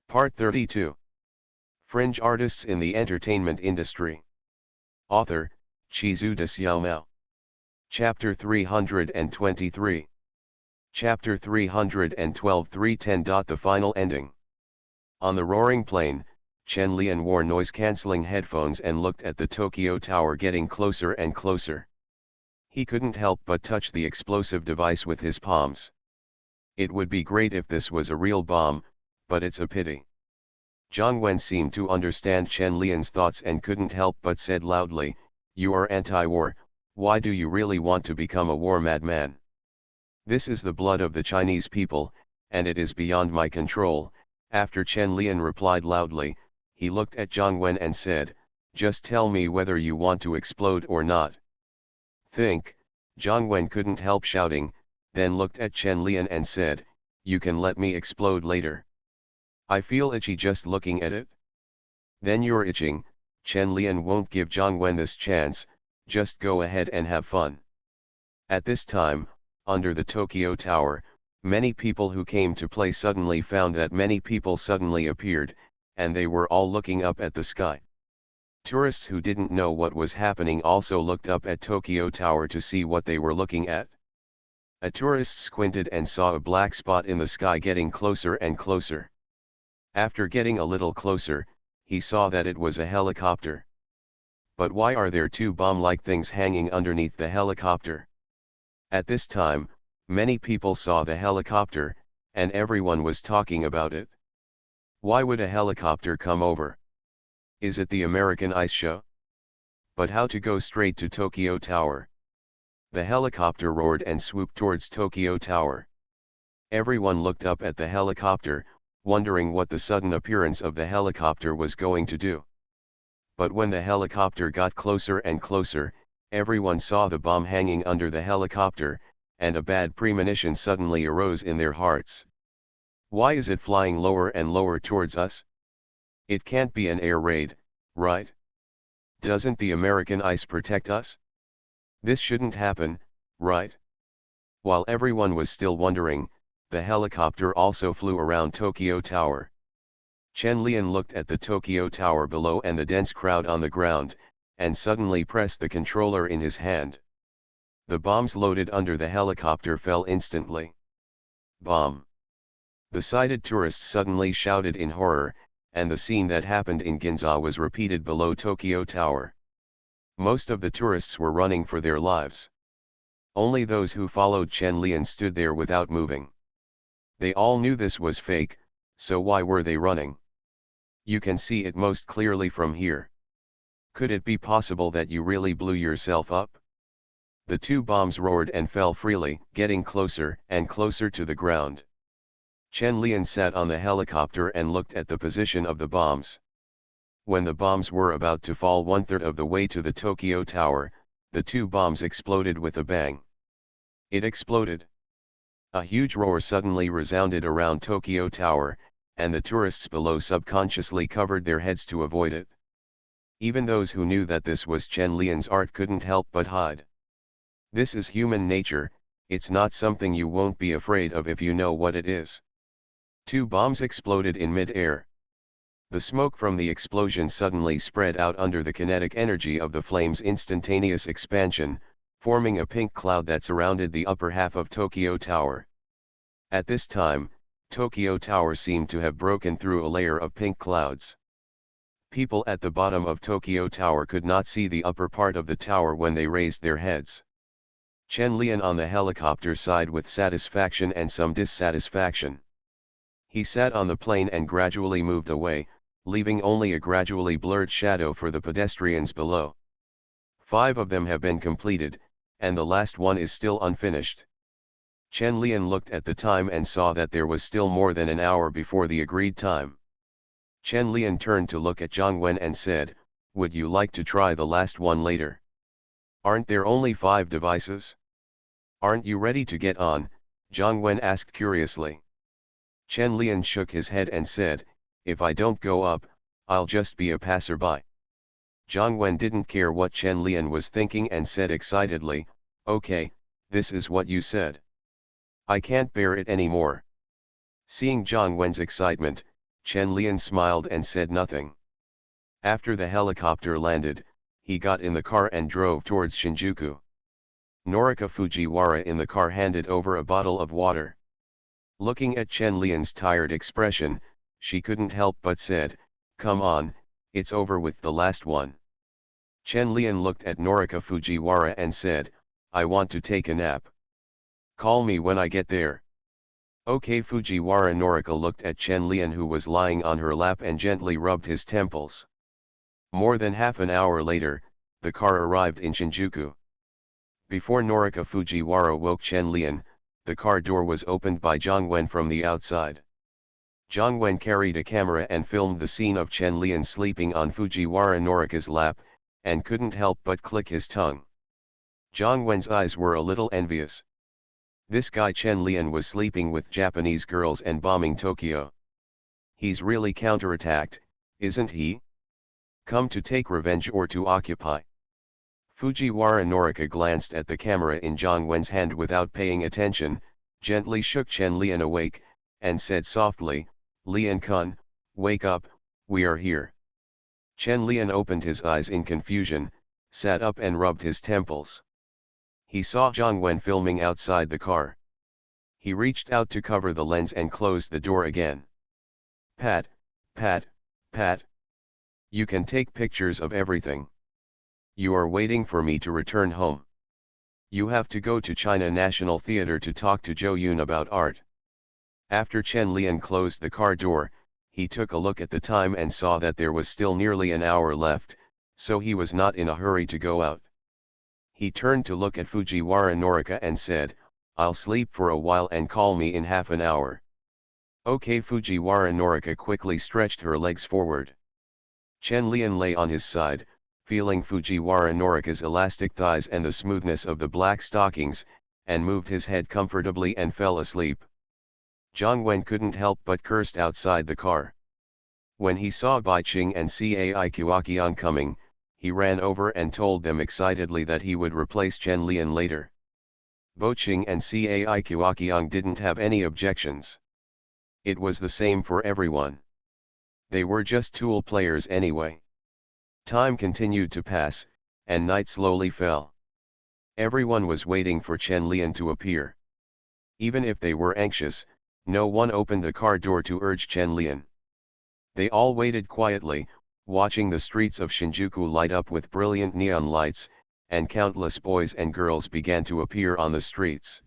Part 32. Fringe Artists in the Entertainment Industry. Author, Chizu de Xiaomao. Chapter 323. Chapter 312 310. The final ending. On the roaring plane, Chen Lian wore noise-cancelling headphones and looked at the Tokyo Tower getting closer and closer. He couldn't help but touch the explosive device with his palms. It would be great if this was a real bomb, but it's a pity. Zhang Wen seemed to understand Chen Lian's thoughts and couldn't help but said loudly, "You are anti-war, why do you really want to become a war madman? This is the blood of the Chinese people, and it is beyond my control." After Chen Lian replied loudly, he looked at Zhang Wen and said, "Just tell me whether you want to explode or not." "Think," Zhang Wen couldn't help shouting, then looked at Chen Lian and said, "You can let me explode later. I feel itchy just looking at it." "Then you're itching," Chen Lian won't give Zhang Wen this chance, "just go ahead and have fun." At this time, under the Tokyo Tower, many people who came to play suddenly found that many people suddenly appeared, and they were all looking up at the sky. Tourists who didn't know what was happening also looked up at Tokyo Tower to see what they were looking at. A tourist squinted and saw a black spot in the sky getting closer and closer. After getting a little closer, he saw that it was a helicopter. But why are there two bomb-like things hanging underneath the helicopter? At this time, many people saw the helicopter, and everyone was talking about it. Why would a helicopter come over? Is it the American ice show? But how to go straight to Tokyo Tower? The helicopter roared and swooped towards Tokyo Tower. Everyone looked up at the helicopter, wondering what the sudden appearance of the helicopter was going to do. But when the helicopter got closer and closer, everyone saw the bomb hanging under the helicopter, and a bad premonition suddenly arose in their hearts. Why is it flying lower and lower towards us? It can't be an air raid, right? Doesn't the American ice protect us? This shouldn't happen, right? While everyone was still wondering, the helicopter also flew around Tokyo Tower. Chen Lian looked at the Tokyo Tower below and the dense crowd on the ground, and suddenly pressed the controller in his hand. The bombs loaded under the helicopter fell instantly. Bomb! The sighted tourists suddenly shouted in horror, and the scene that happened in Ginza was repeated below Tokyo Tower. Most of the tourists were running for their lives. Only those who followed Chen Lian stood there without moving. They all knew this was fake, so why were they running? You can see it most clearly from here. Could it be possible that you really blew yourself up? The two bombs roared and fell freely, getting closer and closer to the ground. Chen Lian sat on the helicopter and looked at the position of the bombs. When the bombs were about to fall 1/3 of the way to the Tokyo Tower, the two bombs exploded with a bang. It exploded. A huge roar suddenly resounded around Tokyo Tower, and the tourists below subconsciously covered their heads to avoid it. Even those who knew that this was Chen Lian's art couldn't help but hide. This is human nature, it's not something you won't be afraid of if you know what it is. Two bombs exploded in mid-air. The smoke from the explosion suddenly spread out under the kinetic energy of the flame's instantaneous expansion, forming a pink cloud that surrounded the upper half of Tokyo Tower. At this time, Tokyo Tower seemed to have broken through a layer of pink clouds. People at the bottom of Tokyo Tower could not see the upper part of the tower when they raised their heads. Chen Lian on the helicopter sighed with satisfaction and some dissatisfaction. He sat on the plane and gradually moved away, leaving only a gradually blurred shadow for the pedestrians below. 5 of them have been completed, and the last one is still unfinished. Chen Lian looked at the time and saw that there was still more than an hour before the agreed time. Chen Lian turned to look at Zhang Wen and said, "Would you like to try the last one later? Aren't there only 5 devices? Aren't you ready to get on?" Zhang Wen asked curiously. Chen Lian shook his head and said, "If I don't go up, I'll just be a passerby." Zhang Wen didn't care what Chen Lian was thinking and said excitedly, "Okay, this is what you said. I can't bear it anymore." Seeing Zhang Wen's excitement, Chen Lian smiled and said nothing. After the helicopter landed, he got in the car and drove towards Shinjuku. Norika Fujiwara in the car handed over a bottle of water. Looking at Chen Lian's tired expression, she couldn't help but said, "Come on, it's over with the last one." Chen Lian looked at Norika Fujiwara and said, "I want to take a nap. Call me when I get there." Okay Fujiwara. Norika looked at Chen Lian, who was lying on her lap, and gently rubbed his temples. More than half an hour later, the car arrived in Shinjuku. Before Norika Fujiwara woke Chen Lian, the car door was opened by Zhang Wen from the outside. Zhang Wen carried a camera and filmed the scene of Chen Lian sleeping on Fujiwara Norika's lap, and couldn't help but click his tongue. Zhang Wen's eyes were a little envious. This guy Chen Lian was sleeping with Japanese girls and bombing Tokyo. He's really counterattacked, isn't he? Come to take revenge or to occupy? Fujiwara Norika glanced at the camera in Zhang Wen's hand without paying attention, gently shook Chen Lian awake, and said softly, "Lian-kun, wake up, we are here." Chen Lian opened his eyes in confusion, sat up and rubbed his temples. He saw Zhang Wen filming outside the car. He reached out to cover the lens and closed the door again. "Pat, Pat, Pat. You can take pictures of everything. You are waiting for me to return home. You have to go to China National Theatre to talk to Zhou Yun about art." After Chen Lian closed the car door, he took a look at the time and saw that there was still nearly an hour left, so he was not in a hurry to go out. He turned to look at Fujiwara Norika and said, "I'll sleep for a while and call me in half an hour." Okay. Fujiwara Norika quickly stretched her legs forward. Chen Lian lay on his side, feeling Fujiwara Norika's elastic thighs and the smoothness of the black stockings, and moved his head comfortably and fell asleep. Zhang Wen couldn't help but cursed outside the car. When he saw Bai Qing and Cai Kuoqiang coming, he ran over and told them excitedly that he would replace Chen Lian later. Bo Qing and Cai Kuoqiang didn't have any objections. It was the same for everyone. They were just tool players anyway. Time continued to pass, and night slowly fell. Everyone was waiting for Chen Lian to appear. Even if they were anxious, no one opened the car door to urge Chen Lian. They all waited quietly, watching the streets of Shinjuku light up with brilliant neon lights, and countless boys and girls began to appear on the streets.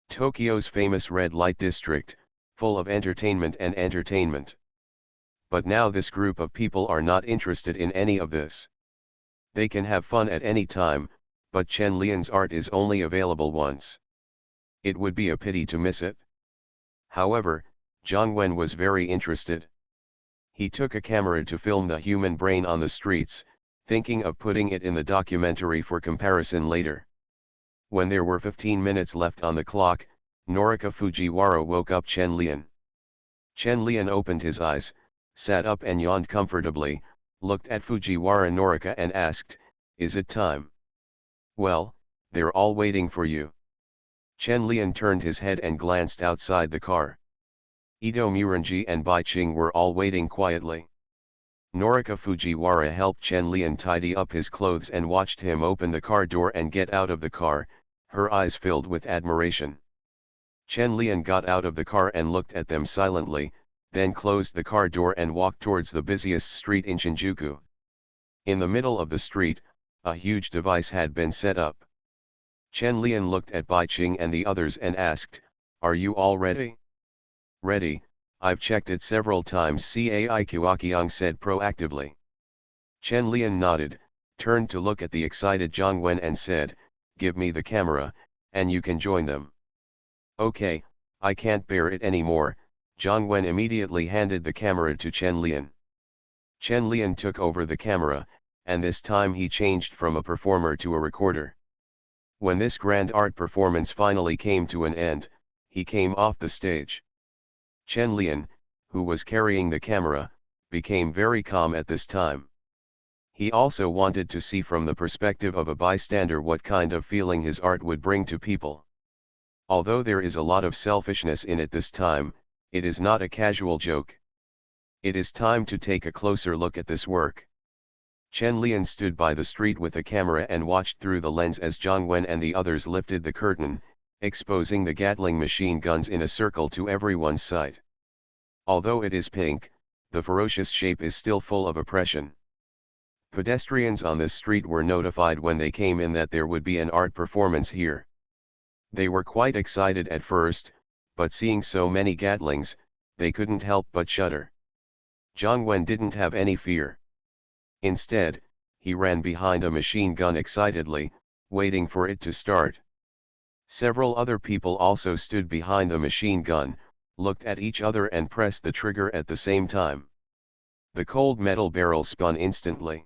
Tokyo's famous red light district, full of entertainment and entertainment. But now this group of people are not interested in any of this. They can have fun at any time, but Chen Lian's art is only available once. It would be a pity to miss it. However, Zhang Wen was very interested. He took a camera to film the human brain on the streets, thinking of putting it in the documentary for comparison later. When there were 15 minutes left on the clock, Norika Fujiwara woke up Chen Lian. Chen Lian opened his eyes, sat up and yawned comfortably, looked at Fujiwara Norika and asked, "Is it time?" "Well, they're all waiting for you." Chen Lian turned his head and glanced outside the car. Ito Murangi and Bai Qing were all waiting quietly. Norika Fujiwara helped Chen Lian tidy up his clothes and watched him open the car door and get out of the car, her eyes filled with admiration. Chen Lian got out of the car and looked at them silently, then closed the car door and walked towards the busiest street in Shinjuku. In the middle of the street, a huge device had been set up. Chen Lian looked at Bai Qing and the others and asked, "Are you all ready?" "Ready, I've checked it several times," Cai Kuoqiang said proactively. Chen Lian nodded, turned to look at the excited Zhang Wen and said, "Give me the camera, and you can join them." "Okay, I can't bear it anymore." Zhang Wen immediately handed the camera to Chen Lian. Chen Lian took over the camera, and this time he changed from a performer to a recorder. When this grand art performance finally came to an end, he came off the stage. Chen Lian, who was carrying the camera, became very calm at this time. He also wanted to see from the perspective of a bystander what kind of feeling his art would bring to people. Although there is a lot of selfishness in it this time, it is not a casual joke. It is time to take a closer look at this work. Chen Lian stood by the street with a camera and watched through the lens as Zhang Wen and the others lifted the curtain, exposing the Gatling machine guns in a circle to everyone's sight. Although it is pink, the ferocious shape is still full of oppression. Pedestrians on this street were notified when they came in that there would be an art performance here. They were quite excited at first, but seeing so many Gatlings, they couldn't help but shudder. Zhang Wen didn't have any fear. Instead, he ran behind a machine gun excitedly, waiting for it to start. Several other people also stood behind the machine gun, looked at each other and pressed the trigger at the same time. The cold metal barrel spun instantly.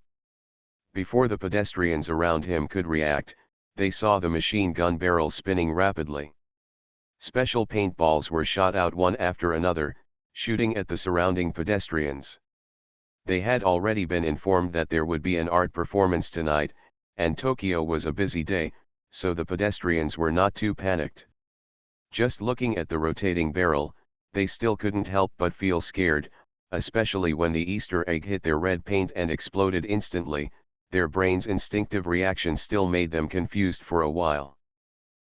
Before the pedestrians around him could react, they saw the machine gun barrel spinning rapidly. Special paintballs were shot out one after another, shooting at the surrounding pedestrians. They had already been informed that there would be an art performance tonight, and Tokyo was a busy day, so the pedestrians were not too panicked. Just looking at the rotating barrel, they still couldn't help but feel scared, especially when the Easter egg hit their red paint and exploded instantly. Their brain's instinctive reaction still made them confused for a while.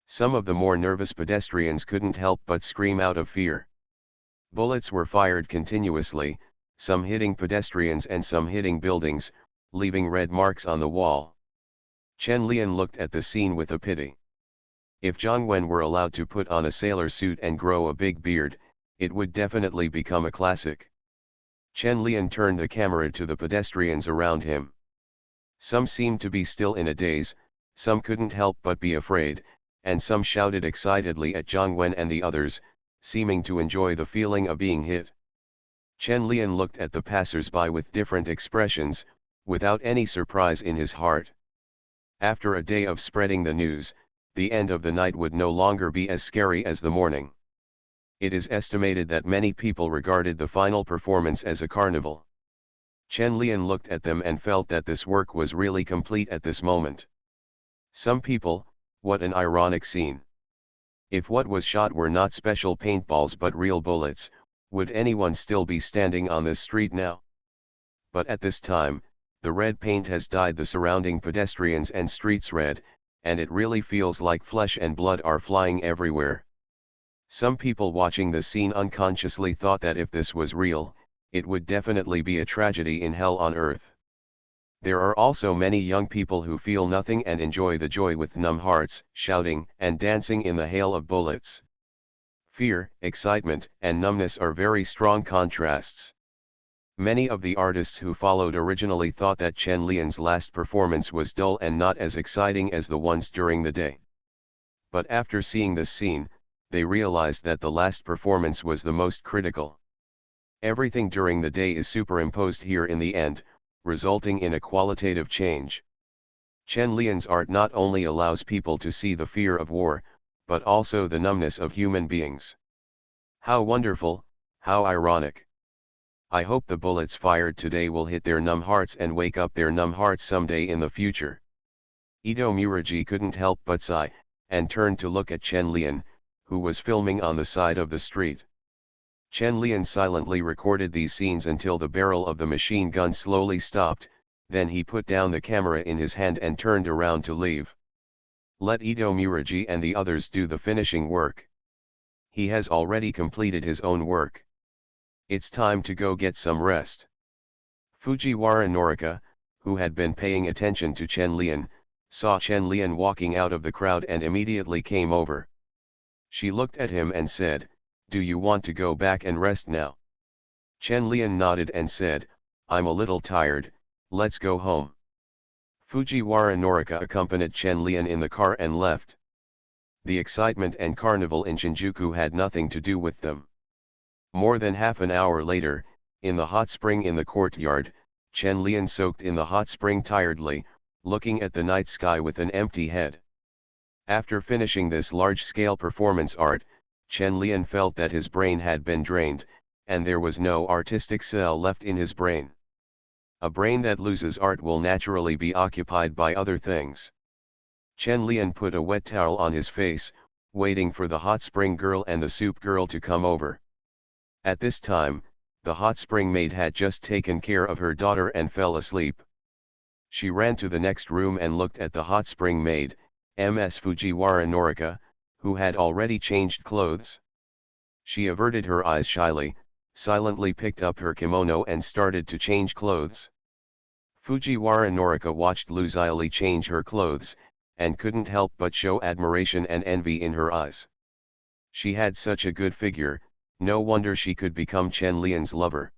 Some of the more nervous pedestrians couldn't help but scream out of fear. Bullets were fired continuously, some hitting pedestrians and some hitting buildings, leaving red marks on the wall. Chen Lian looked at the scene with a pity. If Zhang Wen were allowed to put on a sailor suit and grow a big beard, it would definitely become a classic. Chen Lian turned the camera to the pedestrians around him. Some seemed to be still in a daze, some couldn't help but be afraid, and some shouted excitedly at Zhang Wen and the others, seeming to enjoy the feeling of being hit. Chen Lian looked at the passers-by with different expressions, without any surprise in his heart. After a day of spreading the news, the end of the night would no longer be as scary as the morning. It is estimated that many people regarded the final performance as a carnival. Chen Lian looked at them and felt that this work was really complete at this moment. Some people, what an ironic scene. If what was shot were not special paintballs but real bullets, would anyone still be standing on this street now? But at this time, the red paint has dyed the surrounding pedestrians and streets red, and it really feels like flesh and blood are flying everywhere. Some people watching the scene unconsciously thought that if this was real, it would definitely be a tragedy in hell on earth. There are also many young people who feel nothing and enjoy the joy with numb hearts, shouting and dancing in the hail of bullets. Fear, excitement, and numbness are very strong contrasts. Many of the artists who followed originally thought that Chen Lian's last performance was dull and not as exciting as the ones during the day. But after seeing this scene, they realized that the last performance was the most critical. Everything during the day is superimposed here in the end, resulting in a qualitative change. Chen Lian's art not only allows people to see the fear of war, but also the numbness of human beings. How wonderful, how ironic. I hope the bullets fired today will hit their numb hearts and wake up their numb hearts someday in the future. Ito Muragi couldn't help but sigh, and turned to look at Chen Lian, who was filming on the side of the street. Chen Lian silently recorded these scenes until the barrel of the machine gun slowly stopped, then he put down the camera in his hand and turned around to leave. Let Ito Muragi and the others do the finishing work. He has already completed his own work. It's time to go get some rest. Fujiwara Norika, who had been paying attention to Chen Lian, saw Chen Lian walking out of the crowd and immediately came over. She looked at him and said, "Do you want to go back and rest now?" Chen Lian nodded and said, "I'm a little tired, let's go home." Fujiwara Norika accompanied Chen Lian in the car and left. The excitement and carnival in Shinjuku had nothing to do with them. More than half an hour later, in the hot spring in the courtyard, Chen Lian soaked in the hot spring tiredly, looking at the night sky with an empty head. After finishing this large-scale performance art, Chen Lian felt that his brain had been drained, and there was no artistic cell left in his brain. A brain that loses art will naturally be occupied by other things. Chen Lian put a wet towel on his face, waiting for the hot spring girl and the soup girl to come over. At this time, The hot spring maid had just taken care of her daughter and fell asleep. She ran to the next room and looked at the hot spring maid, Ms. Fujiwara Norika, who had already changed clothes. She averted her eyes shyly, silently picked up her kimono and started to change clothes. Fujiwara Norika watched Luziali change her clothes, and couldn't help but show admiration and envy in her eyes. She had such a good figure, no wonder she could become Chen Lian's lover.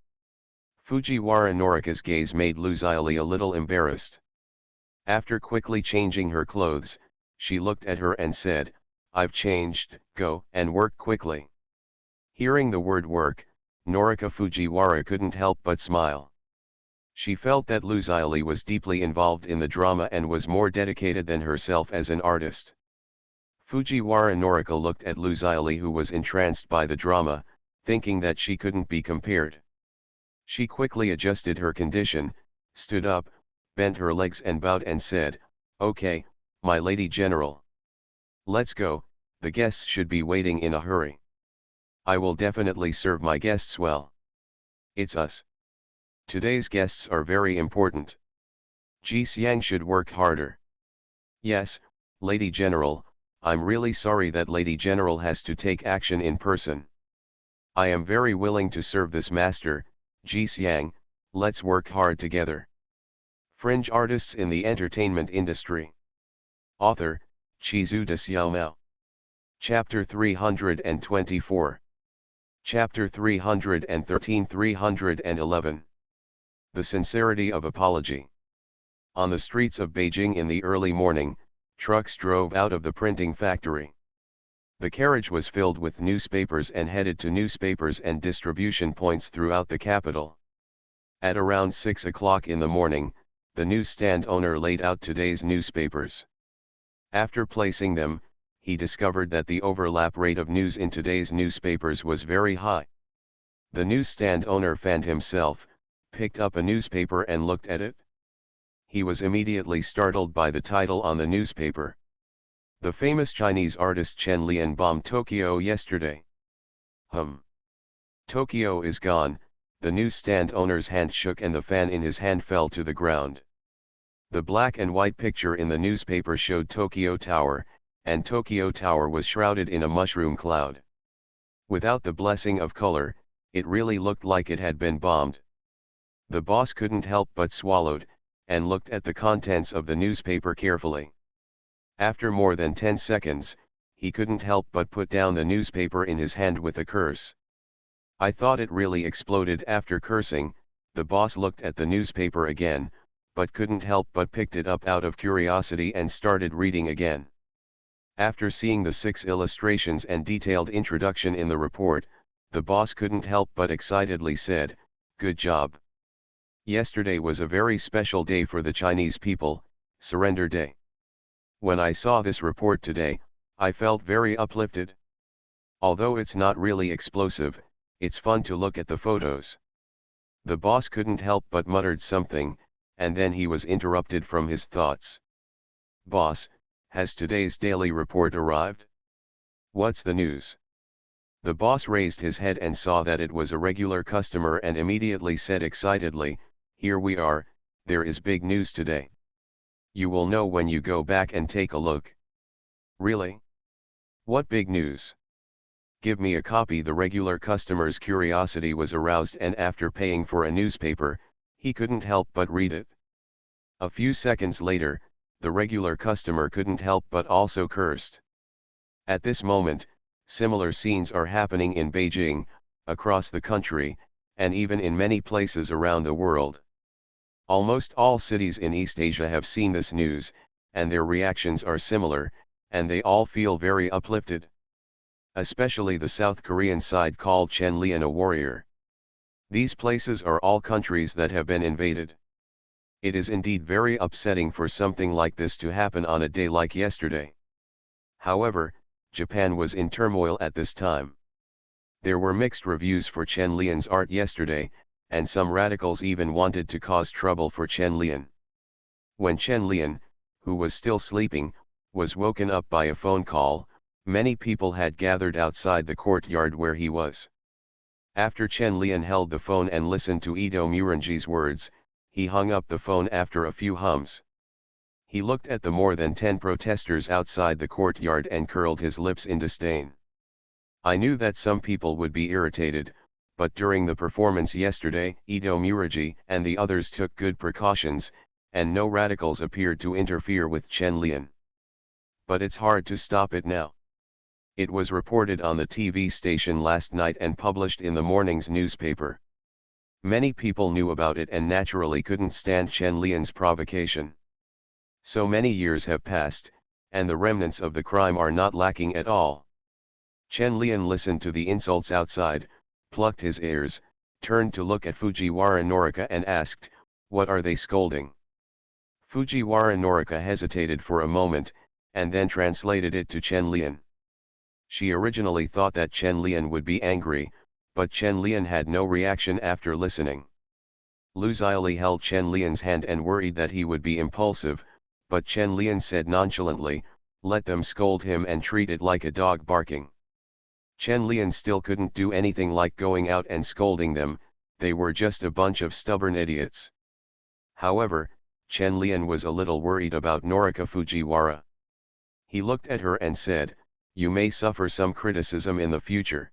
Fujiwara Norika's gaze made Luziali a little embarrassed. After quickly changing her clothes, she looked at her and said, "I've changed, go and work quickly." Hearing the word work, Norika Fujiwara couldn't help but smile. She felt that Luziali was deeply involved in the drama and was more dedicated than herself as an artist. Fujiwara Norika looked at Luziali, who was entranced by the drama, thinking that she couldn't be compared. She quickly adjusted her condition, stood up, bent her legs and bowed and said, "Okay, my lady general. Let's go, the guests should be waiting in a hurry. I will definitely serve my guests well. It's us. Today's guests are very important. Ji Xiang should work harder." "Yes, Lady General, I'm really sorry that Lady General has to take action in person. I am very willing to serve this master, Ji Xiang, let's work hard together." Fringe artists in the entertainment industry. Author, Chizu de Xiaomao. Chapter 324. Chapter 313-311. The sincerity of apology. On the streets of Beijing in the early morning, trucks drove out of the printing factory. The carriage was filled with newspapers and headed to newspapers and distribution points throughout the capital. At around 6 o'clock in the morning, the newsstand owner laid out today's newspapers. After placing them, he discovered that the overlap rate of news in today's newspapers was very high. The newsstand owner fanned himself, picked up a newspaper and looked at it. He was immediately startled by the title on the newspaper. "The famous Chinese artist Chen Lian bombed Tokyo yesterday." Tokyo is gone, the newsstand owner's hand shook and the fan in his hand fell to the ground. The black and white picture in the newspaper showed Tokyo Tower, and Tokyo Tower was shrouded in a mushroom cloud. Without the blessing of color, it really looked like it had been bombed. The boss couldn't help but swallowed, and looked at the contents of the newspaper carefully. After more than 10 seconds, he couldn't help but put down the newspaper in his hand with a curse. "I thought it really exploded." After cursing, the boss looked at the newspaper again, but couldn't help but picked it up out of curiosity and started reading again. After seeing the 6 illustrations and detailed introduction in the report, the boss couldn't help but excitedly said, "Good job. Yesterday was a very special day for the Chinese people, Surrender Day. When I saw this report today, I felt very uplifted. Although it's not really explosive, it's fun to look at the photos." The boss couldn't help but muttered something, and then he was interrupted from his thoughts. "Boss, has today's daily report arrived? What's the news?" The boss raised his head and saw that it was a regular customer and immediately said excitedly, "Here we are, there is big news today. You will know when you go back and take a look." "Really? What big news? Give me a copy." The regular customer's curiosity was aroused, and after paying for a newspaper, he couldn't help but read it. A few seconds later, the regular customer couldn't help but also cursed. At this moment, similar scenes are happening in Beijing, across the country, and even in many places around the world. Almost all cities in East Asia have seen this news, and their reactions are similar, and they all feel very uplifted. Especially the South Korean side called Chen Lian a warrior. These places are all countries that have been invaded. It is indeed very upsetting for something like this to happen on a day like yesterday. However, Japan was in turmoil at this time. There were mixed reviews for Chen Lian's art yesterday, and some radicals even wanted to cause trouble for Chen Lian. When Chen Lian, who was still sleeping, was woken up by a phone call, many people had gathered outside the courtyard where he was. After Chen Lian held the phone and listened to Ito Murangi's words, he hung up the phone after a few hums. He looked at the more than 10 protesters outside the courtyard and curled his lips in disdain. I knew that some people would be irritated, but during the performance yesterday, Ito Murangi and the others took good precautions, and no radicals appeared to interfere with Chen Lian. But it's hard to stop it now. It was reported on the TV station last night and published in the morning's newspaper. Many people knew about it and naturally couldn't stand Chen Lian's provocation. So many years have passed, and the remnants of the crime are not lacking at all. Chen Lian listened to the insults outside, plucked his ears, turned to look at Fujiwara Norika and asked, "What are they scolding?" Fujiwara Norika hesitated for a moment, and then translated it to Chen Lian. She originally thought that Chen Lian would be angry, but Chen Lian had no reaction after listening. Lu Xiaoli held Chen Lian's hand and worried that he would be impulsive, but Chen Lian said nonchalantly, "Let them scold him and treat it like a dog barking." Chen Lian still couldn't do anything like going out and scolding them, they were just a bunch of stubborn idiots. However, Chen Lian was a little worried about Norika Fujiwara. He looked at her and said, "You may suffer some criticism in the future.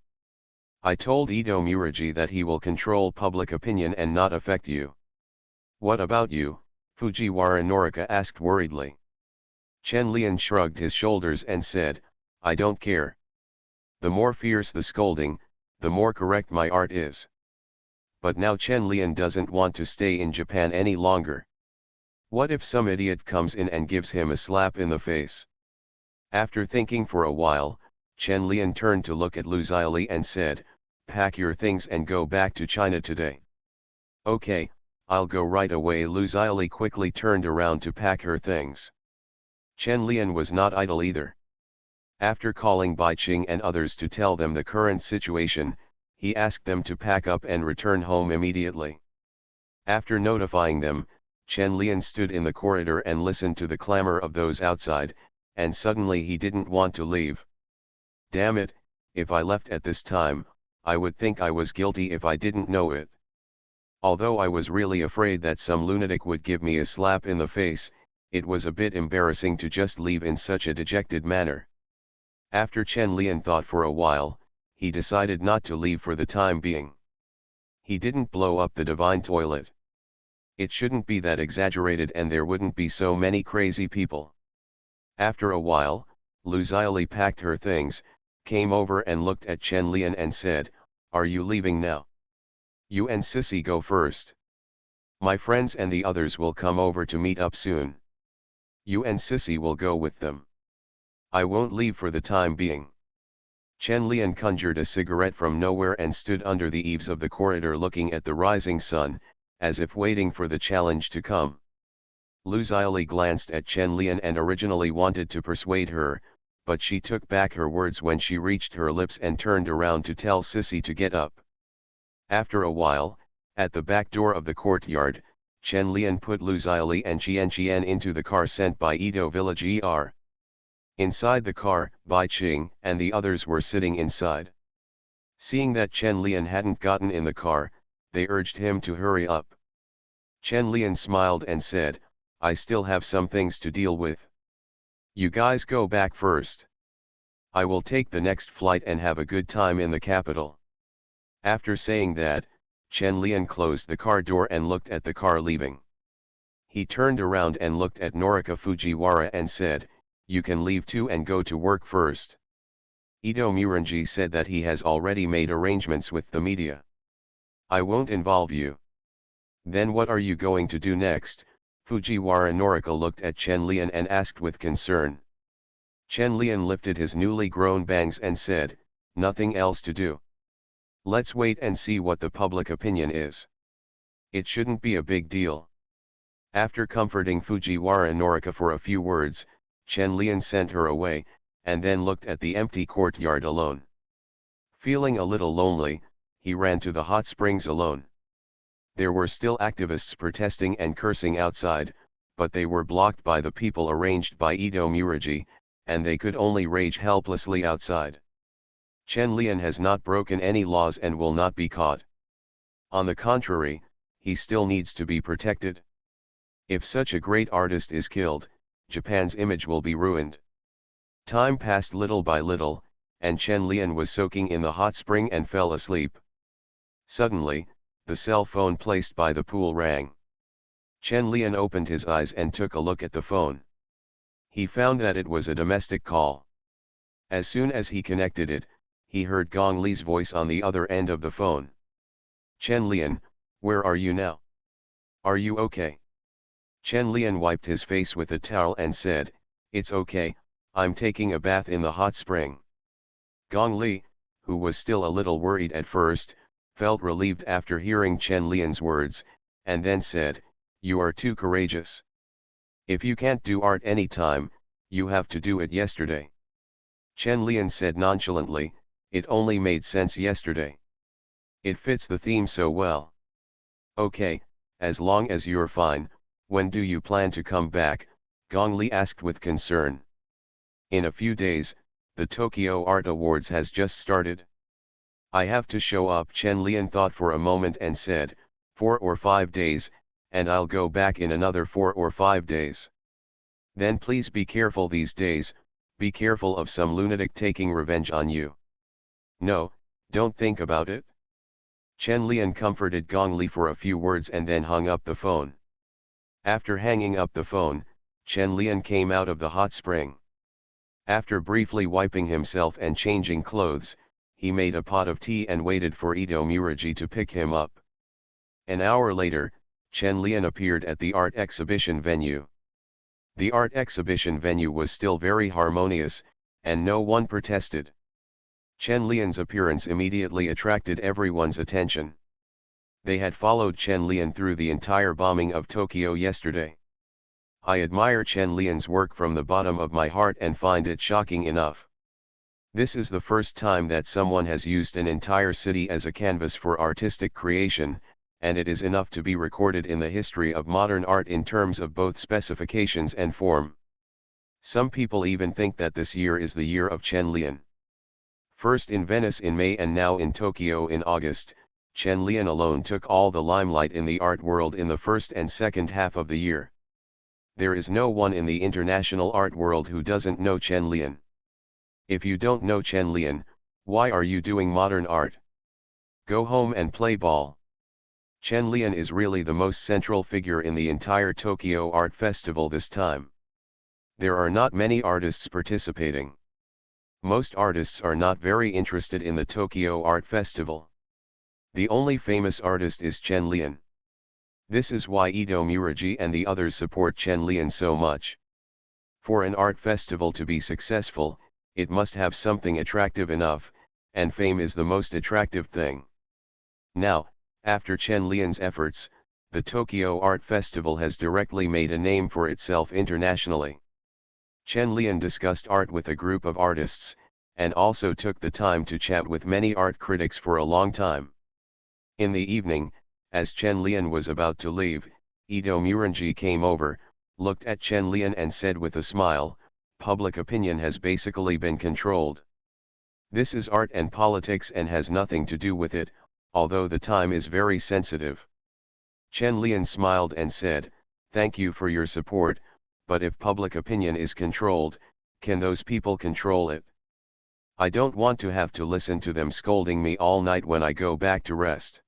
I told Ito Murangi that he will control public opinion and not affect you." "What about you?" Fujiwara Norika asked worriedly. Chen Lian shrugged his shoulders and said, "I don't care. The more fierce the scolding, the more correct my art is." But now Chen Lian doesn't want to stay in Japan any longer. What if some idiot comes in and gives him a slap in the face? After thinking for a while, Chen Lian turned to look at Lu Xiaoli and said, "Pack your things and go back to China today." "Okay, I'll go right away." Lu Xiaoli quickly turned around to pack her things. Chen Lian was not idle either. After calling Bai Qing and others to tell them the current situation, he asked them to pack up and return home immediately. After notifying them, Chen Lian stood in the corridor and listened to the clamor of those outside, and suddenly he didn't want to leave. Damn it, if I left at this time, I would think I was guilty if I didn't know it. Although I was really afraid that some lunatic would give me a slap in the face, it was a bit embarrassing to just leave in such a dejected manner. After Chen Lian thought for a while, he decided not to leave for the time being. He didn't blow up the divine toilet. It shouldn't be that exaggerated and there wouldn't be so many crazy people. After a while, Lu Xiaoli packed her things, came over and looked at Chen Lian and said, "Are you leaving now? You and Sissy go first. My friends and the others will come over to meet up soon. You and Sissy will go with them. I won't leave for the time being." Chen Lian conjured a cigarette from nowhere and stood under the eaves of the corridor looking at the rising sun, as if waiting for the challenge to come. Lu Xiaoli glanced at Chen Lian and originally wanted to persuade her, but she took back her words when she reached her lips and turned around to tell Sissy to get up. After a while, at the back door of the courtyard, Chen Lian put Lu Xiaoli and Qian into the car sent by Ito Village ER. Inside the car, Bai Qing and the others were sitting inside. Seeing that Chen Lian hadn't gotten in the car, they urged him to hurry up. Chen Lian smiled and said, "I still have some things to deal with. You guys go back first. I will take the next flight and have a good time in the capital." After saying that, Chen Lian closed the car door and looked at the car leaving. He turned around and looked at Norika Fujiwara and said, "You can leave too and go to work first." Ito Murangi said that he has already made arrangements with the media. "I won't involve you." "Then what are you going to do next?" Fujiwara Norika looked at Chen Lian and asked with concern. Chen Lian lifted his newly grown bangs and said, "Nothing else to do. Let's wait and see what the public opinion is. It shouldn't be a big deal." After comforting Fujiwara Norika for a few words, Chen Lian sent her away, and then looked at the empty courtyard alone. Feeling a little lonely, he ran to the hot springs alone. There were still activists protesting and cursing outside, but they were blocked by the people arranged by Ito Murangi, and they could only rage helplessly outside. Chen Lian has not broken any laws and will not be caught. On the contrary, he still needs to be protected. If such a great artist is killed, Japan's image will be ruined. Time passed little by little, and Chen Lian was soaking in the hot spring and fell asleep. Suddenly, the cell phone placed by the pool rang. Chen Lian opened his eyes and took a look at the phone. He found that it was a domestic call. As soon as he connected it, he heard Gong Li's voice on the other end of the phone. Chen Lian, where are you now? Are you okay? Chen Lian wiped his face with a towel and said, It's okay, I'm taking a bath in the hot spring. Gong Li, who was still a little worried at first, felt relieved after hearing Chen Lian's words, and then said, You are too courageous. If you can't do art any time, you have to do it yesterday. Chen Lian said nonchalantly, It only made sense yesterday. It fits the theme so well. Okay, as long as you're fine, when do you plan to come back? Gong Li asked with concern. In a few days, the Tokyo Art Awards has just started. I have to show up. Chen Lian thought for a moment and said, 4 or 5 days, and I'll go back in another 4 or 5 days. Then please be careful these days, be careful of some lunatic taking revenge on you. No, don't think about it. Chen Lian comforted Gong Li for a few words and then hung up the phone. After hanging up the phone, Chen Lian came out of the hot spring. After briefly wiping himself and changing clothes, he made a pot of tea and waited for Ito Muragi to pick him up. An hour later, Chen Lian appeared at the art exhibition venue. The art exhibition venue was still very harmonious, and no one protested. Chen Lian's appearance immediately attracted everyone's attention. They had followed Chen Lian through the entire bombing of Tokyo yesterday. I admire Chen Lian's work from the bottom of my heart and find it shocking enough. This is the first time that someone has used an entire city as a canvas for artistic creation, and it is enough to be recorded in the history of modern art in terms of both specifications and form. Some people even think that this year is the year of Chen Lian. First in Venice in May and now in Tokyo in August, Chen Lian alone took all the limelight in the art world in the first and second half of the year. There is no one in the international art world who doesn't know Chen Lian. If you don't know Chen Lian, why are you doing modern art? Go home and play ball. Chen Lian is really the most central figure in the entire Tokyo Art Festival this time. There are not many artists participating. Most artists are not very interested in the Tokyo Art Festival. The only famous artist is Chen Lian. This is why Ito Muragi and the others support Chen Lian so much. For an art festival to be successful, it must have something attractive enough, and fame is the most attractive thing. Now, after Chen Lian's efforts, the Tokyo Art Festival has directly made a name for itself internationally. Chen Lian discussed art with a group of artists, and also took the time to chat with many art critics for a long time. In the evening, as Chen Lian was about to leave, Ito Muragi came over, looked at Chen Lian and said with a smile, Public opinion has basically been controlled. This is art and politics and has nothing to do with it, although the time is very sensitive. Chen Lian smiled and said, Thank you for your support, but if public opinion is controlled, can those people control it? I don't want to have to listen to them scolding me all night when I go back to rest.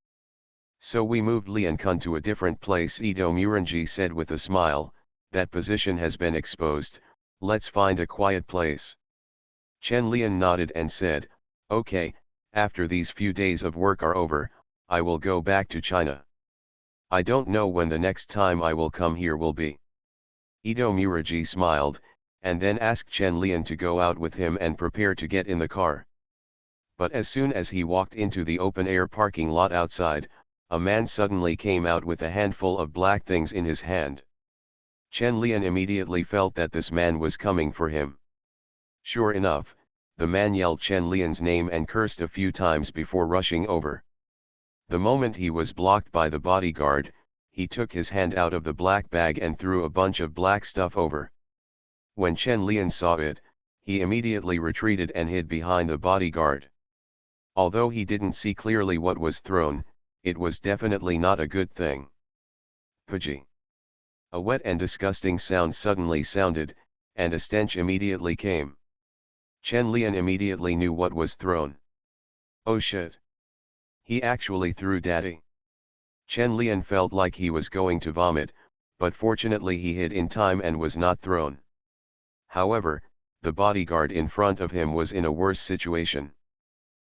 So we moved Lian-kun to a different place. Ito Muragi said with a smile, that position has been exposed, let's find a quiet place. Chen Lian nodded and said, Okay, after these few days of work are over, I will go back to China. I don't know when the next time I will come here will be. Ito Muragi smiled, and then asked Chen Lian to go out with him and prepare to get in the car. But as soon as he walked into the open-air parking lot outside, a man suddenly came out with a handful of black things in his hand. Chen Lian immediately felt that this man was coming for him. Sure enough, the man yelled Chen Lian's name and cursed a few times before rushing over. The moment he was blocked by the bodyguard, he took his hand out of the black bag and threw a bunch of black stuff over. When Chen Lian saw it, he immediately retreated and hid behind the bodyguard. Although he didn't see clearly what was thrown, it was definitely not a good thing. Pudgy. A wet and disgusting sound suddenly sounded, and a stench immediately came. Chen Lian immediately knew what was thrown. Oh shit. He actually threw Daddy. Chen Lian felt like he was going to vomit, but fortunately he hid in time and was not thrown. However, the bodyguard in front of him was in a worse situation.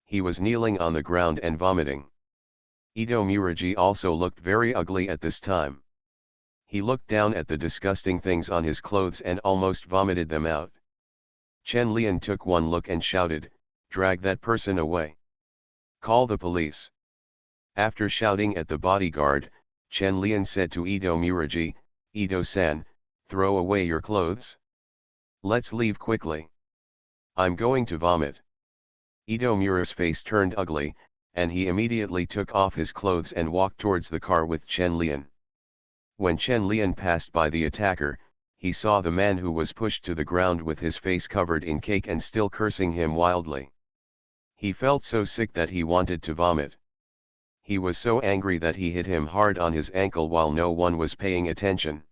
He was kneeling on the ground and vomiting. Ito Muragi also looked very ugly at this time. He looked down at the disgusting things on his clothes and almost vomited them out. Chen Lian took one look and shouted, "Drag that person away. Call the police." After shouting at the bodyguard, Chen Lian said to Ito Muragi, "Ito-san, throw away your clothes. Let's leave quickly. I'm going to vomit." Ito Mura's face turned ugly, and he immediately took off his clothes and walked towards the car with Chen Lian. When Chen Lian passed by the attacker, he saw the man who was pushed to the ground with his face covered in cake and still cursing him wildly. He felt so sick that he wanted to vomit. He was so angry that he hit him hard on his ankle while no one was paying attention.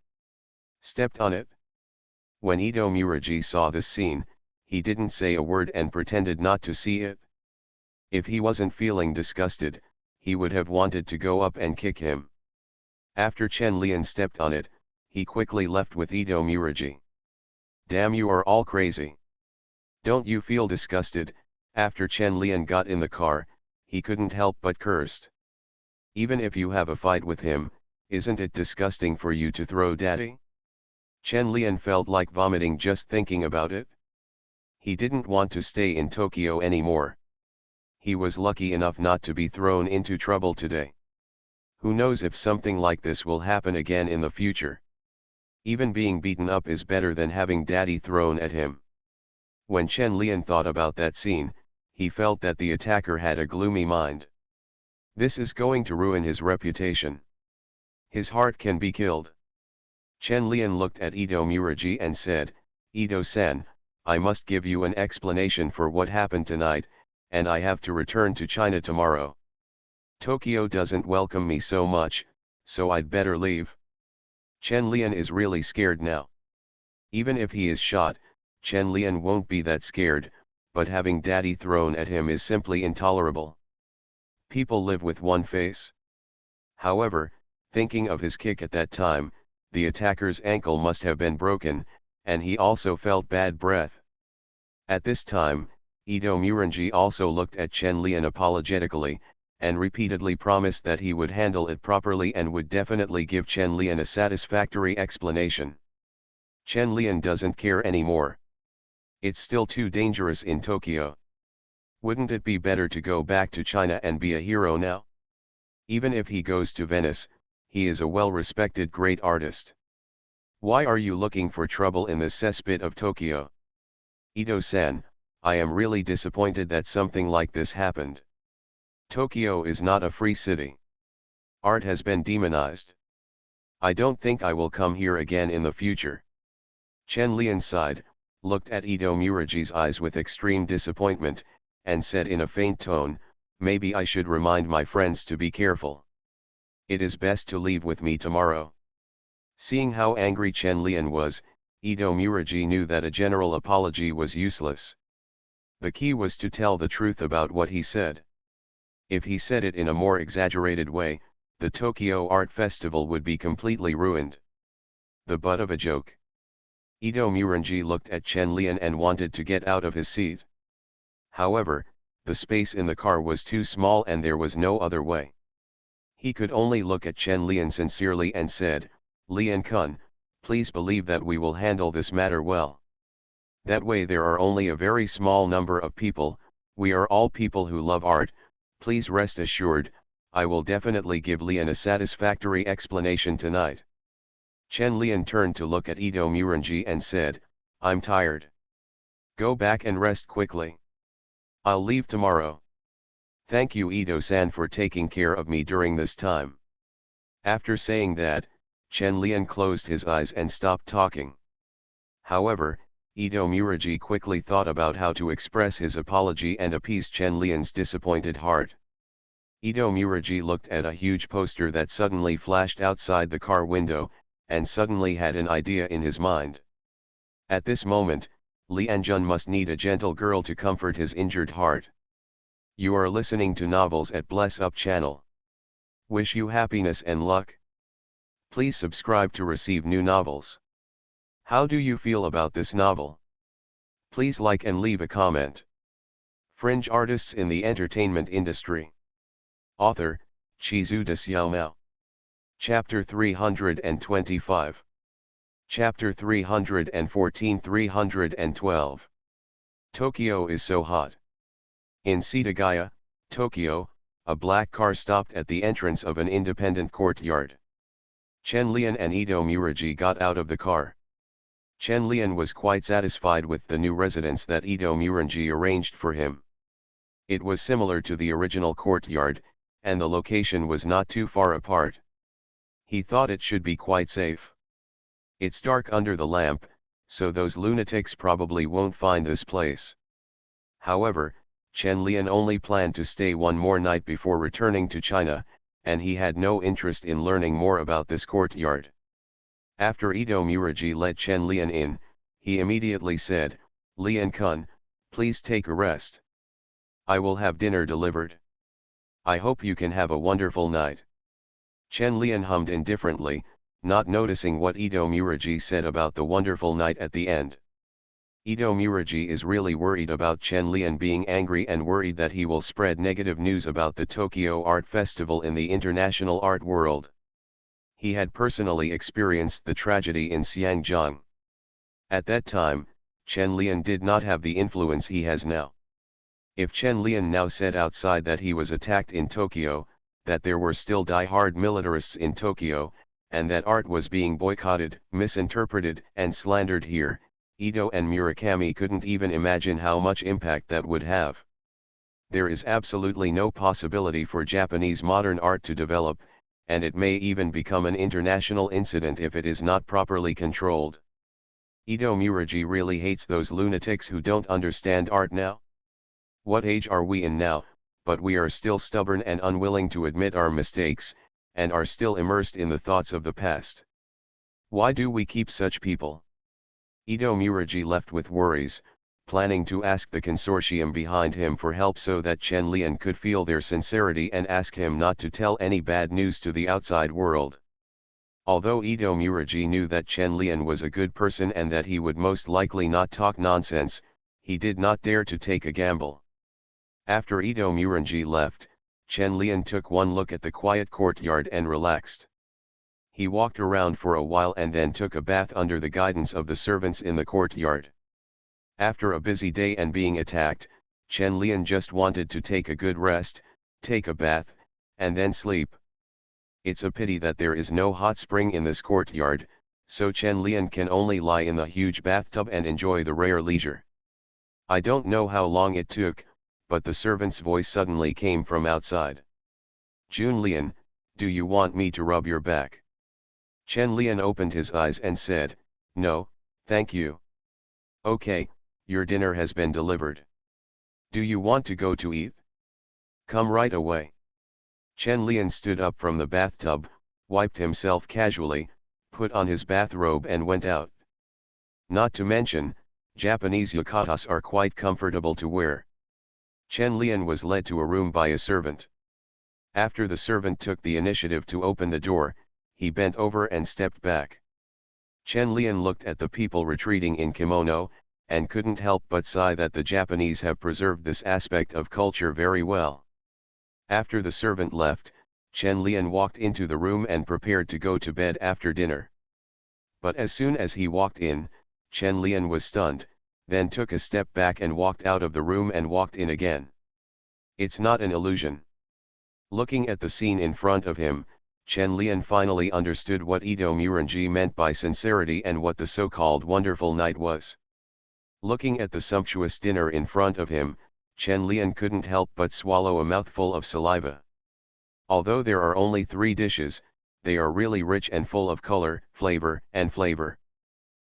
Stepped on it. When Ito Muragi saw this scene, he didn't say a word and pretended not to see it. If he wasn't feeling disgusted, he would have wanted to go up and kick him. After Chen Lian stepped on it, he quickly left with Ito Muragi. "Damn, you are all crazy. Don't you feel disgusted?" After Chen Lian got in the car, he couldn't help but cursed. "Even if you have a fight with him, isn't it disgusting for you to throw Daddy?" Chen Lian felt like vomiting just thinking about it. He didn't want to stay in Tokyo anymore. He was lucky enough not to be thrown into trouble today. Who knows if something like this will happen again in the future. Even being beaten up is better than having Daddy thrown at him. When Chen Lian thought about that scene, he felt that the attacker had a gloomy mind. This is going to ruin his reputation. His heart can be killed. Chen Lian looked at Ito Muragi and said, "Ito-san, I must give you an explanation for what happened tonight, and I have to return to China tomorrow. Tokyo doesn't welcome me so much, so I'd better leave." Chen Lian is really scared now. Even if he is shot, Chen Lian won't be that scared, but having Daddy thrown at him is simply intolerable. People live with one face. However, thinking of his kick at that time, the attacker's ankle must have been broken, and he also felt bad breath. At this time, Ito Muragi also looked at Chen Lian apologetically, and repeatedly promised that he would handle it properly and would definitely give Chen Lian a satisfactory explanation. Chen Lian doesn't care anymore. It's still too dangerous in Tokyo. Wouldn't it be better to go back to China and be a hero now? Even if he goes to Venice, he is a well-respected great artist. Why are you looking for trouble in this cesspit of Tokyo? Ito-san, I am really disappointed that something like this happened. Tokyo is not a free city. Art has been demonized. I don't think I will come here again in the future. Chen Lian sighed, looked at Ito Muragi's eyes with extreme disappointment, and said in a faint tone, "Maybe I should remind my friends to be careful. It is best to leave with me tomorrow." Seeing how angry Chen Lian was, Ito Muragi knew that a general apology was useless. The key was to tell the truth about what he said. If he said it in a more exaggerated way, the Tokyo Art Festival would be completely ruined. The butt of a joke. Ito Muragi looked at Chen Lian and wanted to get out of his seat. However, the space in the car was too small and there was no other way. He could only look at Chen Lian sincerely and said, "Lian-kun, please believe that we will handle this matter well. That way there are only a very small number of people, we are all people who love art, please rest assured, I will definitely give Lian a satisfactory explanation tonight." Chen Lian turned to look at Ito Muragi and said, "I'm tired. Go back and rest quickly. I'll leave tomorrow. Thank you Ito-san for taking care of me during this time." After saying that, Chen Lian closed his eyes and stopped talking. However, Ito Muragi quickly thought about how to express his apology and appease Chen Lian's disappointed heart. Ito Muragi looked at a huge poster that suddenly flashed outside the car window, and suddenly had an idea in his mind. At this moment, Li Anjun must need a gentle girl to comfort his injured heart. You are listening to Novels at Bless Up channel. Wish you happiness and luck. Please subscribe to receive new novels. How do you feel about this novel? Please like and leave a comment. Fringe artists in the entertainment industry. Author, Chizu Xiaomao. Chapter 325. Chapter 314 312. Tokyo is so hot. In Setagaya, Tokyo, a black car stopped at the entrance of an independent courtyard. Chen Lian and Ito Muragi got out of the car. Chen Lian was quite satisfied with the new residence that Ito Muragi arranged for him. It was similar to the original courtyard, and the location was not too far apart. He thought it should be quite safe. It's dark under the lamp, so those lunatics probably won't find this place. However, Chen Lian only planned to stay one more night before returning to China, and he had no interest in learning more about this courtyard. After Ito Muragi let Chen Lian in, he immediately said, "Lian-kun, please take a rest. I will have dinner delivered. I hope you can have a wonderful night." Chen Lian hummed indifferently, not noticing what Ito Muragi said about the wonderful night at the end. Ito Muragi is really worried about Chen Lian being angry and worried that he will spread negative news about the Tokyo Art Festival in the international art world. He had personally experienced the tragedy in Xiangjiang. At that time, Chen Lian did not have the influence he has now. If Chen Lian now said outside that he was attacked in Tokyo, that there were still die-hard militarists in Tokyo, and that art was being boycotted, misinterpreted, and slandered here, Ito and Murakami couldn't even imagine how much impact that would have. There is absolutely no possibility for Japanese modern art to develop, and it may even become an international incident if it is not properly controlled. Ito Muragi really hates those lunatics who don't understand art now. What age are we in now, but we are still stubborn and unwilling to admit our mistakes, and are still immersed in the thoughts of the past. Why do we keep such people? Ito Muragi left with worries, planning to ask the consortium behind him for help so that Chen Lian could feel their sincerity and ask him not to tell any bad news to the outside world. Although Ito Muragi knew that Chen Lian was a good person and that he would most likely not talk nonsense, he did not dare to take a gamble. After Ito Muragi left, Chen Lian took one look at the quiet courtyard and relaxed. He walked around for a while and then took a bath under the guidance of the servants in the courtyard. After a busy day and being attacked, Chen Lian just wanted to take a good rest, take a bath, and then sleep. It's a pity that there is no hot spring in this courtyard, so Chen Lian can only lie in the huge bathtub and enjoy the rare leisure. I don't know how long it took, but the servant's voice suddenly came from outside. "Jun Lian, do you want me to rub your back?" Chen Lian opened his eyes and said, "No, thank you. Okay, your dinner has been delivered. Do you want to go to eat? Come right away." Chen Lian stood up from the bathtub, wiped himself casually, put on his bathrobe and went out. Not to mention, Japanese yukatas are quite comfortable to wear. Chen Lian was led to a room by a servant. After the servant took the initiative to open the door, he bent over and stepped back. Chen Lian looked at the people retreating in kimono, and couldn't help but sigh that the Japanese have preserved this aspect of culture very well. After the servant left, Chen Lian walked into the room and prepared to go to bed after dinner. But as soon as he walked in, Chen Lian was stunned, then took a step back and walked out of the room and walked in again. It's not an illusion. Looking at the scene in front of him, Chen Lian finally understood what Ito Muragi meant by sincerity and what the so-called wonderful night was. Looking at the sumptuous dinner in front of him, Chen Lian couldn't help but swallow a mouthful of saliva. Although there are only 3 dishes, they are really rich and full of color, flavor.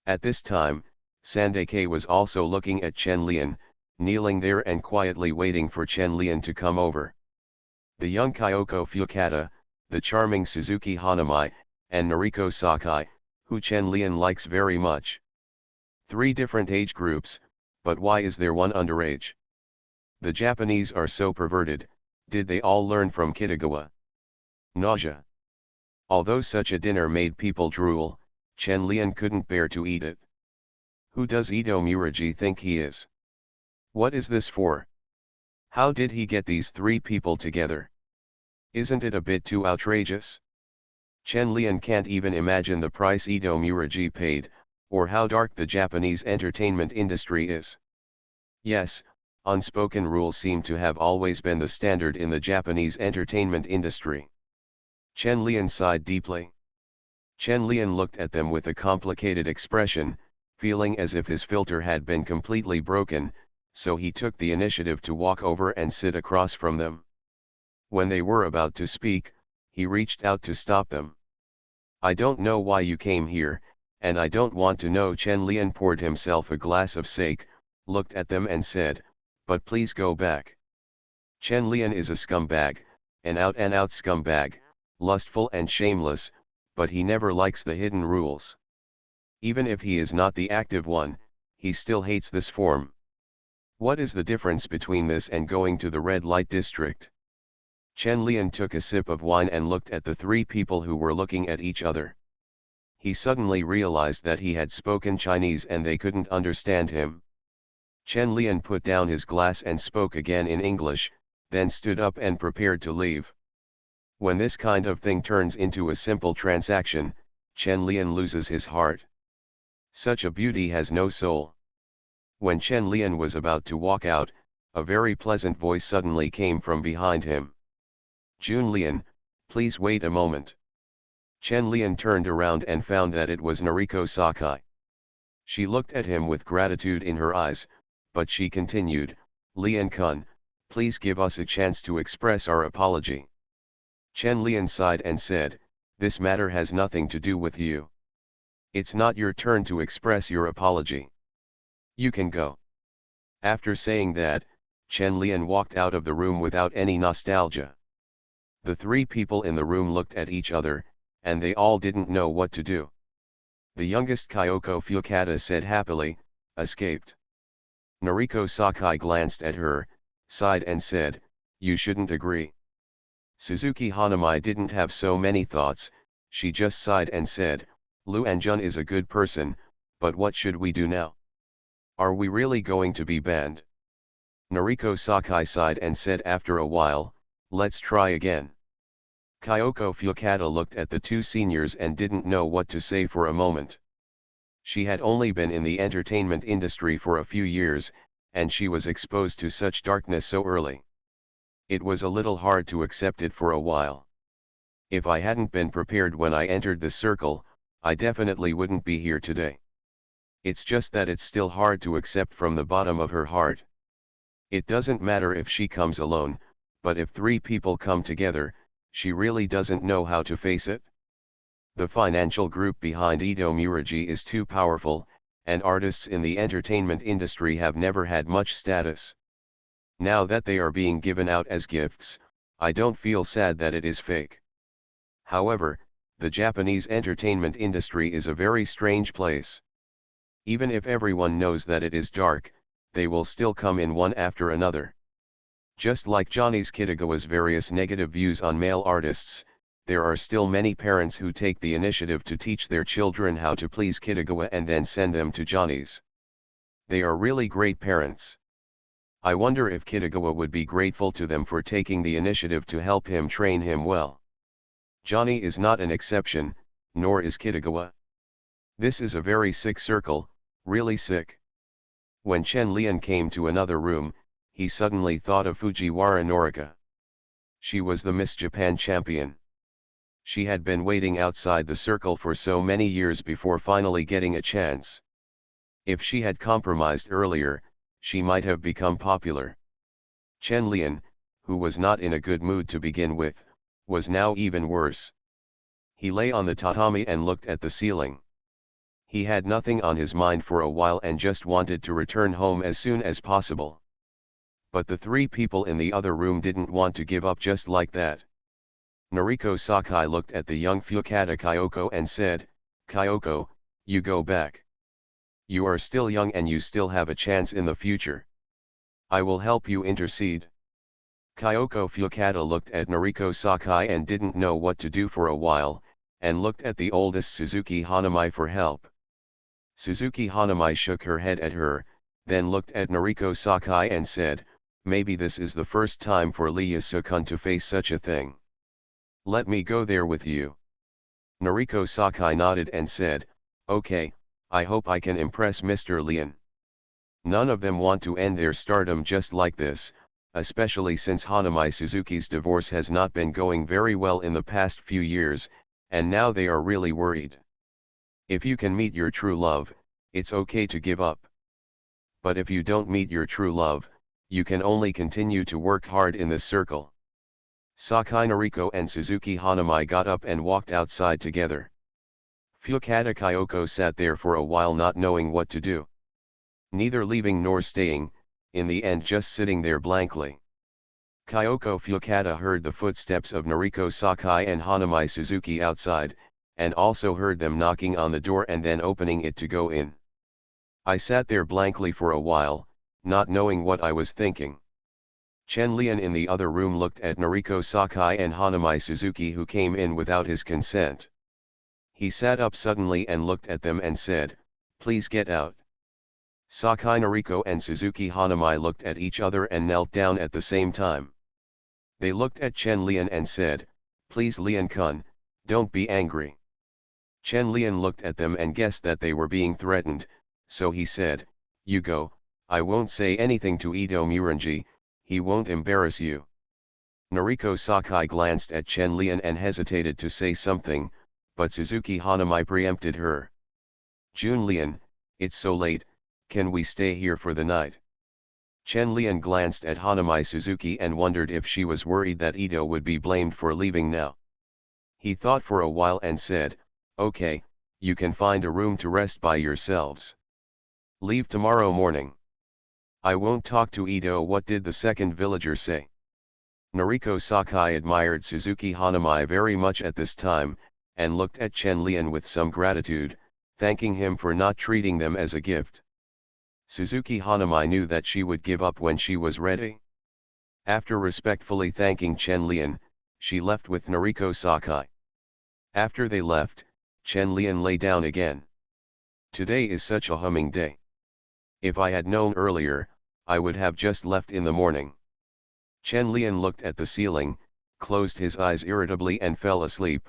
At this time, Sandeke was also looking at Chen Lian, kneeling there and quietly waiting for Chen Lian to come over. The young Kyoko Fukata, the charming Suzuki Hanamai, and Noriko Sakai, who Chen Lian likes very much. 3 different age groups, but why is there one underage? The Japanese are so perverted, did they all learn from Kitagawa? Nausea. Although such a dinner made people drool, Chen Lian couldn't bear to eat it. Who does Ito Muragi think he is? What is this for? How did he get these 3 people together? Isn't it a bit too outrageous? Chen Lian can't even imagine the price Ito Muragi paid, or how dark the Japanese entertainment industry is. Yes, unspoken rules seem to have always been the standard in the Japanese entertainment industry. Chen Lian sighed deeply. Chen Lian looked at them with a complicated expression, feeling as if his filter had been completely broken, so he took the initiative to walk over and sit across from them. When they were about to speak, he reached out to stop them. I don't know why you came here, and I don't want to know. Chen Lian poured himself a glass of sake, looked at them and said, but please go back. Chen Lian is a scumbag, an out-and-out scumbag, lustful and shameless, but he never likes the hidden rules. Even if he is not the active one, he still hates this form. What is the difference between this and going to the red light district? Chen Lian took a sip of wine and looked at the 3 people who were looking at each other. He suddenly realized that he had spoken Chinese and they couldn't understand him. Chen Lian put down his glass and spoke again in English, then stood up and prepared to leave. When this kind of thing turns into a simple transaction, Chen Lian loses his heart. Such a beauty has no soul. When Chen Lian was about to walk out, a very pleasant voice suddenly came from behind him. Jun Lian, please wait a moment. Chen Lian turned around and found that it was Noriko Sakai. She looked at him with gratitude in her eyes, but she continued, Lian-kun, please give us a chance to express our apology. Chen Lian sighed and said, this matter has nothing to do with you. It's not your turn to express your apology. You can go. After saying that, Chen Lian walked out of the room without any nostalgia. The 3 people in the room looked at each other, and they all didn't know what to do. The youngest Kyoko Fukata said happily, escaped. Noriko Sakai glanced at her, sighed and said, you shouldn't agree. Suzuki Hanamai didn't have so many thoughts, she just sighed and said, Lu Anjun is a good person, but what should we do now? Are we really going to be banned? Noriko Sakai sighed and said after a while, let's try again. Kyoko Fukata looked at the 2 seniors and didn't know what to say for a moment. She had only been in the entertainment industry for a few years, and she was exposed to such darkness so early. It was a little hard to accept it for a while. If I hadn't been prepared when I entered the circle, I definitely wouldn't be here today. It's just that it's still hard to accept from the bottom of her heart. It doesn't matter if she comes alone, but if 3 people come together, she really doesn't know how to face it. The financial group behind Ito Muragi is too powerful, and artists in the entertainment industry have never had much status. Now that they are being given out as gifts, I don't feel sad that it is fake. However, the Japanese entertainment industry is a very strange place. Even if everyone knows that it is dark, they will still come in one after another. Just like Johnny's Kitagawa's various negative views on male artists, there are still many parents who take the initiative to teach their children how to please Kitagawa and then send them to Johnny's. They are really great parents. I wonder if Kitagawa would be grateful to them for taking the initiative to help him train him well. Johnny is not an exception, nor is Kitagawa. This is a very sick circle, really sick. When Chen Lian came to another room, he suddenly thought of Fujiwara Norika. She was the Miss Japan champion. She had been waiting outside the circle for so many years before finally getting a chance. If she had compromised earlier, she might have become popular. Chen Lian, who was not in a good mood to begin with, was now even worse. He lay on the tatami and looked at the ceiling. He had nothing on his mind for a while and just wanted to return home as soon as possible. But the three people in the other room didn't want to give up just like that. Noriko Sakai looked at the young Fukata Kyoko and said, "Kyoko, you go back. You are still young and you still have a chance in the future. I will help you intercede." Kyoko Fukata looked at Noriko Sakai and didn't know what to do for a while, and looked at the oldest Suzuki Hanami for help. Suzuki Hanami shook her head at her, then looked at Noriko Sakai and said, "Maybe this is the first time for Lee Yasukun to face such a thing. Let me go there with you." Noriko Sakai nodded and said, "Okay, I hope I can impress Mr. Lian." None of them want to end their stardom just like this, especially since Hanami Suzuki's divorce has not been going very well in the past few years, and now they are really worried. If you can meet your true love, it's okay to give up. But if you don't meet your true love, you can only continue to work hard in this circle. Sakai Noriko and Suzuki Hanami got up and walked outside together. Fukata Kyoko sat there for a while not knowing what to do. Neither leaving nor staying, in the end just sitting there blankly. Kyoko Fukata heard the footsteps of Noriko Sakai and Hanami Suzuki outside, and also heard them knocking on the door and then opening it to go in. I sat there blankly for a while, not knowing what I was thinking. Chen Lian in the other room looked at Noriko Sakai and Hanami Suzuki who came in without his consent. He sat up suddenly and looked at them and said, "Please get out." Sakai Noriko and Suzuki Hanami looked at each other and knelt down at the same time. They looked at Chen Lian and said, "Please Lian-kun, don't be angry." Chen Lian looked at them and guessed that they were being threatened, so he said, "You go, I won't say anything to Ito Murangi, he won't embarrass you." Noriko Sakai glanced at Chen Lian and hesitated to say something, but Suzuki Hanami preempted her. "Jun Lian, it's so late, can we stay here for the night?" Chen Lian glanced at Hanami Suzuki and wondered if she was worried that Ito would be blamed for leaving now. He thought for a while and said, "Okay, you can find a room to rest by yourselves. Leave tomorrow morning." "I won't talk to Ito." "What did the second villager say?" Noriko Sakai admired Suzuki Hanami very much at this time, and looked at Chen Lian with some gratitude, thanking him for not treating them as a gift. Suzuki Hanami knew that she would give up when she was ready. After respectfully thanking Chen Lian, she left with Noriko Sakai. After they left, Chen Lian lay down again. "Today is such a humming day. If I had known earlier, I would have just left in the morning." Chen Lian looked at the ceiling, closed his eyes irritably and fell asleep.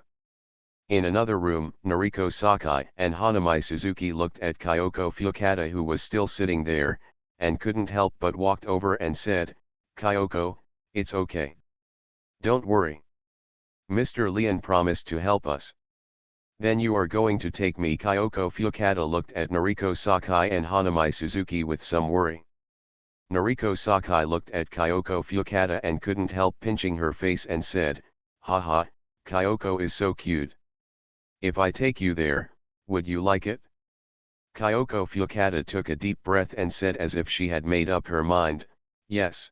In another room, Noriko Sakai and Hanami Suzuki looked at Kyoko Fukata who was still sitting there, and couldn't help but walked over and said, "Kyoko, it's okay. Don't worry. Mr. Lian promised to help us." "Then you are going to take me?" Kyoko Fukata looked at Noriko Sakai and Hanami Suzuki with some worry. Noriko Sakai looked at Kyoko Fukata and couldn't help pinching her face and said, "Haha, Kyoko is so cute. If I take you there, would you like it?" Kyoko Fukata took a deep breath and said as if she had made up her mind, "Yes."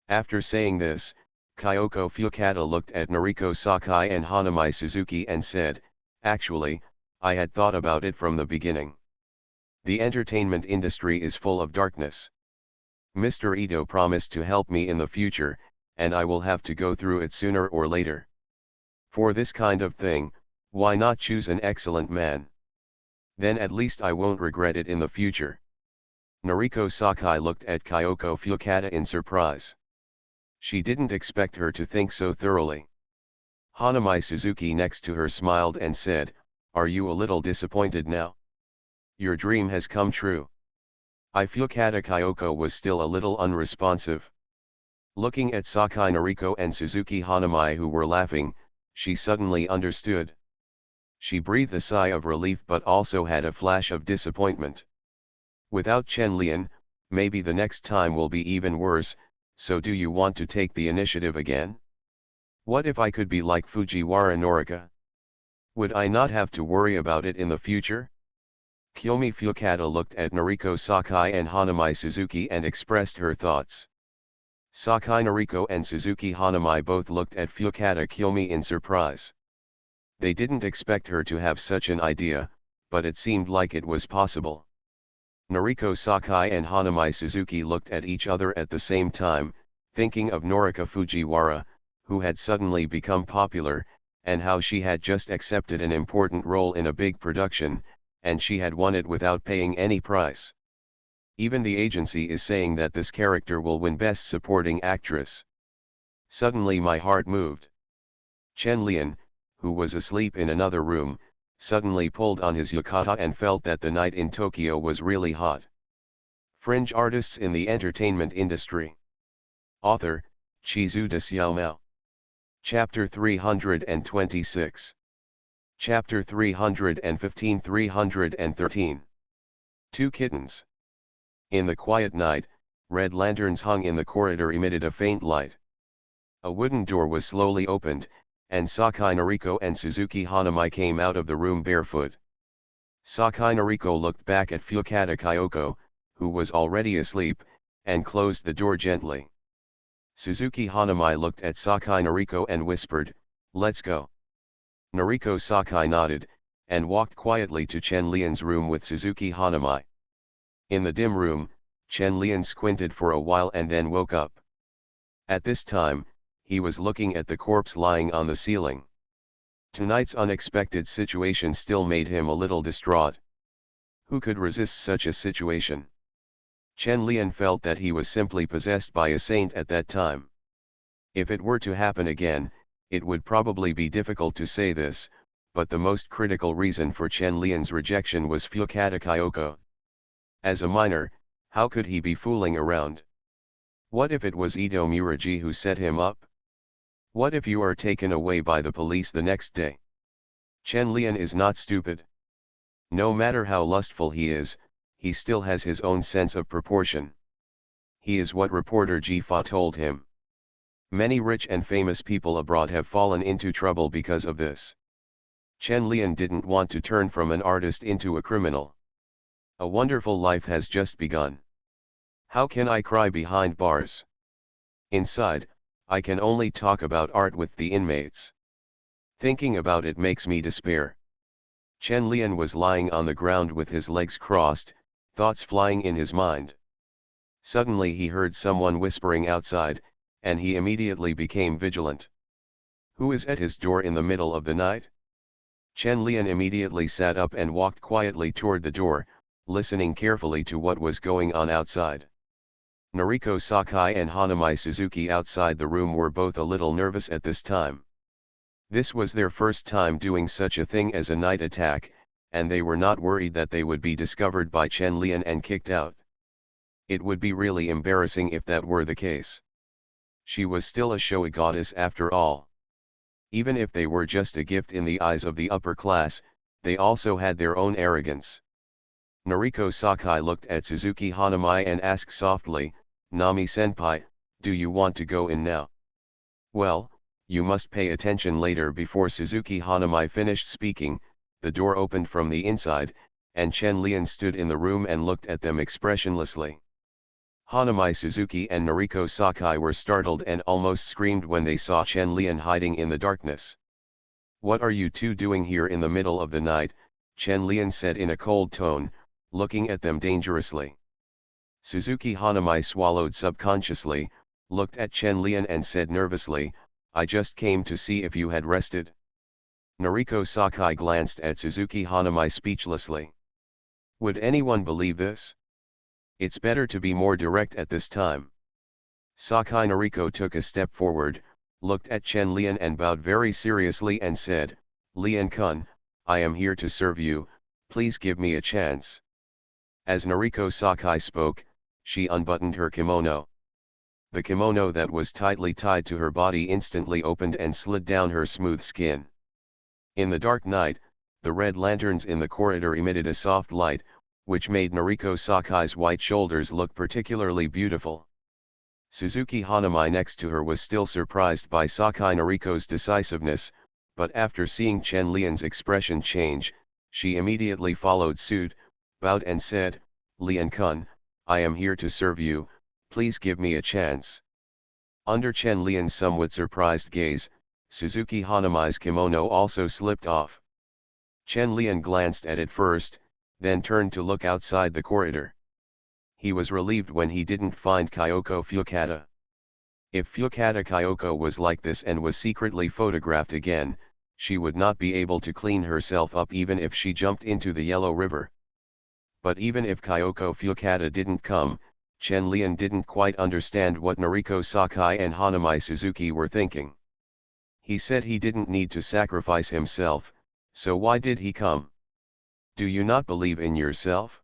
After saying this, Kyoko Fukata looked at Noriko Sakai and Hanami Suzuki and said, "Actually, I had thought about it from the beginning. The entertainment industry is full of darkness. Mr. Ito promised to help me in the future, and I will have to go through it sooner or later. For this kind of thing, why not choose an excellent man? Then at least I won't regret it in the future." Noriko Sakai looked at Kyoko Fukata in surprise. She didn't expect her to think so thoroughly. Hanami Suzuki next to her smiled and said, "Are you a little disappointed now? Your dream has come true." Fukata Kyoko was still a little unresponsive. Looking at Sakai Noriko and Suzuki Hanami who were laughing, she suddenly understood. She breathed a sigh of relief but also had a flash of disappointment. Without Chen Lian, maybe the next time will be even worse, so do you want to take the initiative again? What if I could be like Fujiwara Norika? Would I not have to worry about it in the future? Kiyomi Fukada looked at Noriko Sakai and Hanami Suzuki and expressed her thoughts. Sakai Noriko and Suzuki Hanami both looked at Fukada Kiyomi in surprise. They didn't expect her to have such an idea, but it seemed like it was possible. Noriko Sakai and Hanami Suzuki looked at each other at the same time, thinking of Noriko Fujiwara, who had suddenly become popular, and how she had just accepted an important role in a big production, and she had won it without paying any price. Even the agency is saying that this character will win Best Supporting Actress. Suddenly my heart moved. Chen Lian, who was asleep in another room, suddenly pulled on his yukata and felt that the night in Tokyo was really hot. Fringe artists in the entertainment industry. Author, Chizuda Xiaomao. Chapter 326. Chapter 315-313. Two kittens. In the quiet night, red lanterns hung in the corridor emitted a faint light. A wooden door was slowly opened, and Sakai Noriko and Suzuki Hanami came out of the room barefoot. Sakai Noriko looked back at Fukada Kyoko, who was already asleep, and closed the door gently. Suzuki Hanami looked at Sakai Noriko and whispered, "Let's go." Noriko Sakai nodded, and walked quietly to Chen Lian's room with Suzuki Hanami. In the dim room, Chen Lian squinted for a while and then woke up. At this time, he was looking at the corpse lying on the ceiling. Tonight's unexpected situation still made him a little distraught. Who could resist such a situation? Chen Lian felt that he was simply possessed by a saint at that time. If it were to happen again, it would probably be difficult to say this, but the most critical reason for Chen Lian's rejection was Fukada Kyoko. As a minor, how could he be fooling around? What if it was Ito Muragi who set him up? What if you are taken away by the police the next day? Chen Lian is not stupid. No matter how lustful he is, he still has his own sense of proportion. He is what reporter Ji Fa told him. Many rich and famous people abroad have fallen into trouble because of this. Chen Lian didn't want to turn from an artist into a criminal. A wonderful life has just begun. How can I cry behind bars? Inside, I can only talk about art with the inmates. Thinking about it makes me despair. Chen Lian was lying on the ground with his legs crossed, thoughts flying in his mind. Suddenly he heard someone whispering outside, and he immediately became vigilant. Who is at his door in the middle of the night? Chen Lian immediately sat up and walked quietly toward the door, listening carefully to what was going on outside. Noriko Sakai and Hanami Suzuki outside the room were both a little nervous at this time. This was their first time doing such a thing as a night attack, and they were not worried that they would be discovered by Chen Lian and kicked out. It would be really embarrassing if that were the case. She was still a showy goddess after all. Even if they were just a gift in the eyes of the upper class, they also had their own arrogance. Noriko Sakai looked at Suzuki Hanami and asked softly, "Nami-senpai, do you want to go in now?" "Well, you must pay attention later." Before Suzuki Hanami finished speaking, the door opened from the inside, and Chen Lian stood in the room and looked at them expressionlessly. Hanami Suzuki and Noriko Sakai were startled and almost screamed when they saw Chen Lian hiding in the darkness. "What are you two doing here in the middle of the night?" Chen Lian said in a cold tone, looking at them dangerously. Suzuki Hanami swallowed subconsciously, looked at Chen Lian and said nervously, "I just came to see if you had rested." Noriko Sakai glanced at Suzuki Hanami speechlessly. Would anyone believe this? It's better to be more direct at this time. Sakai Noriko took a step forward, looked at Chen Lian and bowed very seriously and said, "Lian-kun, I am here to serve you, please give me a chance." As Noriko Sakai spoke, she unbuttoned her kimono. The kimono that was tightly tied to her body instantly opened and slid down her smooth skin. In the dark night, the red lanterns in the corridor emitted a soft light, which made Noriko Sakai's white shoulders look particularly beautiful. Suzuki Hanami next to her was still surprised by Sakai Noriko's decisiveness, but after seeing Chen Lian's expression change, she immediately followed suit, bowed and said, "Lian-kun, I am here to serve you, please give me a chance." Under Chen Lian's somewhat surprised gaze, Suzuki Hanami's kimono also slipped off. Chen Lian glanced at it first, then turned to look outside the corridor. He was relieved when he didn't find Kyoko Fukata. If Fukata Kyoko was like this and was secretly photographed again, she would not be able to clean herself up even if she jumped into the Yellow River. But even if Kyoko Fukata didn't come, Chen Lian didn't quite understand what Noriko Sakai and Hanami Suzuki were thinking. He said he didn't need to sacrifice himself, so why did he come? Do you not believe in yourself?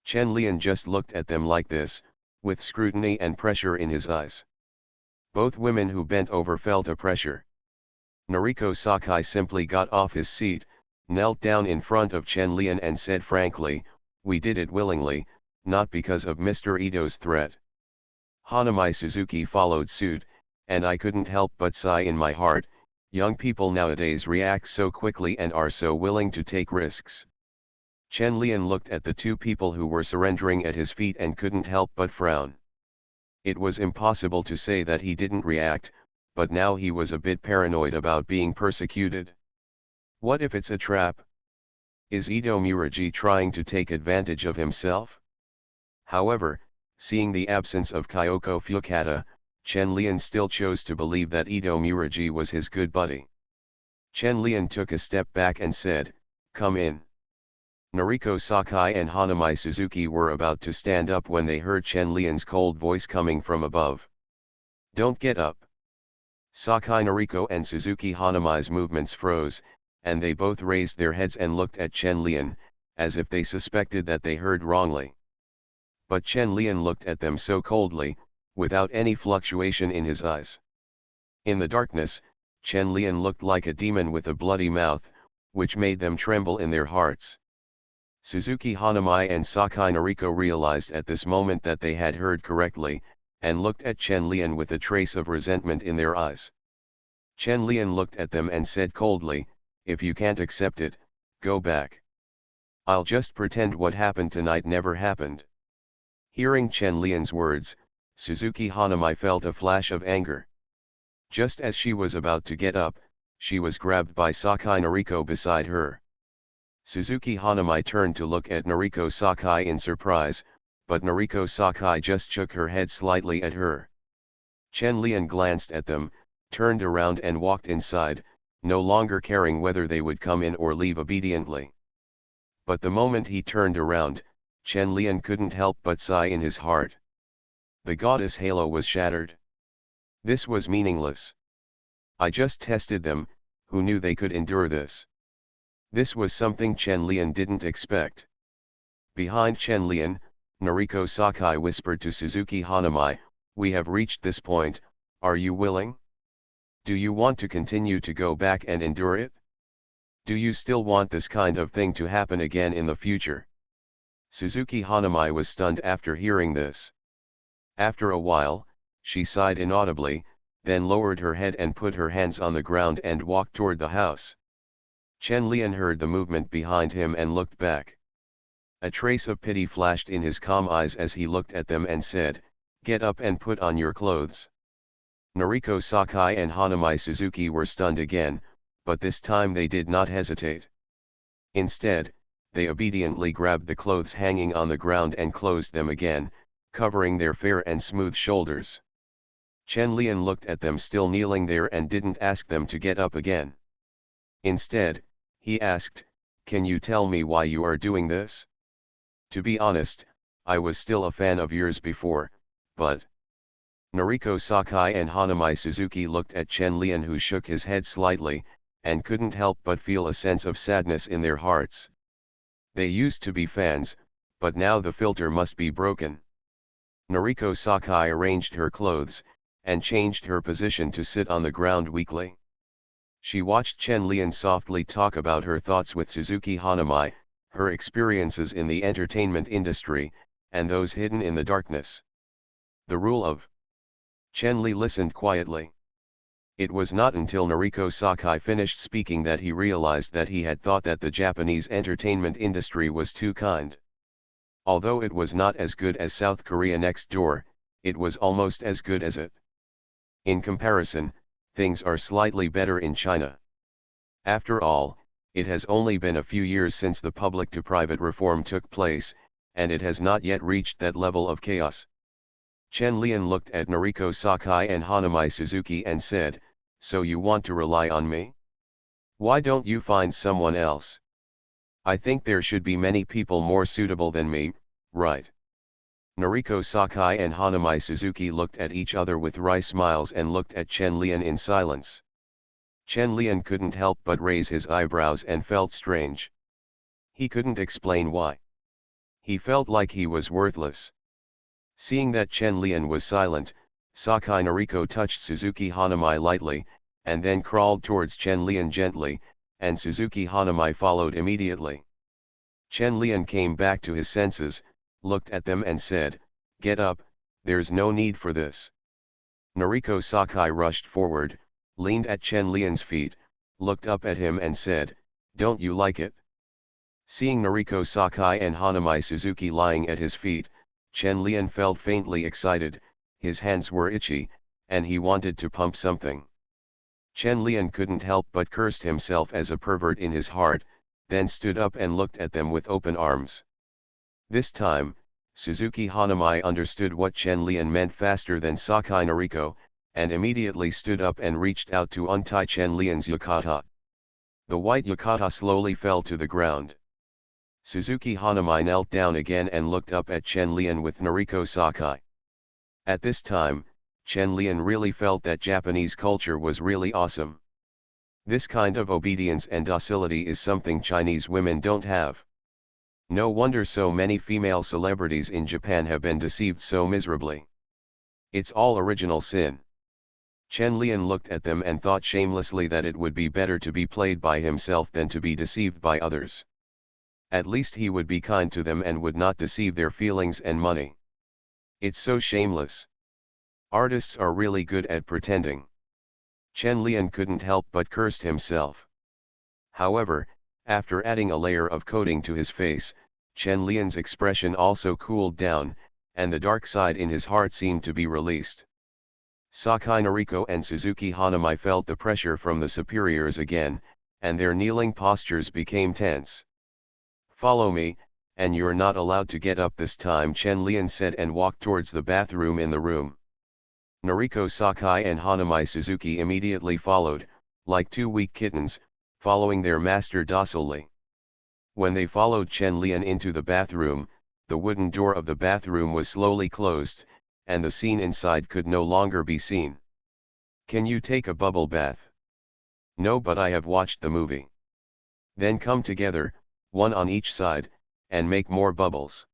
Chen Lian just looked at them like this, with scrutiny and pressure in his eyes. Both women who bent over felt a pressure. Noriko Sakai simply got off his seat, knelt down in front of Chen Lian and said frankly, "We did it willingly, not because of Mr. Ito's threat." Hanami Suzuki followed suit, and I couldn't help but sigh in my heart, young people nowadays react so quickly and are so willing to take risks. Chen Lian looked at the two people who were surrendering at his feet and couldn't help but frown. It was impossible to say that he didn't react, but now he was a bit paranoid about being persecuted. What if it's a trap? Is Ito Muragi trying to take advantage of himself? However, seeing the absence of Kyoko Fukata, Chen Lian still chose to believe that Ito Muragi was his good buddy. Chen Lian took a step back and said, "Come in." Noriko Sakai and Hanami Suzuki were about to stand up when they heard Chen Lian's cold voice coming from above. "Don't get up." Sakai Noriko and Suzuki Hanami's movements froze, and they both raised their heads and looked at Chen Lian, as if they suspected that they heard wrongly. But Chen Lian looked at them so coldly, without any fluctuation in his eyes. In the darkness, Chen Lian looked like a demon with a bloody mouth, which made them tremble in their hearts. Suzuki Hanami and Sakai Noriko realized at this moment that they had heard correctly, and looked at Chen Lian with a trace of resentment in their eyes. Chen Lian looked at them and said coldly, "If you can't accept it, go back. I'll just pretend what happened tonight never happened." Hearing Chen Lian's words, Suzuki Hanami felt a flash of anger. Just as she was about to get up, she was grabbed by Sakai Noriko beside her. Suzuki Hanami turned to look at Noriko Sakai in surprise, but Noriko Sakai just shook her head slightly at her. Chen Lian glanced at them, turned around and walked inside, no longer caring whether they would come in or leave obediently. But the moment he turned around, Chen Lian couldn't help but sigh in his heart. The goddess halo was shattered. This was meaningless. I just tested them, who knew they could endure this? This was something Chen Lian didn't expect. Behind Chen Lian, Noriko Sakai whispered to Suzuki Hanami, "We have reached this point, are you willing? Do you want to continue to go back and endure it? Do you still want this kind of thing to happen again in the future?" Suzuki Hanami was stunned after hearing this. After a while, she sighed inaudibly, then lowered her head and put her hands on the ground and walked toward the house. Chen Lian heard the movement behind him and looked back. A trace of pity flashed in his calm eyes as he looked at them and said, "Get up and put on your clothes." Noriko Sakai and Hanami Suzuki were stunned again, but this time they did not hesitate. Instead, they obediently grabbed the clothes hanging on the ground and closed them again, covering their fair and smooth shoulders. Chen Lian looked at them still kneeling there and didn't ask them to get up again. Instead, he asked, "Can you tell me why you are doing this? To be honest, I was still a fan of yours before, but..." Noriko Sakai and Hanami Suzuki looked at Chen Lian, who shook his head slightly, and couldn't help but feel a sense of sadness in their hearts. They used to be fans, but now the filter must be broken. Noriko Sakai arranged her clothes, and changed her position to sit on the ground weakly. She watched Chen Lian softly talk about her thoughts with Suzuki Hanami, her experiences in the entertainment industry, and those hidden in the darkness. The rule of Chen Li listened quietly. It was not until Noriko Sakai finished speaking that he realized that he had thought that the Japanese entertainment industry was too kind. Although it was not as good as South Korea next door, it was almost as good as it. In comparison, things are slightly better in China. After all, it has only been a few years since the public-to-private reform took place, and it has not yet reached that level of chaos. Chen Lian looked at Noriko Sakai and Hanami Suzuki and said, "So you want to rely on me? Why don't you find someone else? I think there should be many people more suitable than me, right?" Noriko Sakai and Hanami Suzuki looked at each other with wry smiles and looked at Chen Lian in silence. Chen Lian couldn't help but raise his eyebrows and felt strange. He couldn't explain why. He felt like he was worthless. Seeing that Chen Lian was silent, Sakai Noriko touched Suzuki Hanami lightly, and then crawled towards Chen Lian gently, and Suzuki Hanami followed immediately. Chen Lian came back to his senses, looked at them and said, "Get up, there's no need for this." Noriko Sakai rushed forward, leaned at Chen Lian's feet, looked up at him and said, "Don't you like it?" Seeing Noriko Sakai and Hanami Suzuki lying at his feet, Chen Lian felt faintly excited, his hands were itchy, and he wanted to pump something. Chen Lian couldn't help but cursed himself as a pervert in his heart, then stood up and looked at them with open arms. This time, Suzuki Hanami understood what Chen Lian meant faster than Sakai Noriko, and immediately stood up and reached out to untie Chen Lian's yukata. The white yukata slowly fell to the ground. Suzuki Hanami knelt down again and looked up at Chen Lian with Noriko Sakai. At this time, Chen Lian really felt that Japanese culture was really awesome. This kind of obedience and docility is something Chinese women don't have. No wonder so many female celebrities in Japan have been deceived so miserably. It's all original sin. Chen Lian looked at them and thought shamelessly that it would be better to be played by himself than to be deceived by others. At least he would be kind to them and would not deceive their feelings and money. It's so shameless. Artists are really good at pretending. Chen Lian couldn't help but cursed himself. However, after adding a layer of coating to his face, Chen Lian's expression also cooled down, and the dark side in his heart seemed to be released. Sakai Noriko and Suzuki Hanami felt the pressure from the superiors again, and their kneeling postures became tense. "Follow me, and you're not allowed to get up this time," Chen Lian said and walked towards the bathroom in the room. Noriko Sakai and Hanami Suzuki immediately followed, like two weak kittens, following their master docilely. When they followed Chen Lian into the bathroom, the wooden door of the bathroom was slowly closed, and the scene inside could no longer be seen. "Can you take a bubble bath?" "No, but I have watched the movie." "Then come together, one on each side, and make more bubbles."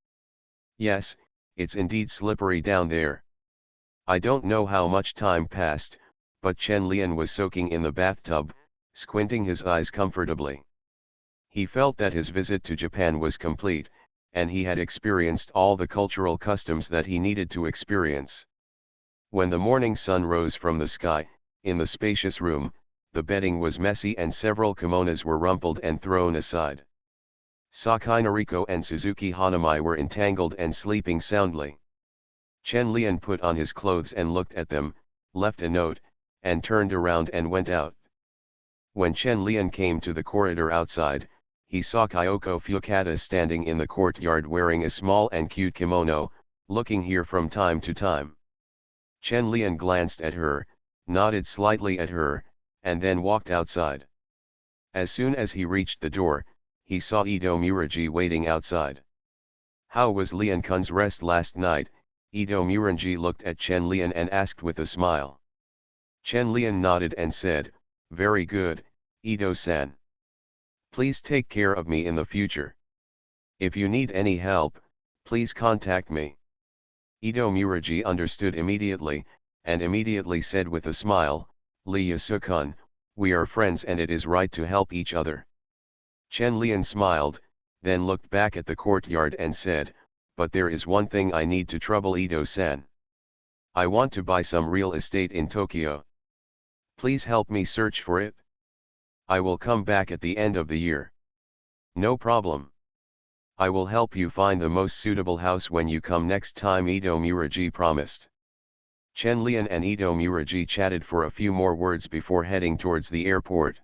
"Yes, it's indeed slippery down there." I don't know how much time passed, but Chen Lian was soaking in the bathtub, squinting his eyes comfortably. He felt that his visit to Japan was complete, and he had experienced all the cultural customs that he needed to experience. When the morning sun rose from the sky, in the spacious room, the bedding was messy and several kimonos were rumpled and thrown aside. Sakai Noriko and Suzuki Hanami were entangled and sleeping soundly. Chen Lian put on his clothes and looked at them, left a note, and turned around and went out. When Chen Lian came to the corridor outside, he saw Kyoko Fukata standing in the courtyard wearing a small and cute kimono, looking here from time to time. Chen Lian glanced at her, nodded slightly at her, and then walked outside. As soon as he reached the door, he saw Ito Muragi waiting outside. "How was Lian-kun's rest last night?" Ito Muragi looked at Chen Lian and asked with a smile. Chen Lian nodded and said, "Very good, Ito-san. Please take care of me in the future. If you need any help, please contact me." Ito Muragi understood immediately, and immediately said with a smile, "Lee Yasu-kun, we are friends and it is right to help each other." Chen Lian smiled, then looked back at the courtyard and said, "But there is one thing I need to trouble Ito-san. I want to buy some real estate in Tokyo. Please help me search for it. I will come back at the end of the year." "No problem. I will help you find the most suitable house when you come next time, Ito Muraji promised. Chen Lian and Ito Muraji chatted for a few more words before heading towards the airport.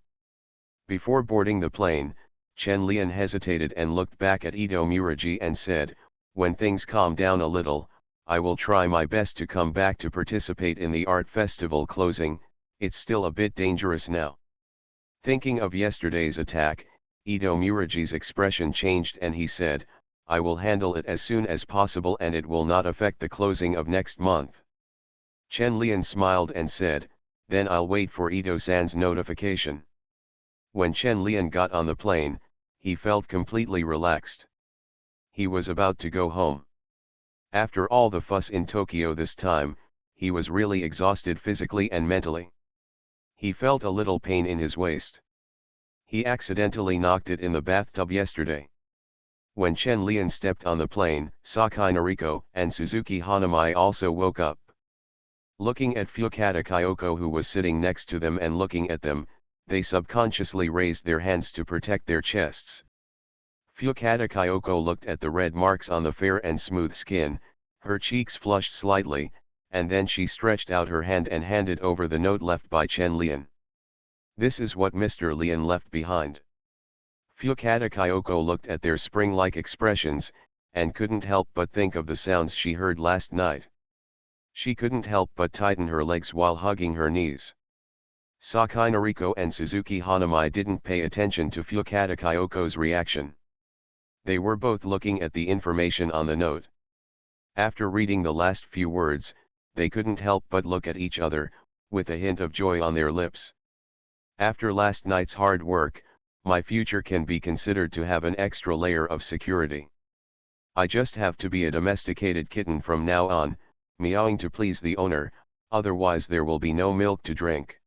Before boarding the plane, Chen Lian hesitated and looked back at Ito Muraji and said, "When things calm down a little, I will try my best to come back to participate in the art festival closing. It's still a bit dangerous now." Thinking of yesterday's attack, Ito Muraji's expression changed and he said, "I will handle it as soon as possible and it will not affect the closing of next month." Chen Lian smiled and said, "Then I'll wait for Ito-san's notification." When Chen Lian got on the plane, he felt completely relaxed. He was about to go home. After all the fuss in Tokyo this time, he was really exhausted physically and mentally. He felt a little pain in his waist. He accidentally knocked it in the bathtub yesterday. When Chen Lian stepped on the plane, Sakai Noriko and Suzuki Hanamai also woke up. Looking at Fukata Kyoko, who was sitting next to them, and looking at them, they subconsciously raised their hands to protect their chests. Fukata Kyoko looked at the red marks on the fair and smooth skin, her cheeks flushed slightly, and then she stretched out her hand and handed over the note left by Chen Lian. "This is what Mr. Lian left behind." Fukata Kyoko looked at their spring-like expressions, and couldn't help but think of the sounds she heard last night. She couldn't help but tighten her legs while hugging her knees. Sakai Noriko and Suzuki Hanamai didn't pay attention to Fukata Kyoko's reaction. They were both looking at the information on the note. After reading the last few words, they couldn't help but look at each other, with a hint of joy on their lips. "After last night's hard work, my future can be considered to have an extra layer of security. I just have to be a domesticated kitten from now on, meowing to please the owner, otherwise there will be no milk to drink."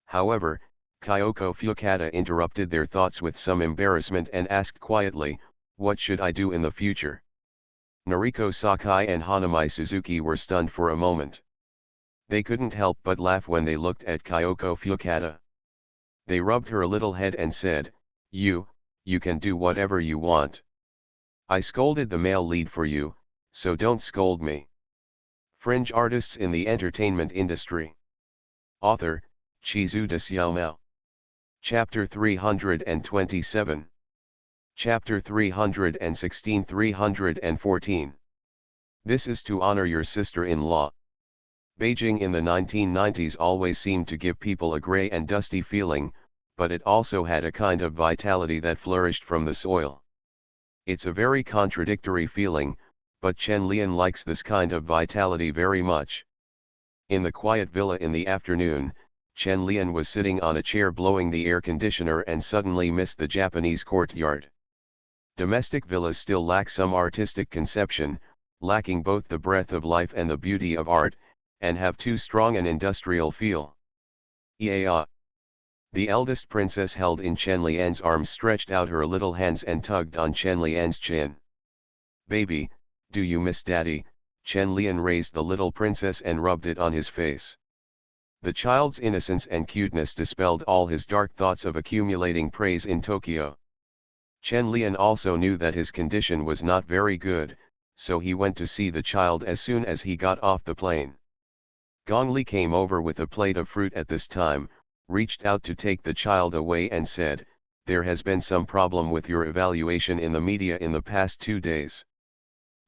However, Kyoko Fukata interrupted their thoughts with some embarrassment and asked quietly, "What should I do in the future?" Noriko Sakai and Hanamai Suzuki were stunned for a moment. They couldn't help but laugh when they looked at Kyoko Fukata. They rubbed her little head and said, You can do whatever you want. I scolded the male lead for you, so don't scold me." Fringe artists in the entertainment industry. Author, Chizuda Xiaomao. Chapter 327. Chapter 316-314. This is to honor your sister-in-law. Beijing in the 1990s always seemed to give people a grey and dusty feeling, but it also had a kind of vitality that flourished from the soil. It's a very contradictory feeling, but Chen Lian likes this kind of vitality very much. In the quiet villa in the afternoon, Chen Lian was sitting on a chair blowing the air conditioner and suddenly missed the Japanese courtyard. Domestic villas still lack some artistic conception, lacking both the breadth of life and the beauty of art, and have too strong an industrial feel. Yeah. The eldest princess held in Chen Lian's arms stretched out her little hands and tugged on Chen Lian's chin. "Baby, do you miss Daddy?" Chen Lian raised the little princess and rubbed it on his face. The child's innocence and cuteness dispelled all his dark thoughts of accumulating praise in Tokyo. Chen Lian also knew that his condition was not very good, so he went to see the child as soon as he got off the plane. Gong Li came over with a plate of fruit at this time, reached out to take the child away and said, "There has been some problem with your evaluation in the media in the past 2 days."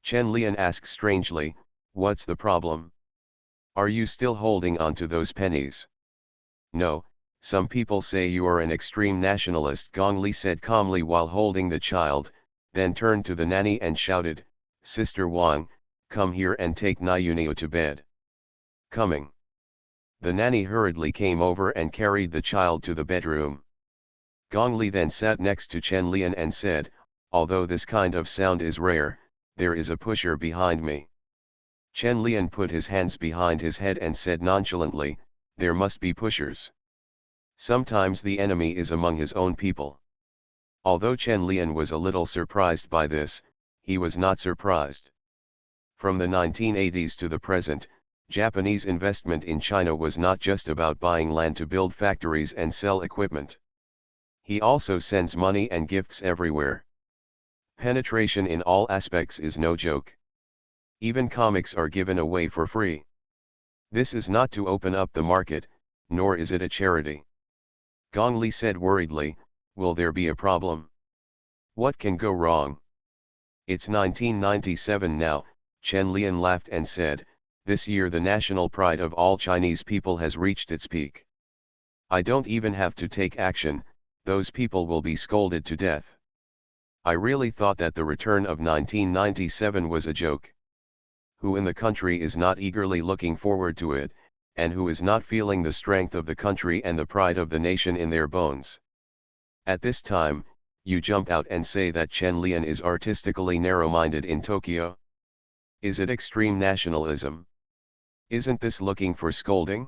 Chen Lian asked strangely, "What's the problem? Are you still holding on to those pennies?" "No, some people say you are an extreme nationalist," Gong Li said calmly while holding the child, then turned to the nanny and shouted, "Sister Wang, come here and take Nyunio to bed." "Coming." The nanny hurriedly came over and carried the child to the bedroom. Gong Li then sat next to Chen Lian and said, "Although this kind of sound is rare, there is a pusher behind me." Chen Lian put his hands behind his head and said nonchalantly, "There must be pushers. Sometimes the enemy is among his own people." Although Chen Lian was a little surprised by this, he was not surprised. From the 1980s to the present, Japanese investment in China was not just about buying land to build factories and sell equipment. He also sends money and gifts everywhere. Penetration in all aspects is no joke. Even comics are given away for free. This is not to open up the market, nor is it a charity. Gong Li said worriedly, will there be a problem? What can go wrong? It's 1997 now, Chen Lian laughed and said, this year the national pride of all Chinese people has reached its peak. I don't even have to take action, those people will be scolded to death. I really thought that the return of 1997 was a joke. Who in the country is not eagerly looking forward to it, and who is not feeling the strength of the country and the pride of the nation in their bones? At this time, you jump out and say that Chen Lian is artistically narrow-minded in Tokyo? Is it extreme nationalism? Isn't this looking for scolding?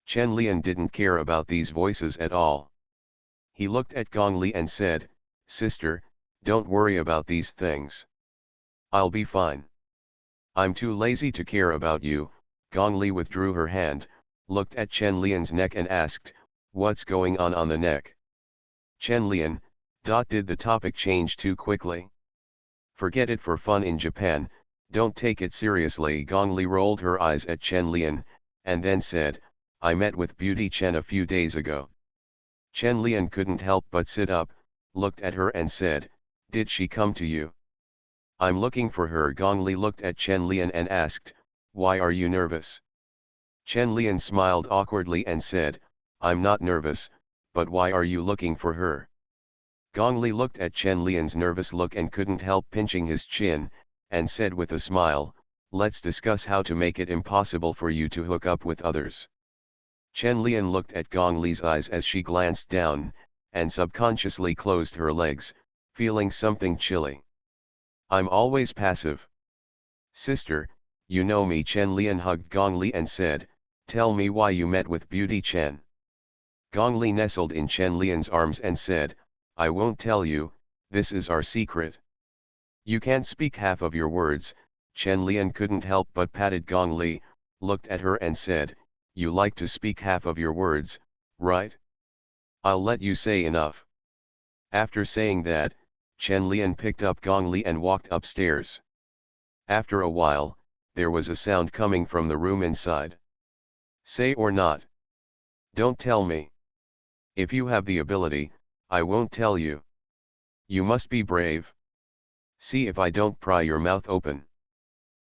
Chen Lian didn't care about these voices at all. He looked at Gong Li and said, sister, don't worry about these things. I'll be fine. I'm too lazy to care about you. Gong Li withdrew her hand, looked at Chen Lian's neck and asked, what's going on the neck? Chen Lian, did the topic change too quickly? Forget it for fun in Japan, don't take it seriously. Gong Li rolled her eyes at Chen Lian, and then said, I met with Beauty Chen a few days ago. Chen Lian couldn't help but sit up, looked at her and said, did she come to you? I'm looking for her. Gong Li looked at Chen Lian and asked, why are you nervous? Chen Lian smiled awkwardly and said, I'm not nervous, but why are you looking for her? Gong Li looked at Chen Lian's nervous look and couldn't help pinching his chin, and said with a smile, let's discuss how to make it impossible for you to hook up with others. Chen Lian looked at Gong Li's eyes as she glanced down, and subconsciously closed her legs, feeling something chilly. I'm always passive. Sister, you know me. Chen Lian hugged Gong Li and said, tell me why you met with Beauty Chen. Gong Li nestled in Chen Lian's arms and said, I won't tell you, this is our secret. You can't speak half of your words. Chen Lian couldn't help but patted Gong Li, looked at her and said, you like to speak half of your words, right? I'll let you say enough. After saying that, Chen Lian picked up Gong Li and walked upstairs. After a while, there was a sound coming from the room inside. Say or not? Don't tell me. If you have the ability, I won't tell you. You must be brave. See if I don't pry your mouth open.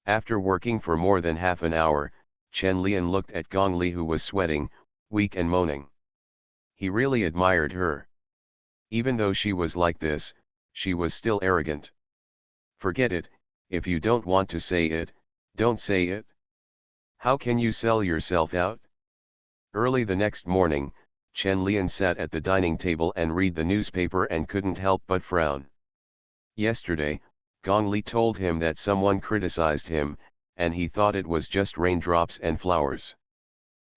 After working for more than half an hour, Chen Lian looked at Gong Li, who was sweating, weak and moaning. He really admired her. Even though she was like this, she was still arrogant. Forget it, if you don't want to say it, don't say it. How can you sell yourself out? Early the next morning, Chen Lian sat at the dining table and read the newspaper and couldn't help but frown. Yesterday, Gong Li told him that someone criticized him, and he thought it was just raindrops and flowers.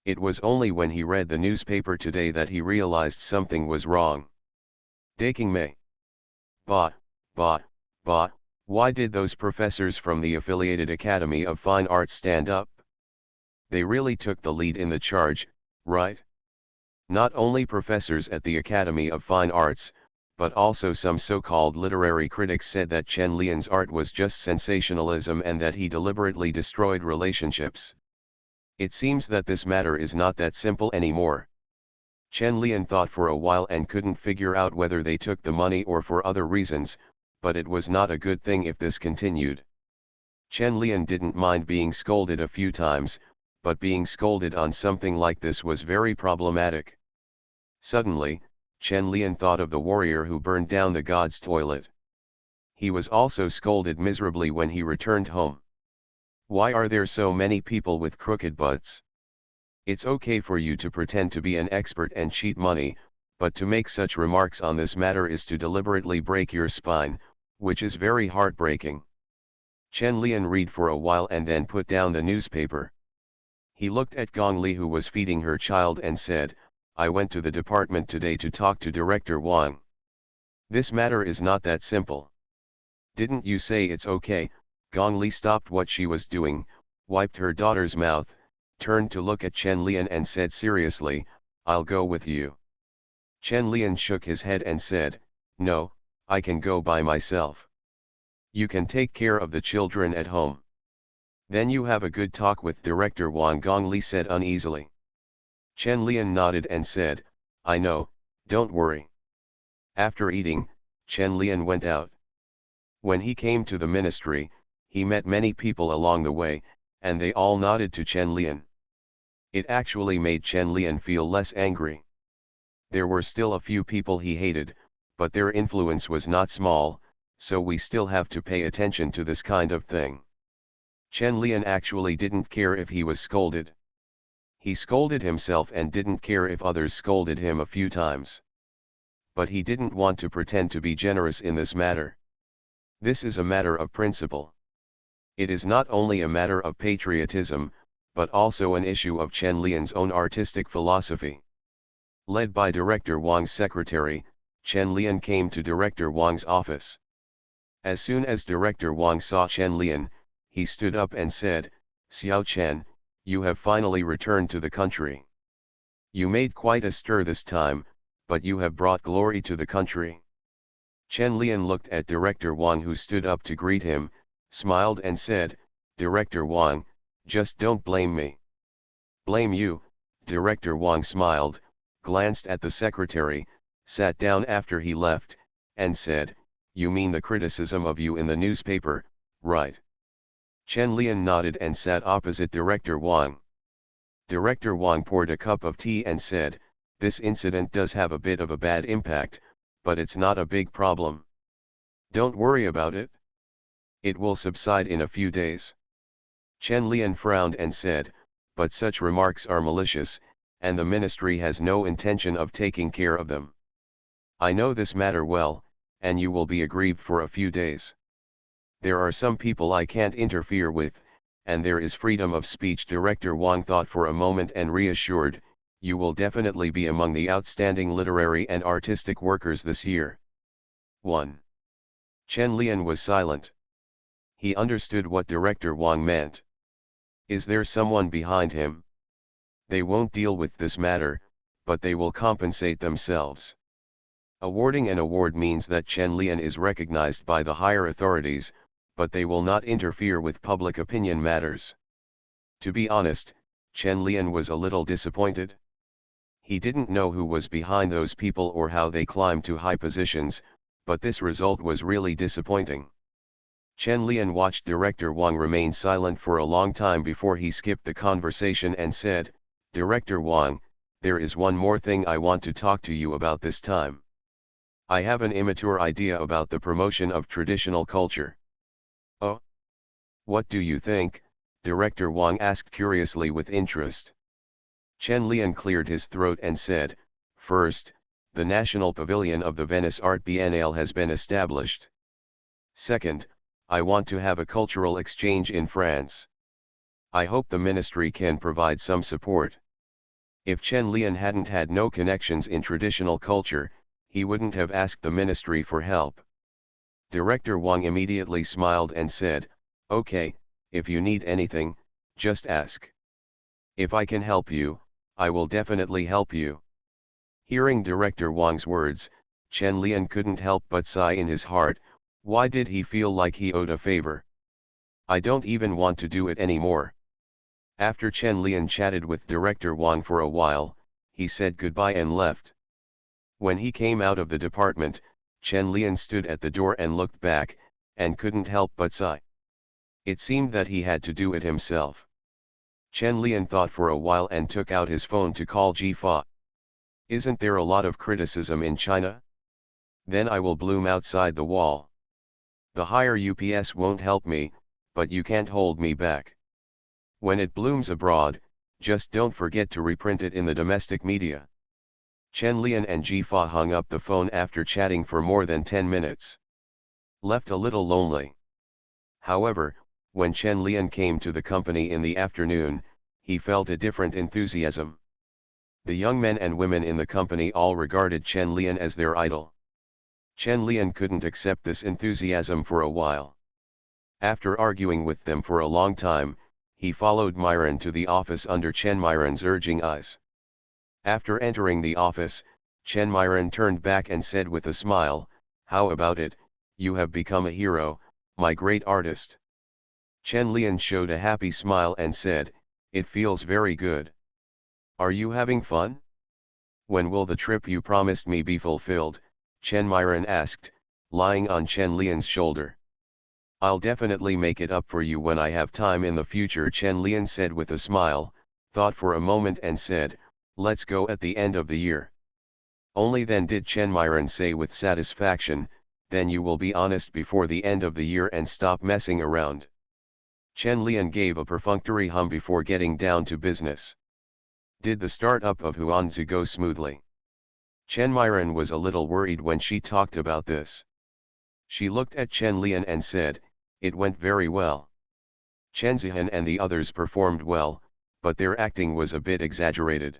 It was only when he read the newspaper today that he realized something was wrong. Daking Mei. Bah, why did those professors from the affiliated Academy of Fine Arts stand up? They really took the lead in the charge, right? Not only professors at the Academy of Fine Arts, but also some so-called literary critics said that Chen Lian's art was just sensationalism and that he deliberately destroyed relationships. It seems that this matter is not that simple anymore. Chen Lian thought for a while and couldn't figure out whether they took the money or for other reasons, but it was not a good thing if this continued. Chen Lian didn't mind being scolded a few times, but being scolded on something like this was very problematic. Suddenly, Chen Lian thought of the warrior who burned down the god's toilet. He was also scolded miserably when he returned home. Why are there so many people with crooked butts? It's okay for you to pretend to be an expert and cheat money, but to make such remarks on this matter is to deliberately break your spine, which is very heartbreaking. Chen Lian read for a while and then put down the newspaper. He looked at Gong Li, who was feeding her child, and said, I went to the department today to talk to Director Wang. This matter is not that simple. Didn't you say it's okay? Gong Li stopped what she was doing, wiped her daughter's mouth, turned to look at Chen Lian and said seriously, I'll go with you. Chen Lian shook his head and said, no, I can go by myself. You can take care of the children at home. Then you have a good talk with director Wang Gongli said uneasily. Chen Lian nodded and said, I know, don't worry. After eating, Chen Lian went out. When he came to the ministry, he met many people along the way, and they all nodded to Chen Lian. It actually made Chen Lian feel less angry. There were still a few people he hated, but their influence was not small, so we still have to pay attention to this kind of thing. Chen Lian actually didn't care if he was scolded. He scolded himself and didn't care if others scolded him a few times. But he didn't want to pretend to be generous in this matter. This is a matter of principle. It is not only a matter of patriotism, but also an issue of Chen Lian's own artistic philosophy. Led by Director Wang's secretary, Chen Lian came to Director Wang's office. As soon as Director Wang saw Chen Lian, he stood up and said, Xiao Chen, you have finally returned to the country. You made quite a stir this time, but you have brought glory to the country. Chen Lian looked at Director Wang, who stood up to greet him, smiled and said, Director Wang, just don't blame me. Blame you? Director Wang smiled, glanced at the secretary, sat down after he left, and said, you mean the criticism of you in the newspaper, right? Chen Lian nodded and sat opposite Director Wang. Director Wang poured a cup of tea and said, this incident does have a bit of a bad impact, but it's not a big problem. Don't worry about it. It will subside in a few days. Chen Lian frowned and said, but such remarks are malicious, and the ministry has no intention of taking care of them. I know this matter well, and you will be aggrieved for a few days. There are some people I can't interfere with, and there is freedom of speech. Director Wang thought for a moment and reassured, you will definitely be among the outstanding literary and artistic workers this year. 1. Chen Lian was silent. He understood what Director Wang meant. Is there someone behind him? They won't deal with this matter, but they will compensate themselves. Awarding an award means that Chen Lian is recognized by the higher authorities, but they will not interfere with public opinion matters. To be honest, Chen Lian was a little disappointed. He didn't know who was behind those people or how they climbed to high positions, but this result was really disappointing. Chen Lian watched Director Wang remain silent for a long time before he skipped the conversation and said, Director Wang, there is one more thing I want to talk to you about this time. I have an immature idea about the promotion of traditional culture. Oh? What do you think? Director Wang asked curiously with interest. Chen Lian cleared his throat and said, first, the National Pavilion of the Venice Art Biennale has been established. Second, I want to have a cultural exchange in France. I hope the ministry can provide some support. If Chen Lian hadn't had no connections in traditional culture, he wouldn't have asked the ministry for help. Director Wang immediately smiled and said, okay, if you need anything, just ask. If I can help you, I will definitely help you. Hearing Director Wang's words, Chen Lian couldn't help but sigh in his heart. Why did he feel like he owed a favor? I don't even want to do it anymore. After Chen Lian chatted with Director Wang for a while, he said goodbye and left. When he came out of the department, Chen Lian stood at the door and looked back, and couldn't help but sigh. It seemed that he had to do it himself. Chen Lian thought for a while and took out his phone to call Jifa. Isn't there a lot of criticism in China? Then I will bloom outside the wall. The higher UPS won't help me, but you can't hold me back. When it blooms abroad, just don't forget to reprint it in the domestic media. Chen Lian and Jifa hung up the phone after chatting for more than 10 minutes. Left a little lonely. However, when Chen Lian came to the company in the afternoon, he felt a different enthusiasm. The young men and women in the company all regarded Chen Lian as their idol. Chen Lian couldn't accept this enthusiasm for a while. After arguing with them for a long time, he followed Myron to the office under Chen Myron's urging eyes. After entering the office, Chen Myron turned back and said with a smile, how about it, you have become a hero, my great artist. Chen Lian showed a happy smile and said, "It feels very good. Are you having fun? When will the trip you promised me be fulfilled?" Chen Myron asked, lying on Chen Lian's shoulder. "I'll definitely make it up for you when I have time in the future," Chen Lian said with a smile, thought for a moment and said, "Let's go at the end of the year." Only then did Chen Myron say with satisfaction, "Then you will be honest before the end of the year and stop messing around." Chen Lian gave a perfunctory hum before getting down to business. Did the startup of Huanzi go smoothly? Chen Myron was a little worried when she talked about this. She looked at Chen Lian and said, "It went very well. Chen Zihan and the others performed well, but their acting was a bit exaggerated.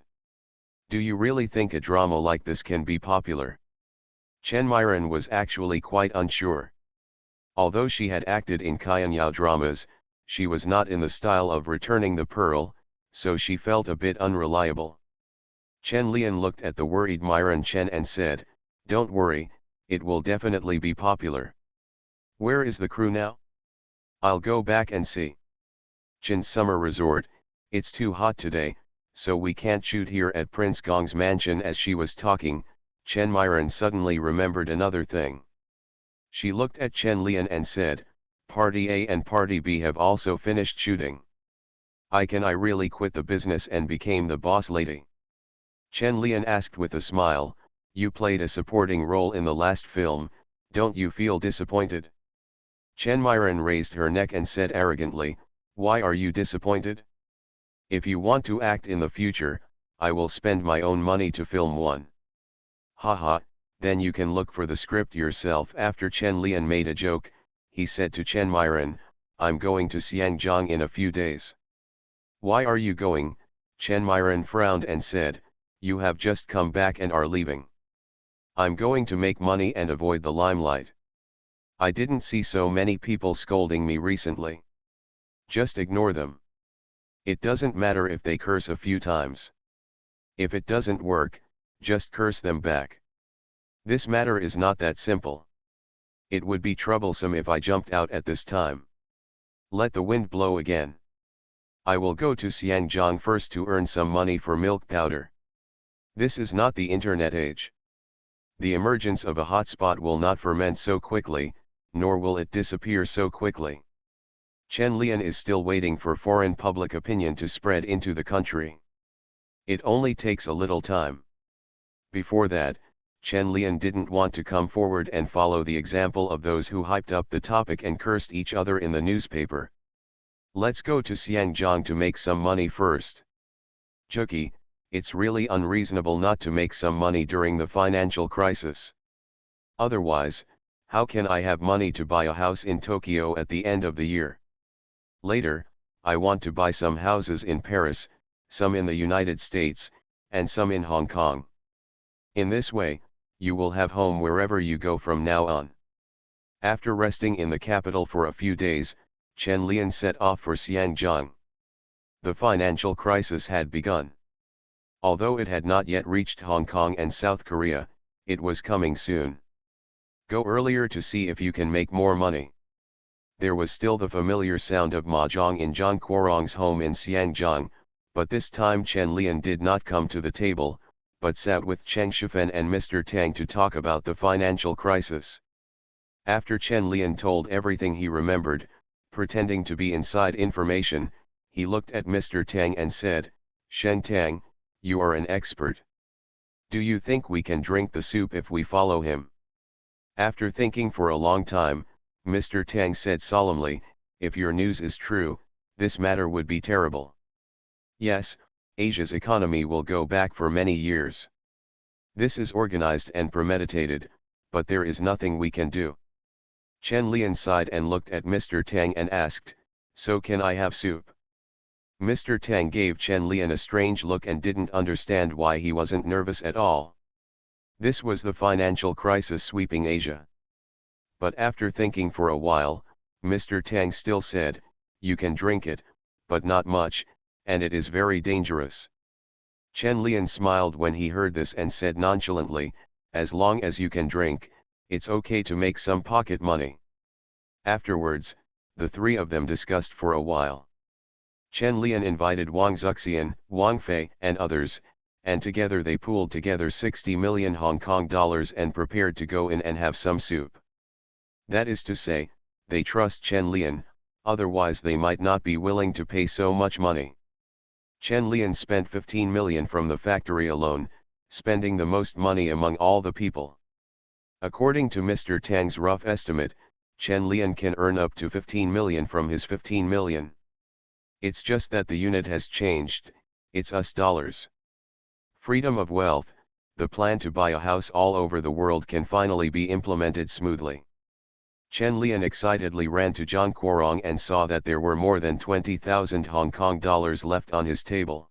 Do you really think a drama like this can be popular?" Chen Myron was actually quite unsure. Although she had acted in Qianyao dramas, she was not in the style of Returning the Pearl, so she felt a bit unreliable. Chen Lian looked at the worried Myron Chen and said, "Don't worry, it will definitely be popular. Where is the crew now? I'll go back and see." "Chin's summer resort, it's too hot today, so we can't shoot here at Prince Gong's mansion." As she was talking, Chen Myron suddenly remembered another thing. She looked at Chen Lian and said, "Party A and Party B have also finished shooting. Can I really quit the business and become the boss lady?" Chen Lian asked with a smile, "You played a supporting role in the last film, don't you feel disappointed?" Chen Myron raised her neck and said arrogantly, "Why are you disappointed? If you want to act in the future, I will spend my own money to film one." "Haha, then you can look for the script yourself." After Chen Lian made a joke, he said to Chen Myron, "I'm going to Xiangjiang in a few days." "Why are you going?" Chen Myron frowned and said, "You have just come back and are leaving." "I'm going to make money and avoid the limelight. I didn't see so many people scolding me recently. Just ignore them. It doesn't matter if they curse a few times. If it doesn't work, just curse them back. This matter is not that simple. It would be troublesome if I jumped out at this time. Let the wind blow again. I will go to Xiangjiang first to earn some money for milk powder. This is not the internet age. The emergence of a hotspot will not ferment so quickly, nor will it disappear so quickly. Chen Lian is still waiting for foreign public opinion to spread into the country. It only takes a little time. Before that, Chen Lian didn't want to come forward and follow the example of those who hyped up the topic and cursed each other in the newspaper. Let's go to Xiangjiang to make some money first. Juki, it's really unreasonable not to make some money during the financial crisis. Otherwise, how can I have money to buy a house in Tokyo at the end of the year? Later, I want to buy some houses in Paris, some in the United States, and some in Hong Kong. In this way, you will have home wherever you go from now on." After resting in the capital for a few days, Chen Lian set off for Xiangjiang. The financial crisis had begun. Although it had not yet reached Hong Kong and South Korea, it was coming soon. Go earlier to see if you can make more money. There was still the familiar sound of mahjong in Zhang Guorong's home in Xiangjiang, but this time Chen Lian did not come to the table, but sat with Cheng Shifen and Mr. Tang to talk about the financial crisis. After Chen Lian told everything he remembered, pretending to be inside information, he looked at Mr. Tang and said, "Shen Tang, you are an expert. Do you think we can drink the soup if we follow him?" After thinking for a long time, Mr. Tang said solemnly, "If your news is true, this matter would be terrible. Yes, Asia's economy will go back for many years. This is organized and premeditated, but there is nothing we can do." Chen Lian sighed and looked at Mr. Tang and asked, "So can I have soup?" Mr. Tang gave Chen Lian a strange look and didn't understand why he wasn't nervous at all. This was the financial crisis sweeping Asia. But after thinking for a while, Mr. Tang still said, "You can drink it, but not much, and it is very dangerous." Chen Lian smiled when he heard this and said nonchalantly, "As long as you can drink, it's okay to make some pocket money." Afterwards, the three of them discussed for a while. Chen Lian invited Wang Zuxian, Wang Fei, and others, and together they pooled together 60 million Hong Kong dollars and prepared to go in and have some soup. That is to say, they trust Chen Lian, otherwise they might not be willing to pay so much money. Chen Lian spent 15 million from the factory alone, spending the most money among all the people. According to Mr. Tang's rough estimate, Chen Lian can earn up to 15 million from his 15 million. It's just that the unit has changed, it's US dollars. Freedom of wealth, the plan to buy a house all over the world can finally be implemented smoothly. Chen Lian excitedly ran to Zhang Guorong and saw that there were more than 20,000 Hong Kong dollars left on his table.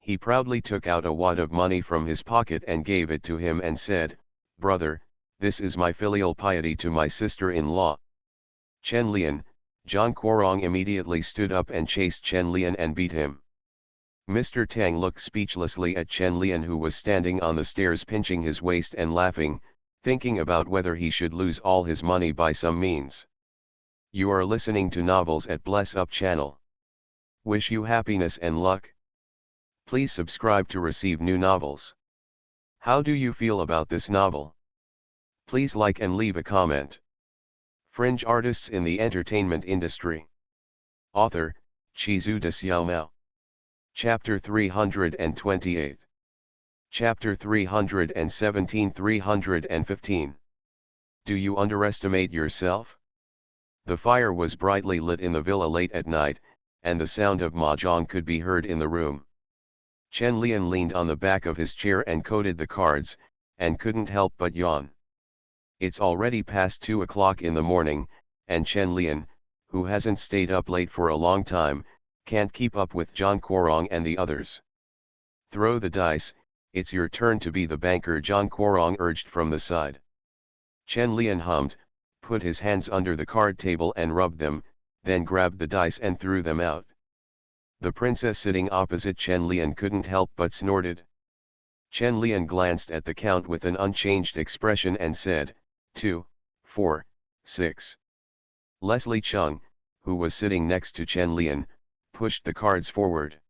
He proudly took out a wad of money from his pocket and gave it to him and said, "Brother, this is my filial piety to my sister-in-law." Chen Lian, Zhang Guorong immediately stood up and chased Chen Lian and beat him. Mr. Tang looked speechlessly at Chen Lian, who was standing on the stairs pinching his waist and laughing, thinking about whether he should lose all his money by some means. You are listening to Novels at Bless Up channel. Wish you happiness and luck. Please subscribe to receive new novels. How do you feel about this novel? Please like and leave a comment. Fringe artists in the entertainment industry. Author, Chizu de Xiaomao. Chapter 328. Chapter 317-315. Do you underestimate yourself? The fire was brightly lit in the villa late at night, and the sound of mahjong could be heard in the room. Chen Lian leaned on the back of his chair and coded the cards, and couldn't help but yawn. It's already past 2 o'clock in the morning, and Chen Lian, who hasn't stayed up late for a long time, can't keep up with Zhang Guorong and the others. Throw the dice, it's your turn to be the banker, Zhang Guorong urged from the side. Chen Lian hummed, put his hands under the card table and rubbed them, then grabbed the dice and threw them out. The princess sitting opposite Chen Lian couldn't help but snorted. Chen Lian glanced at the count with an unchanged expression and said, 2, 4, 6. Leslie Chung, who was sitting next to Chen Lian, pushed the cards forward.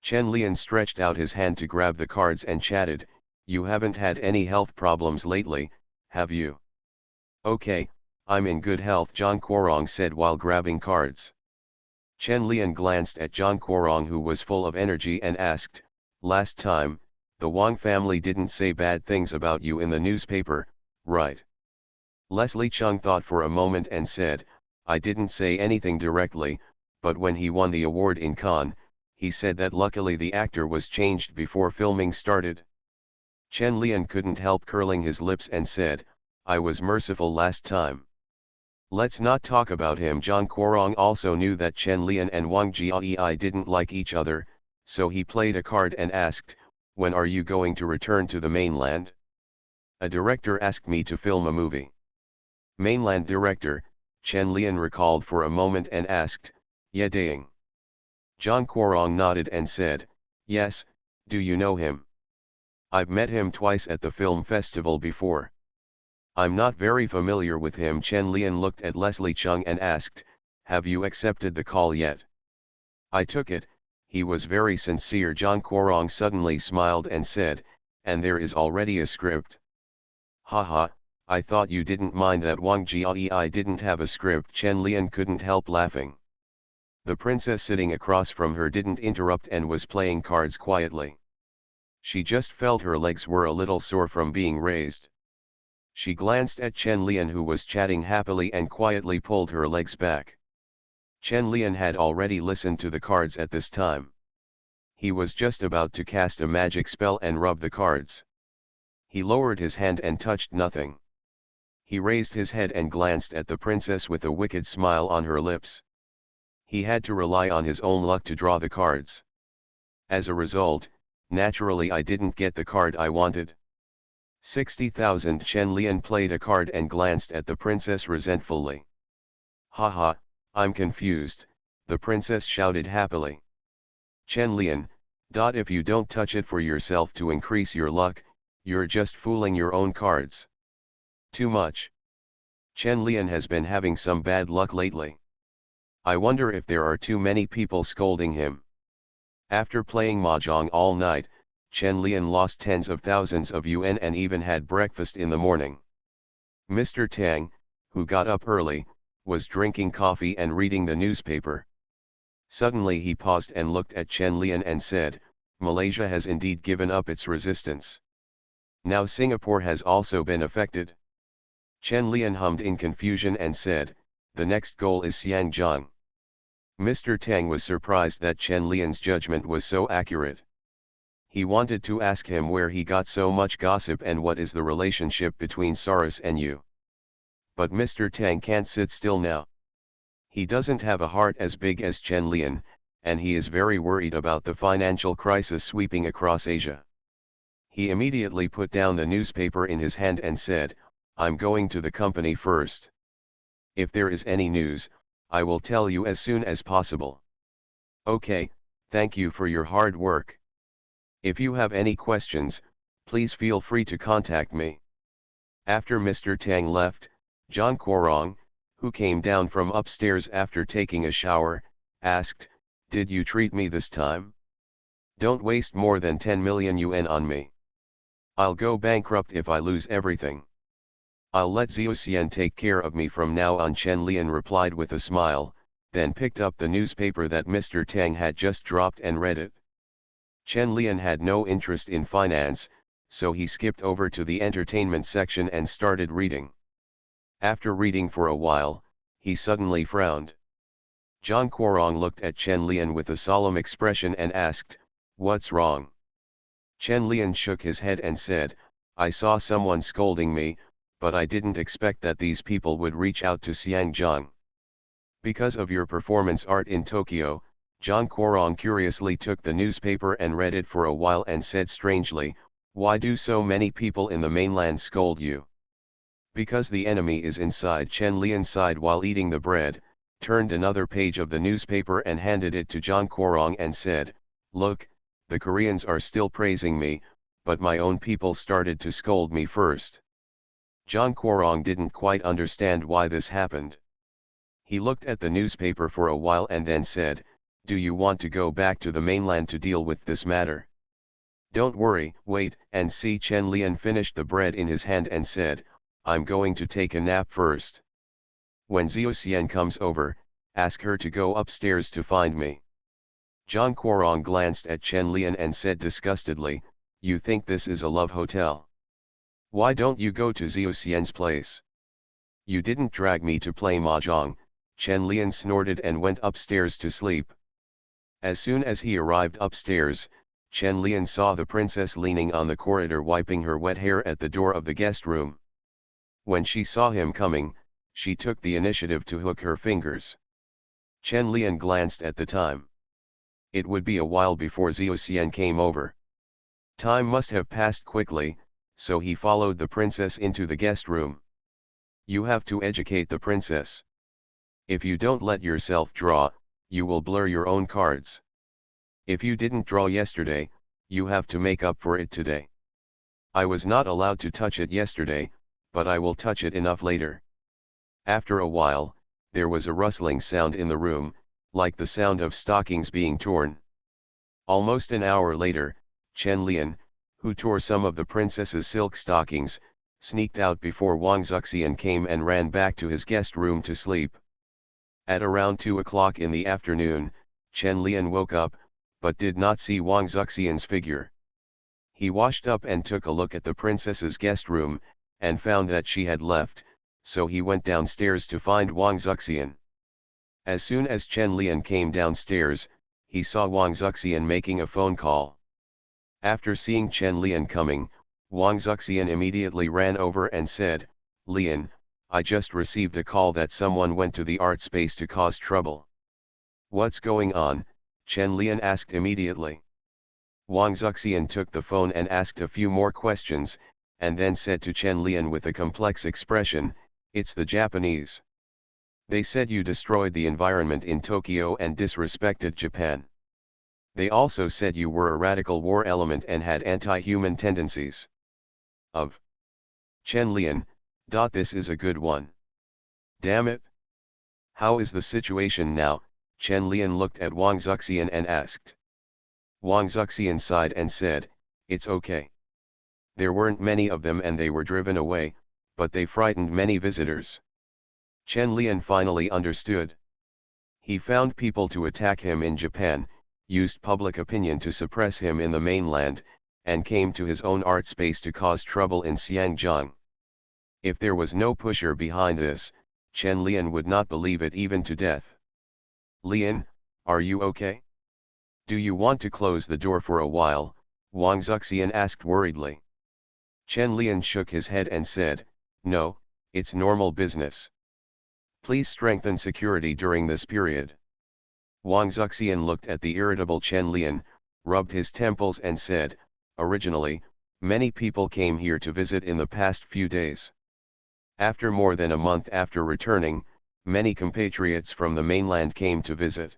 Chen Lian stretched out his hand to grab the cards and chatted, "You haven't had any health problems lately, have you?" "Okay, I'm in good health," Zhang Guorong said while grabbing cards. Chen Lian glanced at Zhang Guorong, who was full of energy, and asked, "Last time, the Wang family didn't say bad things about you in the newspaper, right?" Leslie Chung thought for a moment and said, "I didn't say anything directly, but when he won the award in Cannes, he said that luckily the actor was changed before filming started." Chen Lian couldn't help curling his lips and said, "I was merciful last time." "Let's not talk about him." Zhang Guorong also knew that Chen Lian and Wang Jiai didn't like each other, so he played a card and asked, "When are you going to return to the mainland?" "A director asked me to film a movie." "Mainland director," Chen Lian recalled for a moment and asked, "Ye Daing?" Zhang Guorong nodded and said, "Yes, do you know him?" "I've met him twice at the film festival before." "I'm not very familiar with him." Chen Lian looked at Leslie Chung and asked, "Have you accepted the call yet?" "I took it, he was very sincere." Zhang Guorong suddenly smiled and said, "And there is already a script." "Haha, I thought you didn't mind that Wang Jiai didn't have a script." Chen Lian couldn't help laughing. The princess sitting across from her didn't interrupt and was playing cards quietly. She just felt her legs were a little sore from being raised. She glanced at Chen Lian, who was chatting happily, and quietly pulled her legs back. Chen Lian had already listened to the cards at this time. He was just about to cast a magic spell and rub the cards. He lowered his hand and touched nothing. He raised his head and glanced at the princess with a wicked smile on her lips. He had to rely on his own luck to draw the cards. As a result, naturally I didn't get the card I wanted. 60,000. Chen Lian played a card and glanced at the princess resentfully. "Haha, I'm confused," the princess shouted happily. "Chen Lian, if you don't touch it for yourself to increase your luck, you're just fooling your own cards. Too much." Chen Lian has been having some bad luck lately. I wonder if there are too many people scolding him. After playing mahjong all night, Chen Lian lost tens of thousands of yuan and even had breakfast in the morning. Mr. Tang, who got up early, was drinking coffee and reading the newspaper. Suddenly he paused and looked at Chen Lian and said, Malaysia has indeed given up its resistance. Now Singapore has also been affected. Chen Lian hummed in confusion and said, the next goal is Xiangjiang. Mr. Tang was surprised that Chen Lian's judgment was so accurate. He wanted to ask him where he got so much gossip and what is the relationship between Saras and you. But Mr. Tang can't sit still now. He doesn't have a heart as big as Chen Lian, and he is very worried about the financial crisis sweeping across Asia. He immediately put down the newspaper in his hand and said, I'm going to the company first. If there is any news, I will tell you as soon as possible. Okay, thank you for your hard work. If you have any questions, please feel free to contact me. After Mr. Tang left, Zhang Guorong, who came down from upstairs after taking a shower, asked, did you treat me this time? Don't waste more than 10 million yuan on me. I'll go bankrupt if I lose everything. I'll let Xiaoxian take care of me from now on, Chen Lian replied with a smile, then picked up the newspaper that Mr. Tang had just dropped and read it. Chen Lian had no interest in finance, so he skipped over to the entertainment section and started reading. After reading for a while, he suddenly frowned. Zhang Guorong looked at Chen Lian with a solemn expression and asked, what's wrong? Chen Lian shook his head and said, I saw someone scolding me, but I didn't expect that these people would reach out to Xiangjiang. Because of your performance art in Tokyo, Zhang Guorong curiously took the newspaper and read it for a while and said strangely, why do so many people in the mainland scold you? Because the enemy is inside. Chen Lian sighed while eating the bread, turned another page of the newspaper and handed it to Zhang Guorong and said, look, the Koreans are still praising me, but my own people started to scold me first. Zhang Guorong didn't quite understand why this happened. He looked at the newspaper for a while and then said, do you want to go back to the mainland to deal with this matter? Don't worry, wait and see. Chen Lian finished the bread in his hand and said, I'm going to take a nap first. When Xiaoxian comes over, ask her to go upstairs to find me. Zhang Guorong glanced at Chen Lian and said disgustedly, you think this is a love hotel? Why don't you go to Xiaoxian's place? You didn't drag me to play mahjong. Chen Lian snorted and went upstairs to sleep. As soon as he arrived upstairs, Chen Lian saw the princess leaning on the corridor wiping her wet hair at the door of the guest room. When she saw him coming, she took the initiative to hook her fingers. Chen Lian glanced at the time. It would be a while before Xiaoxian came over. Time must have passed quickly, so he followed the princess into the guest room. You have to educate the princess. If you don't let yourself draw, you will blur your own cards. If you didn't draw yesterday, you have to make up for it today. I was not allowed to touch it yesterday, but I will touch it enough later. After a while, there was a rustling sound in the room, like the sound of stockings being torn. Almost an hour later, Chen Lian, who tore some of the princess's silk stockings, sneaked out before Wang Zuxian came and ran back to his guest room to sleep. At around 2 o'clock in the afternoon, Chen Lian woke up, but did not see Wang Zuxian's figure. He washed up and took a look at the princess's guest room, and found that she had left, so he went downstairs to find Wang Zuxian. As soon as Chen Lian came downstairs, he saw Wang Zuxian making a phone call. After seeing Chen Lian coming, Wang Zuxian immediately ran over and said, Lian, I just received a call that someone went to the art space to cause trouble. What's going on? Chen Lian asked immediately. Wang Zuxian took the phone and asked a few more questions, and then said to Chen Lian with a complex expression, it's the Japanese. They said you destroyed the environment in Tokyo and disrespected Japan. They also said you were a radical war element and had anti-human tendencies. Of Chen Lian, this is a good one. Damn it! How is the situation now? Chen Lian looked at Wang Zuxian and asked. Wang Zuxian sighed and said, it's okay. There weren't many of them and they were driven away, but they frightened many visitors. Chen Lian finally understood. He found people to attack him in Japan, used public opinion to suppress him in the mainland, and came to his own art space to cause trouble in Xiangjiang. If there was no pusher behind this, Chen Lian would not believe it even to death. Lian, are you okay? Do you want to close the door for a while? Wang Zuxian asked worriedly. Chen Lian shook his head and said, no, it's normal business. Please strengthen security during this period. Wang Zuxian looked at the irritable Chen Lian, rubbed his temples and said, originally, many people came here to visit in the past few days. After more than a month after returning, many compatriots from the mainland came to visit.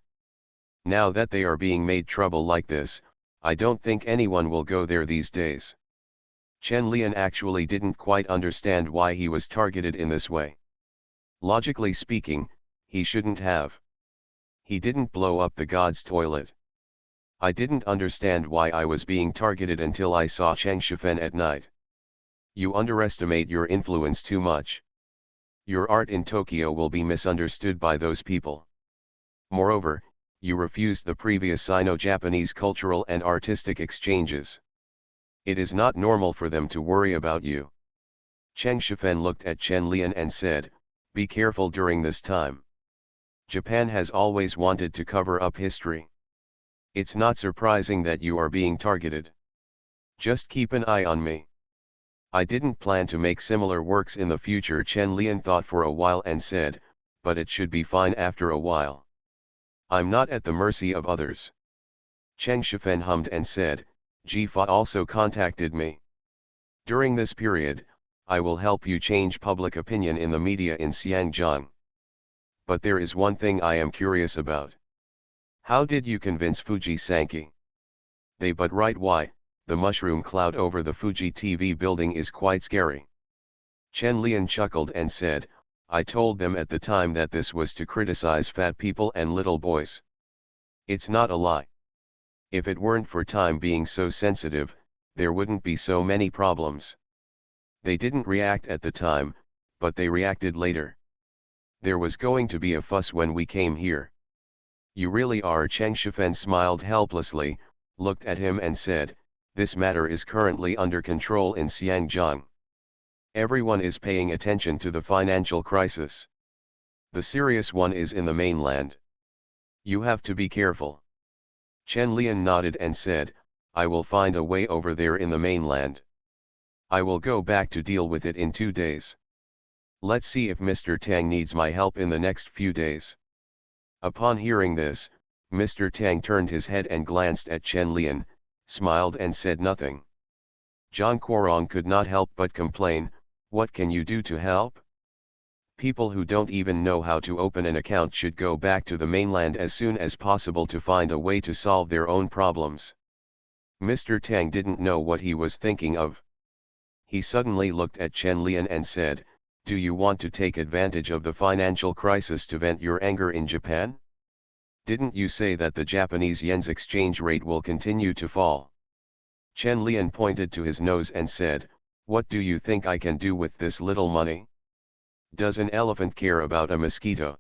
Now that they are being made trouble like this, I don't think anyone will go there these days. Chen Lian actually didn't quite understand why he was targeted in this way. Logically speaking, he shouldn't have. He didn't blow up the god's toilet. I didn't understand why I was being targeted until I saw Cheng Shifen at night. You underestimate your influence too much. Your art in Tokyo will be misunderstood by those people. Moreover, you refused the previous Sino-Japanese cultural and artistic exchanges. It is not normal for them to worry about you. Cheng Shifen looked at Chen Lian and said, be careful during this time. Japan has always wanted to cover up history. It's not surprising that you are being targeted. Just keep an eye on me. I didn't plan to make similar works in the future. Chen Lian thought for a while and said, but it should be fine after a while. I'm not at the mercy of others. Cheng Shifen hummed and said, Jifa also contacted me. During this period, I will help you change public opinion in the media in Xiangjiang. But there is one thing I am curious about. How did you convince Fuji Sankey? They but right why, the mushroom cloud over the Fuji TV building is quite scary. Chen Lian chuckled and said, I told them at the time that this was to criticize fat people and little boys. It's not a lie. If it weren't for time being so sensitive, there wouldn't be so many problems. They didn't react at the time, but they reacted later. There was going to be a fuss when we came here. You really are. Cheng Shifen smiled helplessly, looked at him and said, this matter is currently under control in Xiangjiang. Everyone is paying attention to the financial crisis. The serious one is in the mainland. You have to be careful. Chen Lian nodded and said, I will find a way over there in the mainland. I will go back to deal with it in 2 days. Let's see if Mr. Tang needs my help in the next few days. Upon hearing this, Mr. Tang turned his head and glanced at Chen Lian, smiled and said nothing. Zhang Guorong could not help but complain, what can you do to help? People who don't even know how to open an account should go back to the mainland as soon as possible to find a way to solve their own problems. Mr. Tang didn't know what he was thinking of. He suddenly looked at Chen Lian and said, do you want to take advantage of the financial crisis to vent your anger in Japan? Didn't you say that the Japanese yen's exchange rate will continue to fall? Chen Lian pointed to his nose and said, what do you think I can do with this little money? Does an elephant care about a mosquito?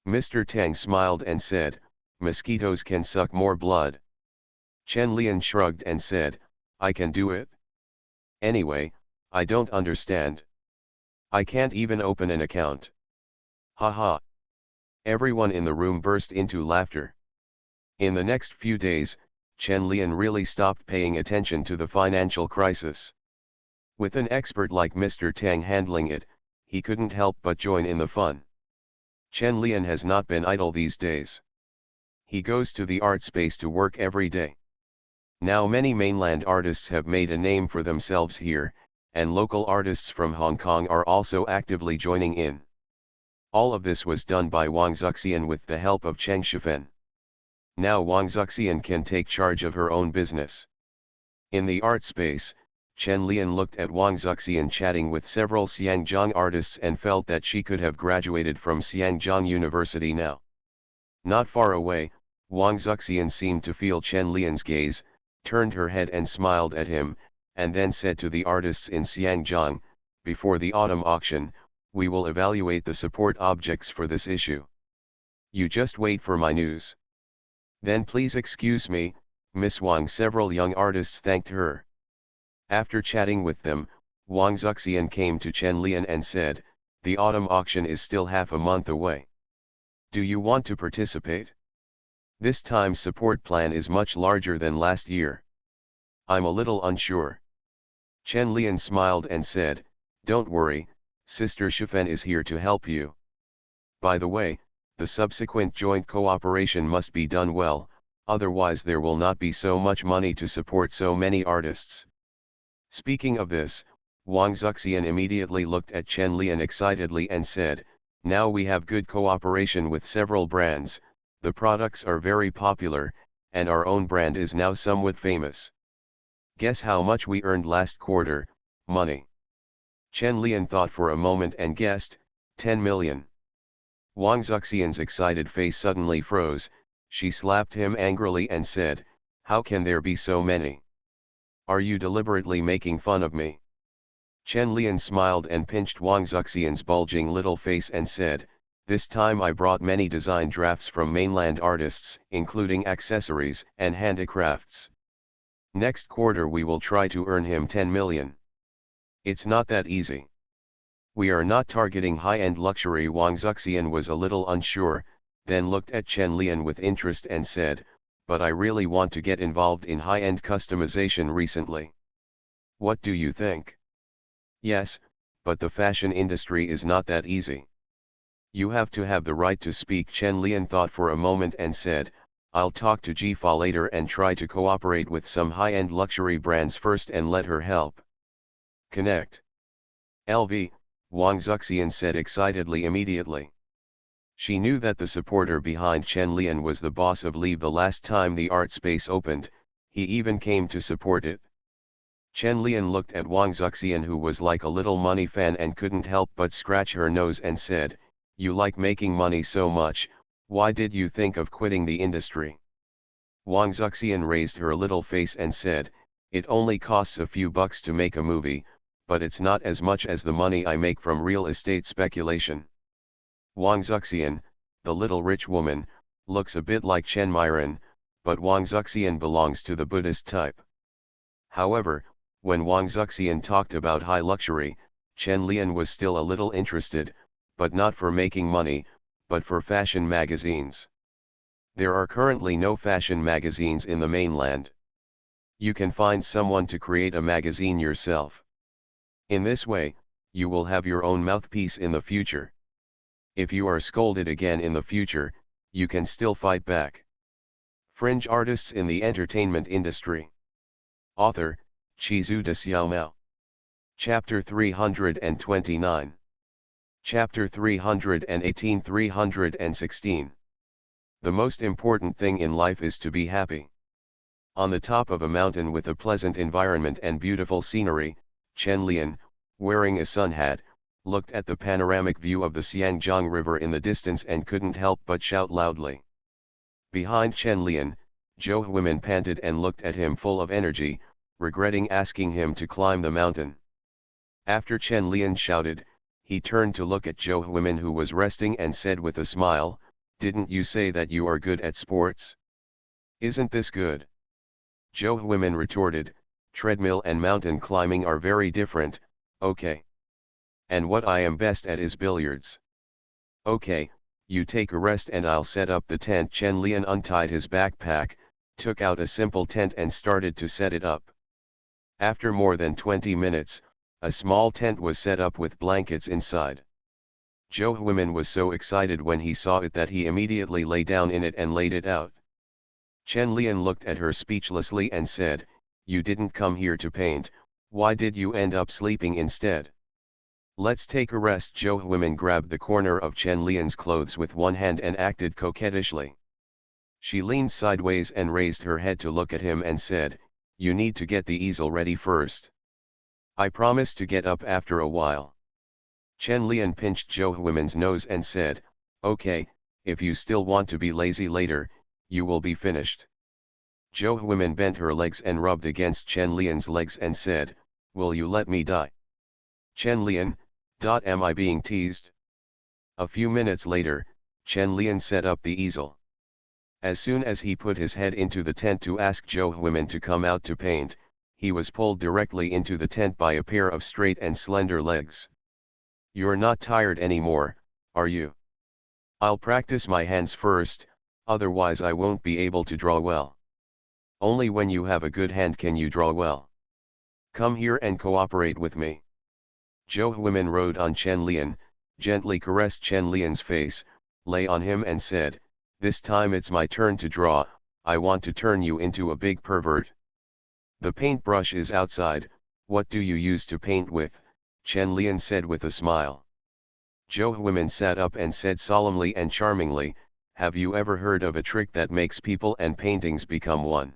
Mr. Tang smiled and said, mosquitoes can suck more blood. Chen Lian shrugged and said, I can do it. Anyway, I don't understand. I can't even open an account. Ha ha. Everyone in the room burst into laughter. In the next few days, Chen Lian really stopped paying attention to the financial crisis. With an expert like Mr. Tang handling it, he couldn't help but join in the fun. Chen Lian has not been idle these days. He goes to the art space to work every day. Now many mainland artists have made a name for themselves here, and local artists from Hong Kong are also actively joining in. All of this was done by Wang Zuxian with the help of Cheng Shifen. Now Wang Zuxian can take charge of her own business. In the art space, Chen Lian looked at Wang Zuxian chatting with several Xiangjiang artists and felt that she could have graduated from Xiangjiang University now. Not far away, Wang Zuxian seemed to feel Chen Lian's gaze, turned her head and smiled at him, and then said to the artists in Xiangjiang, "Before the autumn auction, we will evaluate the support objects for this issue. You just wait for my news." "Then please excuse me, Miss Wang." Several young artists thanked her. After chatting with them, Wang Zuxian came to Chen Lian and said, "The autumn auction is still half a month away. Do you want to participate? This time's support plan is much larger than last year." "I'm a little unsure." Chen Lian smiled and said, "Don't worry, Sister Shifen is here to help you. By the way, the subsequent joint cooperation must be done well, otherwise there will not be so much money to support so many artists." Speaking of this, Wang Zuxian immediately looked at Chen Lian excitedly and said, "Now we have good cooperation with several brands, the products are very popular, and our own brand is now somewhat famous. Guess how much we earned last quarter, money?" Chen Lian thought for a moment and guessed, 10 million. Wang Zuxian's excited face suddenly froze, she slapped him angrily and said, "How can there be so many? Are you deliberately making fun of me?" Chen Lian smiled and pinched Wang Zuxian's bulging little face and said, "This time I brought many design drafts from mainland artists, including accessories and handicrafts. Next quarter we will try to earn him 10 million. It's not that easy. We are not targeting high-end luxury." Wang Zuxian was a little unsure, then looked at Chen Lian with interest and said, "But I really want to get involved in high-end customization recently. What do you think?" "Yes, but the fashion industry is not that easy. You have to have the right to speak." Chen Lian thought for a moment and said, "I'll talk to Jifa later and try to cooperate with some high-end luxury brands first and let her help." "Connect. LV, Wang Zuxian said excitedly immediately. She knew that the supporter behind Chen Lian was the boss of Leave. The last time the art space opened, he even came to support it. Chen Lian looked at Wang Zuxian, who was like a little money fan, and couldn't help but scratch her nose and said, "You like making money so much, why did you think of quitting the industry?" Wang Zuxian raised her little face and said, "It only costs a few bucks to make a movie, but it's not as much as the money I make from real estate speculation." Wang Zuxian, the little rich woman, looks a bit like Chen Miran, but Wang Zuxian belongs to the Buddhist type. However, when Wang Zuxian talked about high luxury, Chen Lian was still a little interested, but not for making money, but for fashion magazines. There are currently no fashion magazines in the mainland. You can find someone to create a magazine yourself. In this way, you will have your own mouthpiece in the future. If you are scolded again in the future, you can still fight back. Fringe artists in the entertainment industry. Author, Chizu de Xiaomao. Chapter 329. Chapter 318-316. The most important thing in life is to be happy. On the top of a mountain with a pleasant environment and beautiful scenery, Chen Lian, wearing a sun hat, looked at the panoramic view of the Xiangjiang River in the distance and couldn't help but shout loudly. Behind Chen Lian, Zhou Huimin panted and looked at him full of energy, regretting asking him to climb the mountain. After Chen Lian shouted, he turned to look at Zhou Huimin, who was resting, and said with a smile, "Didn't you say that you are good at sports? Isn't this good?" Zhou Huimin retorted, "Treadmill and mountain climbing are very different, okay? And what I am best at is billiards. Okay, you take a rest and I'll set up the tent." Chen Lian untied his backpack, took out a simple tent and started to set it up. After more than 20 minutes, a small tent was set up with blankets inside. Zhou Huimin was so excited when he saw it that he immediately lay down in it and laid it out. Chen Lian looked at her speechlessly and said, "You didn't come here to paint, why did you end up sleeping instead?" "Let's take a rest." Zhou Huimin grabbed the corner of Chen Lian's clothes with one hand and acted coquettishly. She leaned sideways and raised her head to look at him and said, "You need to get the easel ready first." I promise to get up after a while. Chen Lian pinched Zhou Huimin's nose and said, okay, if you still want to be lazy later, you will be finished. Zhou Huimin bent her legs and rubbed against Chen Lian's legs and said, will you let me die? Chen Lian, am I being teased? A few minutes later, Chen Lian set up the easel. As soon as he put his head into the tent to ask Zhou Huimin to come out to paint, he was pulled directly into the tent by a pair of straight and slender legs. You're not tired anymore, are you? I'll practice my hands first, otherwise I won't be able to draw well. Only when you have a good hand can you draw well. Come here and cooperate with me. Zhou Huimin rode on Chen Lian, gently caressed Chen Lian's face, lay on him and said, this time it's my turn to draw, I want to turn you into a big pervert. The paintbrush is outside, what do you use to paint with? Chen Lian said with a smile. Zhou Huimin sat up and said solemnly and charmingly, have you ever heard of a trick that makes people and paintings become one?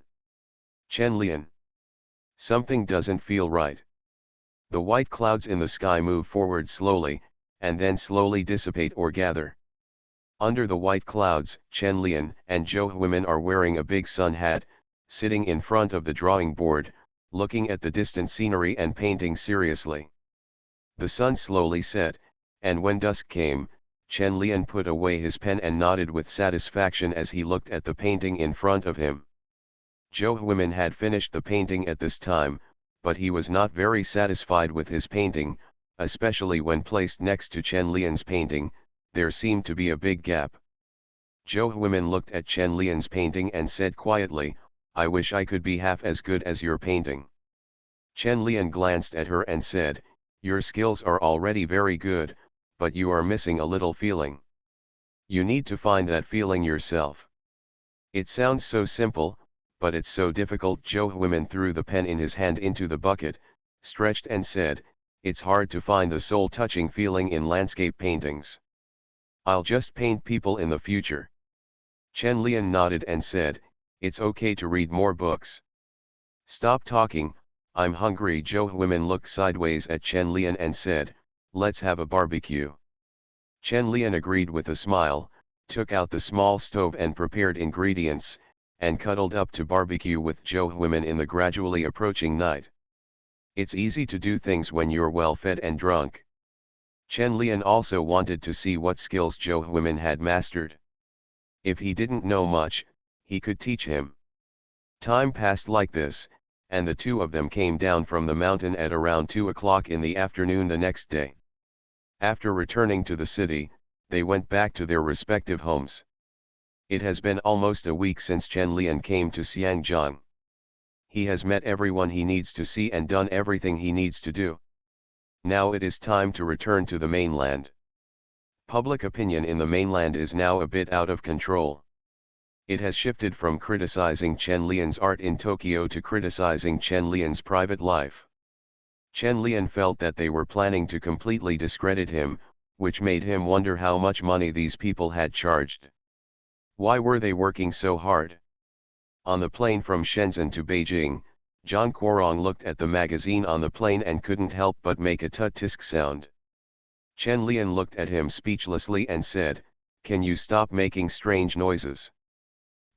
Chen Lian. Something doesn't feel right. The white clouds in the sky move forward slowly, and then slowly dissipate or gather. Under the white clouds, Chen Lian and Zhou Huimin are wearing a big sun hat, sitting in front of the drawing board, looking at the distant scenery and painting seriously. The sun slowly set, and when dusk came, Chen Lian put away his pen and nodded with satisfaction as he looked at the painting in front of him. Zhou Huimin had finished the painting at this time, but he was not very satisfied with his painting, especially when placed next to Chen Lian's painting. There seemed to be a big gap. Zhou Huimin looked at Chen Lian's painting and said quietly, I wish I could be half as good as your painting. Chen Lian glanced at her and said, your skills are already very good, but you are missing a little feeling. You need to find that feeling yourself. It sounds so simple, but it's so difficult. Zhou Huimin threw the pen in his hand into the bucket, stretched and said, it's hard to find the soul-touching feeling in landscape paintings. I'll just paint people in the future. Chen Lian nodded and said, it's okay to read more books. Stop talking, I'm hungry. Zhou Huimin looked sideways at Chen Lian and said, let's have a barbecue. Chen Lian agreed with a smile, took out the small stove and prepared ingredients, and cuddled up to barbecue with Zhou Huimin in the gradually approaching night. It's easy to do things when you're well fed and drunk. Chen Lian also wanted to see what skills Zhou Huimin had mastered. If he didn't know much, he could teach him. Time passed like this, and the two of them came down from the mountain at around 2 o'clock in the afternoon the next day. After returning to the city, they went back to their respective homes. It has been almost a week since Chen Lian came to Xiangjiang. He has met everyone he needs to see and done everything he needs to do. Now it is time to return to the mainland. Public opinion in the mainland is now a bit out of control. It has shifted from criticizing Chen Lian's art in Tokyo to criticizing Chen Lian's private life. Chen Lian felt that they were planning to completely discredit him, which made him wonder how much money these people had charged. Why were they working so hard? On the plane from Shenzhen to Beijing, Zhang Guorong looked at the magazine on the plane and couldn't help but make a tut-tisk sound. Chen Lian looked at him speechlessly and said, can you stop making strange noises?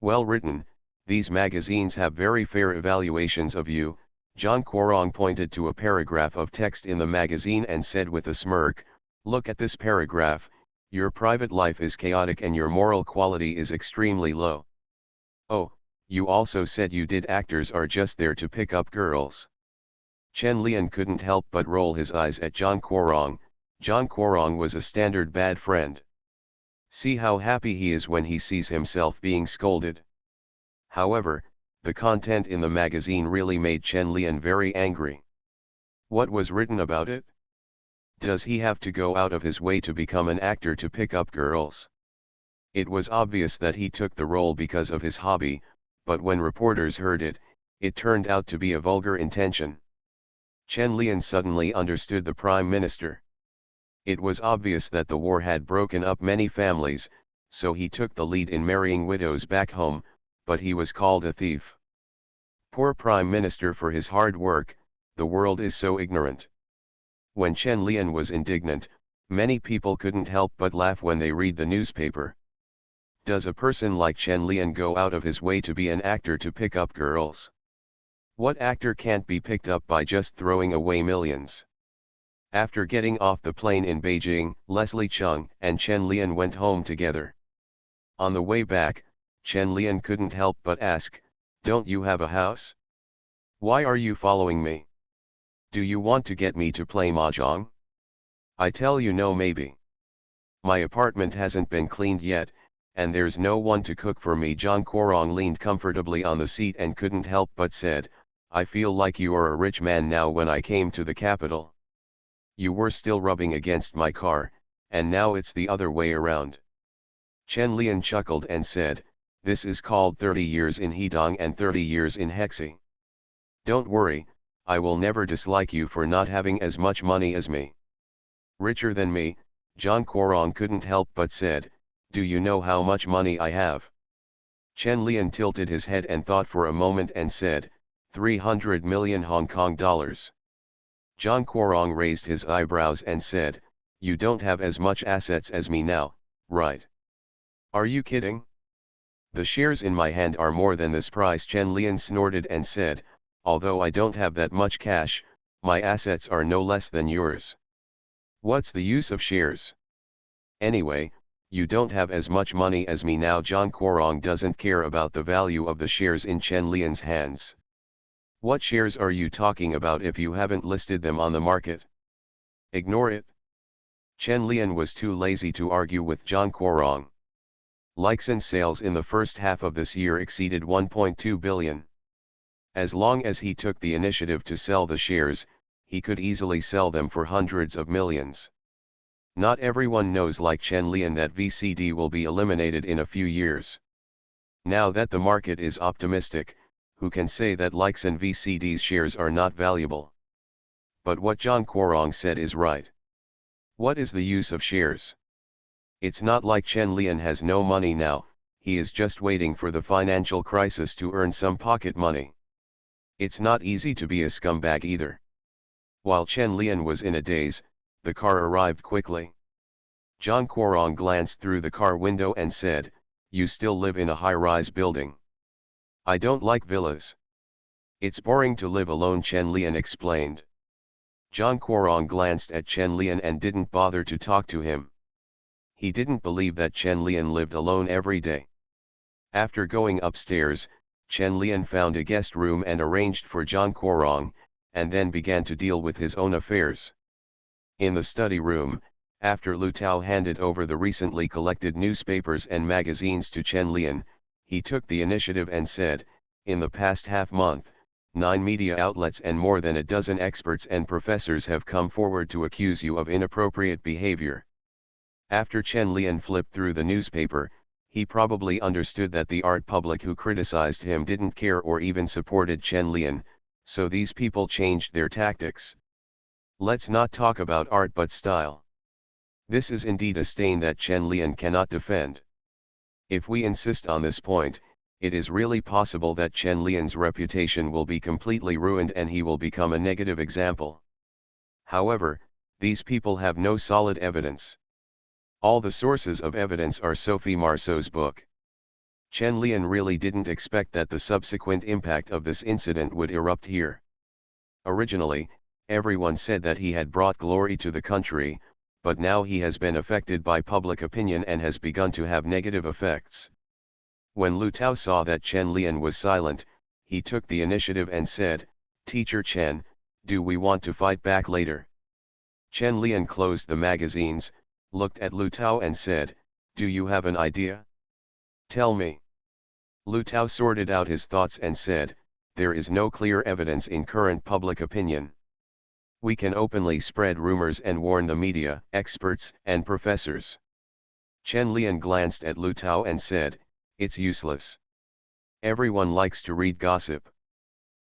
Well written, these magazines have very fair evaluations of you. Zhang Guorong pointed to a paragraph of text in the magazine and said with a smirk, look at this paragraph, your private life is chaotic and your moral quality is extremely low. Oh, you also said you did actors are just there to pick up girls. Chen Lian couldn't help but roll his eyes at Zhang Guorong. Zhang Guorong was a standard bad friend. See how happy he is when he sees himself being scolded. However, the content in the magazine really made Chen Lian very angry. What was written about it? Does he have to go out of his way to become an actor to pick up girls? It was obvious that he took the role because of his hobby, but when reporters heard it, it turned out to be a vulgar intention. Chen Lian suddenly understood the Prime Minister. It was obvious that the war had broken up many families, so he took the lead in marrying widows back home, but he was called a thief. Poor Prime Minister for his hard work, the world is so ignorant. When Chen Lian was indignant, many people couldn't help but laugh when they read the newspaper. Does a person like Chen Lian go out of his way to be an actor to pick up girls? What actor can't be picked up by just throwing away millions? After getting off the plane in Beijing, Leslie Cheung and Chen Lian went home together. On the way back, Chen Lian couldn't help but ask, "Don't you have a house? Why are you following me? Do you want to get me to play mahjong? I tell you no, maybe. My apartment hasn't been cleaned yet, and there's no one to cook for me." Zhang Guorong leaned comfortably on the seat and couldn't help but said, "I feel like you are a rich man now. When I came to the capital, you were still rubbing against my car, and now it's the other way around." Chen Lian chuckled and said, "This is called 30 years in Hedong and 30 years in Hexi. Don't worry, I will never dislike you for not having as much money as me." "Richer than me?" Zhang Guorong couldn't help but said, "Do you know how much money I have?" Chen Lian tilted his head and thought for a moment and said, 300 million Hong Kong dollars. Zhang Guorong raised his eyebrows and said, "You don't have as much assets as me now, right? Are you kidding? The shares in my hand are more than this price." Chen Lian snorted and said, "Although I don't have that much cash, my assets are no less than yours. What's the use of shares? Anyway, you don't have as much money as me now." Zhang Guorong doesn't care about the value of the shares in Chen Lian's hands. "What shares are you talking about if you haven't listed them on the market? Ignore it." Chen Lian was too lazy to argue with Zhang Guorong. Leixin sales in the first half of this year exceeded 1.2 billion. As long as he took the initiative to sell the shares, he could easily sell them for hundreds of millions. Not everyone knows like Chen Lian that VCD will be eliminated in a few years. Now that the market is optimistic, who can say that Leixin VCD's shares are not valuable? But what Zhang Guorong said is right. What is the use of shares? It's not like Chen Lian has no money now, he is just waiting for the financial crisis to earn some pocket money. It's not easy to be a scumbag either. While Chen Lian was in a daze, the car arrived quickly. Zhang Guorong glanced through the car window and said, "You still live in a high-rise building?" "I don't like villas. It's boring to live alone," Chen Lian explained. Zhang Guorong glanced at Chen Lian and didn't bother to talk to him. He didn't believe that Chen Lian lived alone every day. After going upstairs, Chen Lian found a guest room and arranged for Zhang Guorong, and then began to deal with his own affairs. In the study room, after Lu Tao handed over the recently collected newspapers and magazines to Chen Lian, he took the initiative and said, "In the past half-month, 9 media outlets and more than a dozen experts and professors have come forward to accuse you of inappropriate behavior." After Chen Lian flipped through the newspaper, he probably understood that the art public who criticized him didn't care or even supported Chen Lian, so these people changed their tactics. Let's not talk about art but style. This is indeed a stain that Chen Lian cannot defend. If we insist on this point, it is really possible that Chen Lian's reputation will be completely ruined and he will become a negative example. However, these people have no solid evidence. All the sources of evidence are Sophie Marceau's book. Chen Lian really didn't expect that the subsequent impact of this incident would erupt here. Originally, everyone said that he had brought glory to the country, but now he has been affected by public opinion and has begun to have negative effects. When Lu Tao saw that Chen Lian was silent, he took the initiative and said, "Teacher Chen, do we want to fight back later?" Chen Lian closed the magazines, looked at Lu Tao and said, "Do you have an idea? Tell me." Lu Tao sorted out his thoughts and said, "There is no clear evidence in current public opinion. We can openly spread rumors and warn the media, experts, and professors." Chen Lian glanced at Lu Tao and said, "It's useless. Everyone likes to read gossip.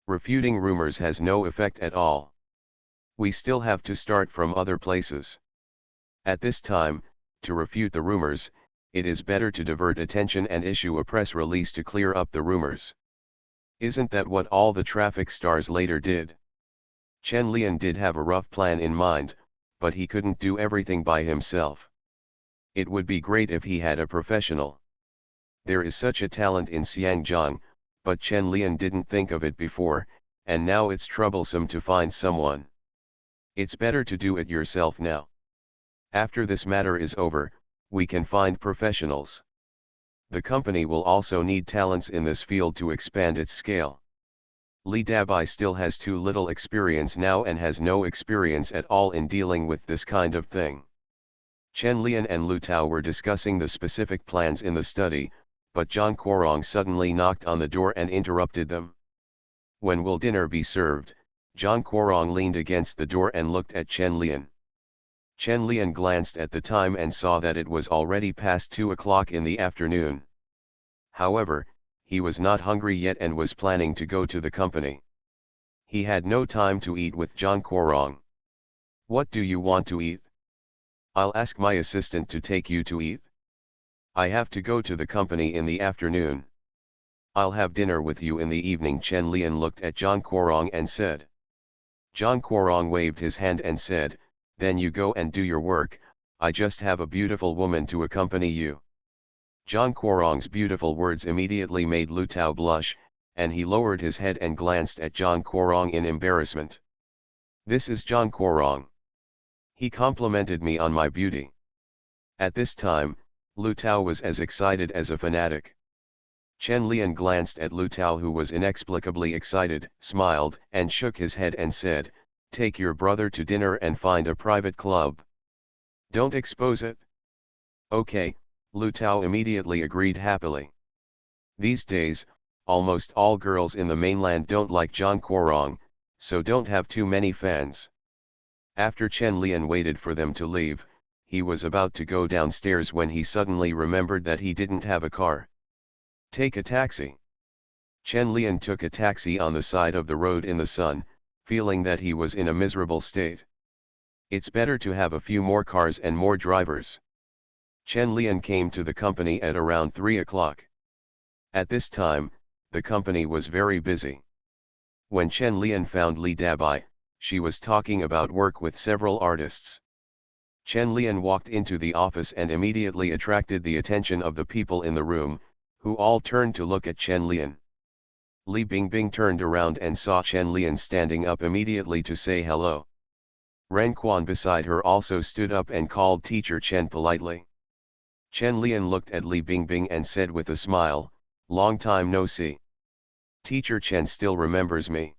Refuting rumors has no effect at all. We still have to start from other places. At this time, to refute the rumors, it is better to divert attention and issue a press release to clear up the rumors. Isn't that what all the traffic stars later did? Chen Lian did have a rough plan in mind, but he couldn't do everything by himself. It would be great if he had a professional. There is such a talent in Xiangjiang, but Chen Lian didn't think of it before, and now it's troublesome to find someone. It's better to do it yourself now. After this matter is over, we can find professionals. The company will also need talents in this field to expand its scale. Li Dabai still has too little experience now and has no experience at all in dealing with this kind of thing. Chen Lian and Lu Tao were discussing the specific plans in the study, but Zhang Guorong suddenly knocked on the door and interrupted them. When will dinner be served? Zhang Guorong leaned against the door and looked at Chen Lian. Chen Lian glanced at the time and saw that it was already past 2 o'clock in the afternoon. However, he was not hungry yet and was planning to go to the company. He had no time to eat with Zhang Guorong. What do you want to eat? I'll ask my assistant to take you to eat. I have to go to the company in the afternoon. I'll have dinner with you in the evening. Chen Lian looked at Zhang Guorong and said. Zhang Guorong waved his hand and said, then you go and do your work, I just have a beautiful woman to accompany you. Zhang Guorong's beautiful words immediately made Lu Tao blush, and he lowered his head and glanced at Zhang Guorong in embarrassment. This is Zhang Guorong. He complimented me on my beauty. At this time, Lu Tao was as excited as a fanatic. Chen Lian glanced at Lu Tao, who was inexplicably excited, smiled, and shook his head and said, take your brother to dinner and find a private club. Don't expose it. Okay, Lu Tao immediately agreed happily. These days, almost all girls in the mainland don't like Zhang Guorong, so don't have too many fans. After Chen Lian waited for them to leave, he was about to go downstairs when he suddenly remembered that he didn't have a car. Take a taxi. Chen Lian took a taxi on the side of the road in the sun, feeling that he was in a miserable state. It's better to have a few more cars and more drivers. Chen Lian came to the company at around 3 o'clock. At this time, the company was very busy. When Chen Lian found Li Dabai, she was talking about work with several artists. Chen Lian walked into the office and immediately attracted the attention of the people in the room, who all turned to look at Chen Lian. Li Bingbing turned around and saw Chen Lian standing up immediately to say hello. Ren Quan beside her also stood up and called Teacher Chen politely. Chen Lian looked at Li Bingbing and said with a smile, long time no see. Teacher Chen still remembers me.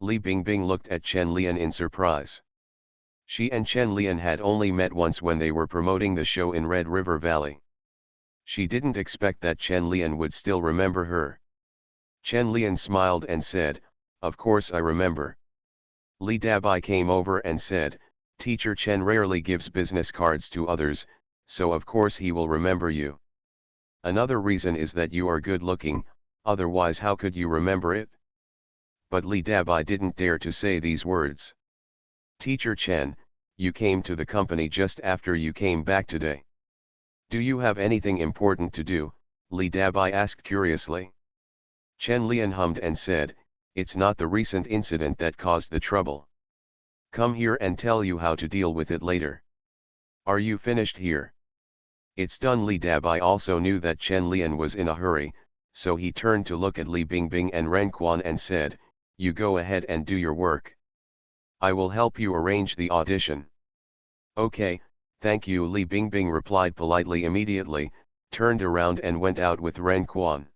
Li Bingbing looked at Chen Lian in surprise. She and Chen Lian had only met once when they were promoting the show in Red River Valley. She didn't expect that Chen Lian would still remember her. Chen Lian smiled and said, of course I remember. Li Dabai came over and said, Teacher Chen rarely gives business cards to others, so of course he will remember you. Another reason is that you are good looking, otherwise how could you remember it? But Li Dabai didn't dare to say these words. Teacher Chen, you came to the company just after you came back today. Do you have anything important to do? Li Dabai asked curiously. Chen Lian hummed and said, it's not the recent incident that caused the trouble. Come here and tell you how to deal with it later. Are you finished here? It's done. Li Dabai also knew that Chen Lian was in a hurry, so he turned to look at Li Bingbing and Ren Quan and said, you go ahead and do your work. I will help you arrange the audition. Okay, thank you. Li Bingbing replied politely immediately, turned around and went out with Ren Quan.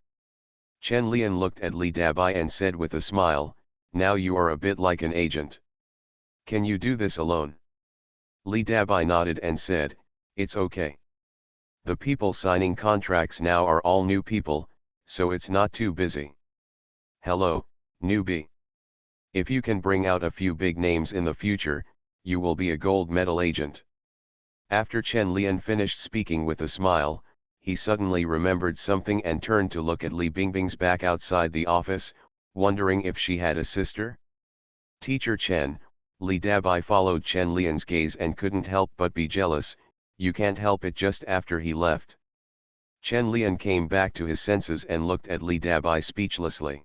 Chen Lian looked at Li Dabai and said with a smile, now you are a bit like an agent. Can you do this alone? Li Dabai nodded and said, it's okay. The people signing contracts now are all new people, so it's not too busy. Hello, newbie. If you can bring out a few big names in the future, you will be a gold medal agent. After Chen Lian finished speaking with a smile, he suddenly remembered something and turned to look at Li Bingbing's back outside the office, wondering if she had a sister. Teacher Chen, Li Dabai followed Chen Lian's gaze and couldn't help but be jealous. You can't help it. Just after he left, Chen Lian came back to his senses and looked at Li Dabai speechlessly.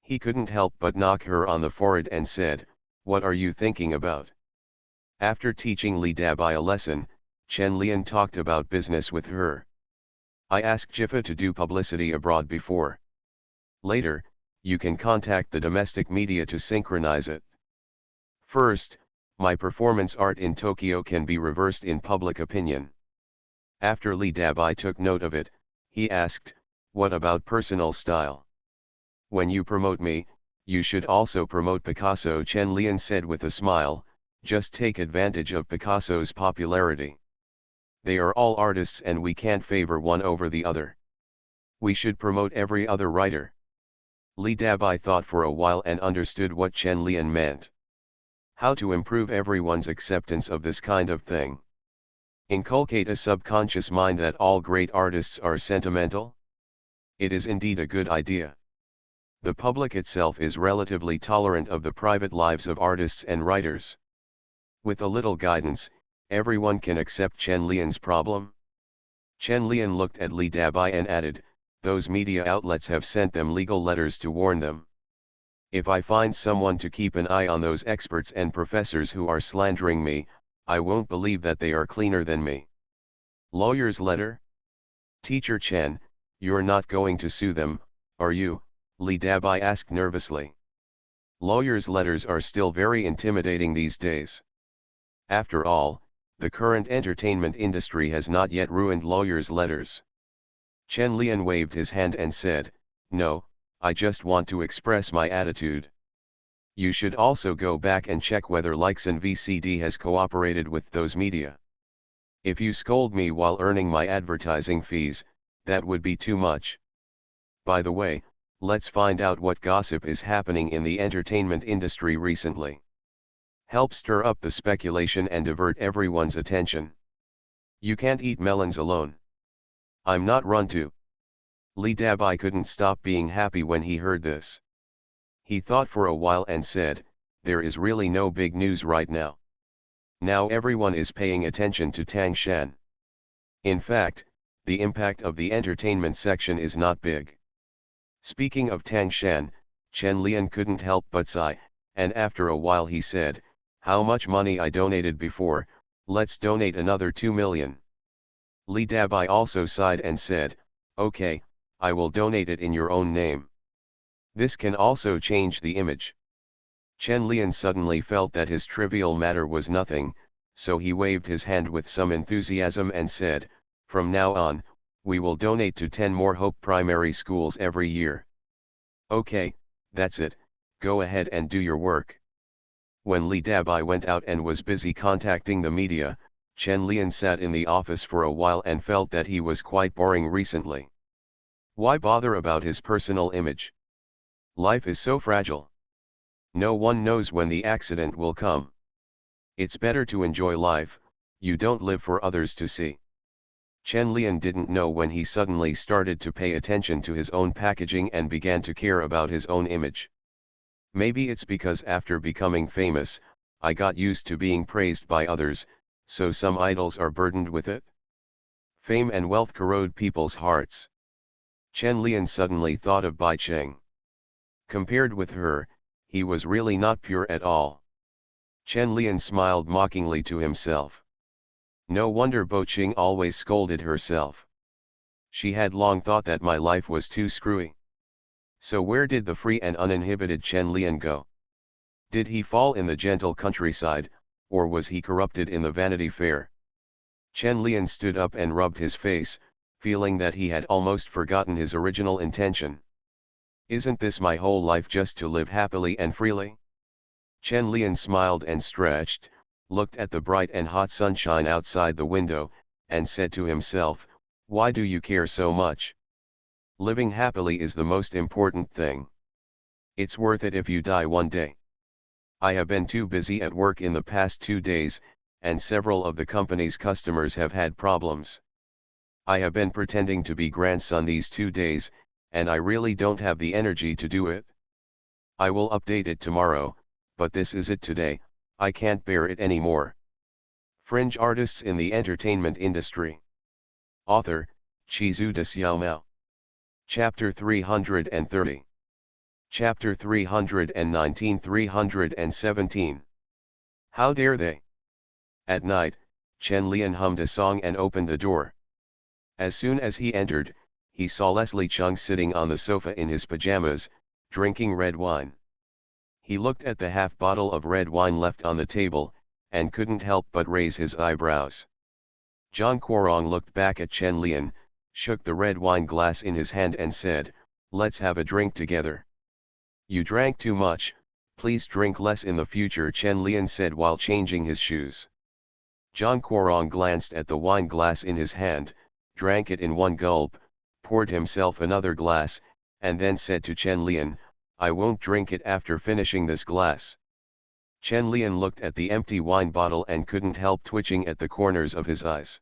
He couldn't help but knock her on the forehead and said, What are you thinking about? After teaching Li Dabai a lesson, Chen Lian talked about business with her. I asked Jifa to do publicity abroad before. Later, you can contact the domestic media to synchronize it. First, my performance art in Tokyo can be reversed in public opinion. After Li Dabai took note of it, he asked, what about personal style? When you promote me, you should also promote Picasso. Chen Lian said with a smile, just take advantage of Picasso's popularity. They are all artists and we can't favor one over the other. We should promote every other writer. Li Dabai thought for a while and understood what Chen Lian meant. How to improve everyone's acceptance of this kind of thing? Inculcate a subconscious mind that all great artists are sentimental? It is indeed a good idea. The public itself is relatively tolerant of the private lives of artists and writers. With a little guidance, everyone can accept Chen Lian's problem. Chen Lian looked at Li Dabai and added, those media outlets have sent them legal letters to warn them. If I find someone to keep an eye on those experts and professors who are slandering me, I won't believe that they are cleaner than me. Lawyer's letter? Teacher Chen, you're not going to sue them, are you? Li Dabai asked nervously. Lawyers' letters are still very intimidating these days. After all, the current entertainment industry has not yet ruined lawyers' letters. Chen Lian waved his hand and said, no, I just want to express my attitude. You should also go back and check whether Lixin VCD has cooperated with those media. If you scold me while earning my advertising fees, that would be too much. By the way, let's find out what gossip is happening in the entertainment industry recently. Help stir up the speculation and divert everyone's attention. You can't eat melons alone. I'm not run to. Li Dabai couldn't stop being happy when he heard this. He thought for a while and said, there is really no big news right now. Now everyone is paying attention to Tang Shan. In fact, the impact of the entertainment section is not big. Speaking of Tang Shan, Chen Lian couldn't help but sigh, and after a while he said, how much money I donated before, let's donate another 2 million. Li Dabai also sighed and said, okay, I will donate it in your own name. This can also change the image. Chen Lian suddenly felt that his trivial matter was nothing, so he waved his hand with some enthusiasm and said, from now on, we will donate to 10 more Hope primary schools every year. Okay, that's it, go ahead and do your work. When Li Dabai went out and was busy contacting the media, Chen Lian sat in the office for a while and felt that he was quite boring recently. Why bother about his personal image? Life is so fragile. No one knows when the accident will come. It's better to enjoy life, you don't live for others to see. Chen Lian didn't know when he suddenly started to pay attention to his own packaging and began to care about his own image. Maybe it's because after becoming famous, I got used to being praised by others, so some idols are burdened with it. Fame and wealth corrode people's hearts. Chen Lian suddenly thought of Bai Cheng. Compared with her, he was really not pure at all. Chen Lian smiled mockingly to himself. No wonder Bo Qing always scolded herself. She had long thought that my life was too screwy. So where did the free and uninhibited Chen Lian go? Did he fall in the gentle countryside, or was he corrupted in the Vanity Fair? Chen Lian stood up and rubbed his face, feeling that he had almost forgotten his original intention. Isn't this my whole life just to live happily and freely? Chen Lian smiled and stretched, looked at the bright and hot sunshine outside the window, and said to himself, why do you care so much? Living happily is the most important thing. It's worth it if you die one day. I have been too busy at work in the past 2 days, and several of the company's customers have had problems. I have been pretending to be grandson these 2 days, and I really don't have the energy to do it. I will update it tomorrow, but this is it today, I can't bear it anymore. Fringe artists in the entertainment industry. Author, Chizu de Xiaomao. Chapter 330. Chapter 319-317. How dare they? At night, Chen Lian hummed a song and opened the door. As soon as he entered, he saw Leslie Chung sitting on the sofa in his pajamas, drinking red wine. He looked at the half bottle of red wine left on the table, and couldn't help but raise his eyebrows. Zhang Guorong looked back at Chen Lian, shook the red wine glass in his hand and said, "Let's have a drink together." "You drank too much, please drink less in the future," Chen Lian said while changing his shoes. Zhang Guorong glanced at the wine glass in his hand, drank it in one gulp, poured himself another glass, and then said to Chen Lian, "I won't drink it after finishing this glass." Chen Lian looked at the empty wine bottle and couldn't help twitching at the corners of his eyes.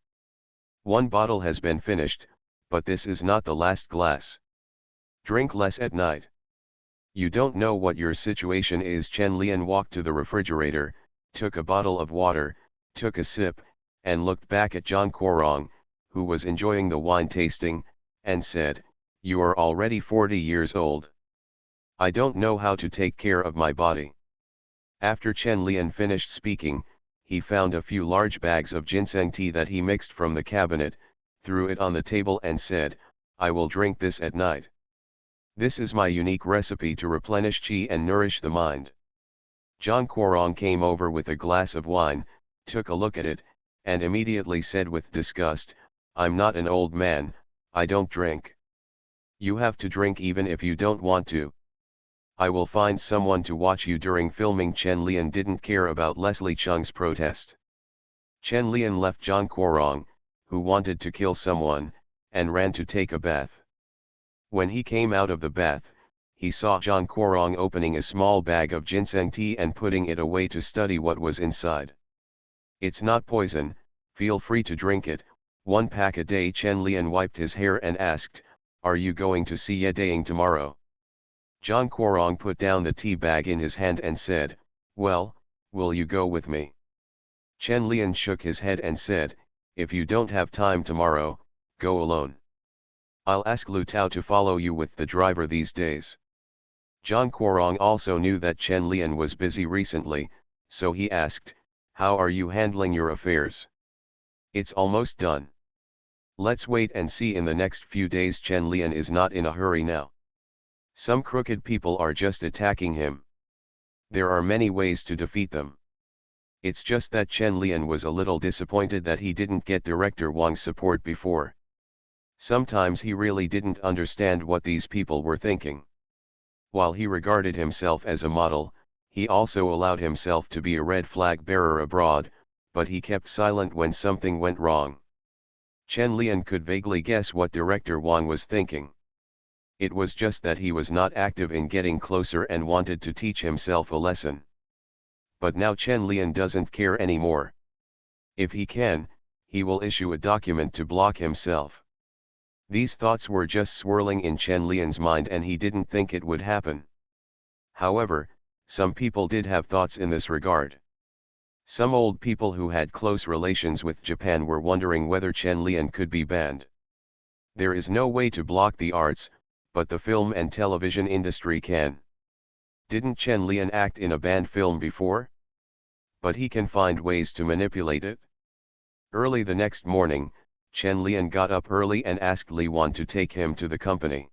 "One bottle has been finished, but this is not the last glass. Drink less at night. You don't know what your situation is." Chen Lian walked to the refrigerator, took a bottle of water, took a sip, and looked back at Zhang Guorong, who was enjoying the wine tasting, and said, "You are already 40 years old. I don't know how to take care of my body." After Chen Lian finished speaking, he found a few large bags of ginseng tea that he mixed from the cabinet, threw it on the table and said, "I will drink this at night. This is my unique recipe to replenish qi and nourish the mind." Zhang Guorong came over with a glass of wine, took a look at it, and immediately said with disgust, "I'm not an old man, I don't drink. You have to drink even if you don't want to. I will find someone to watch you during filming." Chen Lian didn't care about Leslie Chung's protest. Chen Lian left Zhang Guorong, who wanted to kill someone, and ran to take a bath. When he came out of the bath, he saw Zhang Guorong opening a small bag of ginseng tea and putting it away to study what was inside. "It's not poison, feel free to drink it, 1 pack a day." Chen Lian wiped his hair and asked, "Are you going to see Ye Daing tomorrow?" Zhang Guorong put down the tea bag in his hand and said, "Well, will you go with me?" Chen Lian shook his head and said, "If you don't have time tomorrow, go alone. I'll ask Lu Tao to follow you with the driver these days." Zhang Guorong also knew that Chen Lian was busy recently, so he asked, "How are you handling your affairs?" "It's almost done. Let's wait and see in the next few days." Chen Lian is not in a hurry now. Some crooked people are just attacking him. There are many ways to defeat them. It's just that Chen Lian was a little disappointed that he didn't get Director Wang's support before. Sometimes he really didn't understand what these people were thinking. While he regarded himself as a model, he also allowed himself to be a red flag bearer abroad, but he kept silent when something went wrong. Chen Lian could vaguely guess what Director Wang was thinking. It was just that he was not active in getting closer and wanted to teach himself a lesson. But now Chen Lian doesn't care anymore. If he can, he will issue a document to block himself. These thoughts were just swirling in Chen Lian's mind and he didn't think it would happen. However, some people did have thoughts in this regard. Some old people who had close relations with Japan were wondering whether Chen Lian could be banned. There is no way to block the arts, but the film and television industry can. Didn't Chen Lian act in a banned film before? But he can find ways to manipulate it. Early the next morning, Chen Lian got up early and asked Li Wan to take him to the company.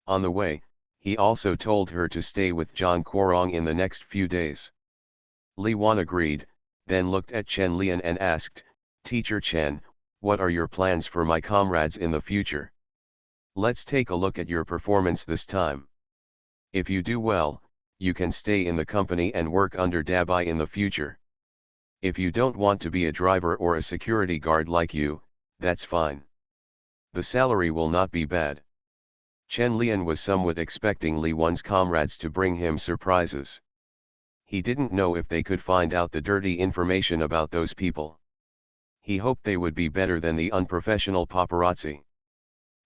On the way, he also told her to stay with Zhang Guorong in the next few days. Li Wan agreed, then looked at Chen Lian and asked, "Teacher Chen, what are your plans for my comrades in the future? Let's take a look at your performance this time. If you do well, you can stay in the company and work under Dabai in the future. If you don't want to be a driver or a security guard like you, that's fine. The salary will not be bad." Chen Lian was somewhat expecting Li Wan's comrades to bring him surprises. He didn't know if they could find out the dirty information about those people. He hoped they would be better than the unprofessional paparazzi.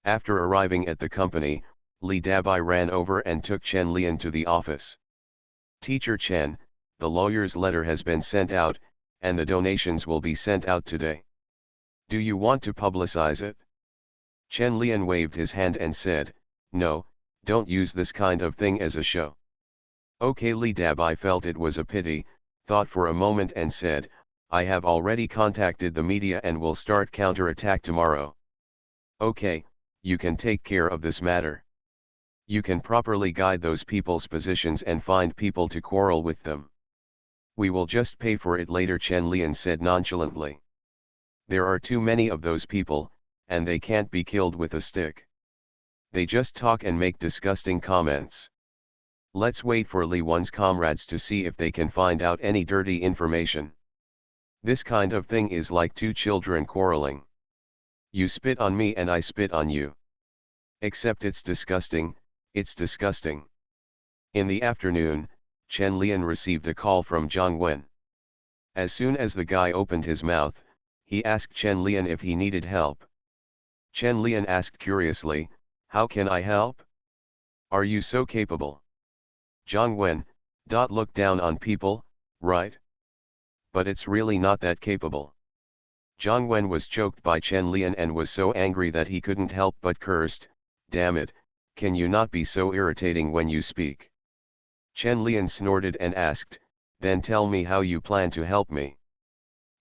After arriving at the company, Li Dabai ran over and took Chen Lian to the office. "Teacher Chen, the lawyer's letter has been sent out, and the donations will be sent out today. Do you want to publicize it?" Chen Lian waved his hand and said, "No, Don't use this kind of thing as a show. Okay Lidab, I felt it was a pity, thought for a moment and said, I have already contacted the media and will start counter-attack tomorrow. Okay, you can take care of this matter. You can properly guide those people's positions and find people to quarrel with them. We will just pay for it later, Chen Lian said nonchalantly. There are too many of those people, and they can't be killed with a stick. They just talk and make disgusting comments. Let's wait for Li Wen's comrades to see if they can find out any dirty information. This kind of thing is like two children quarreling. You spit on me and I spit on you. Except it's disgusting, it's disgusting. In the afternoon, Chen Lian received a call from Zhang Wen. As soon as the guy opened his mouth, he asked Chen Lian if he needed help. Chen Lian asked curiously, how can I help? Are you so capable? Zhang Wen, look down on people, right? But it's really not that capable. Zhang Wen was choked by Chen Lian and was so angry that he couldn't help but cursed, damn it, can you not be so irritating when you speak? Chen Lian snorted and asked, then tell me how you plan to help me.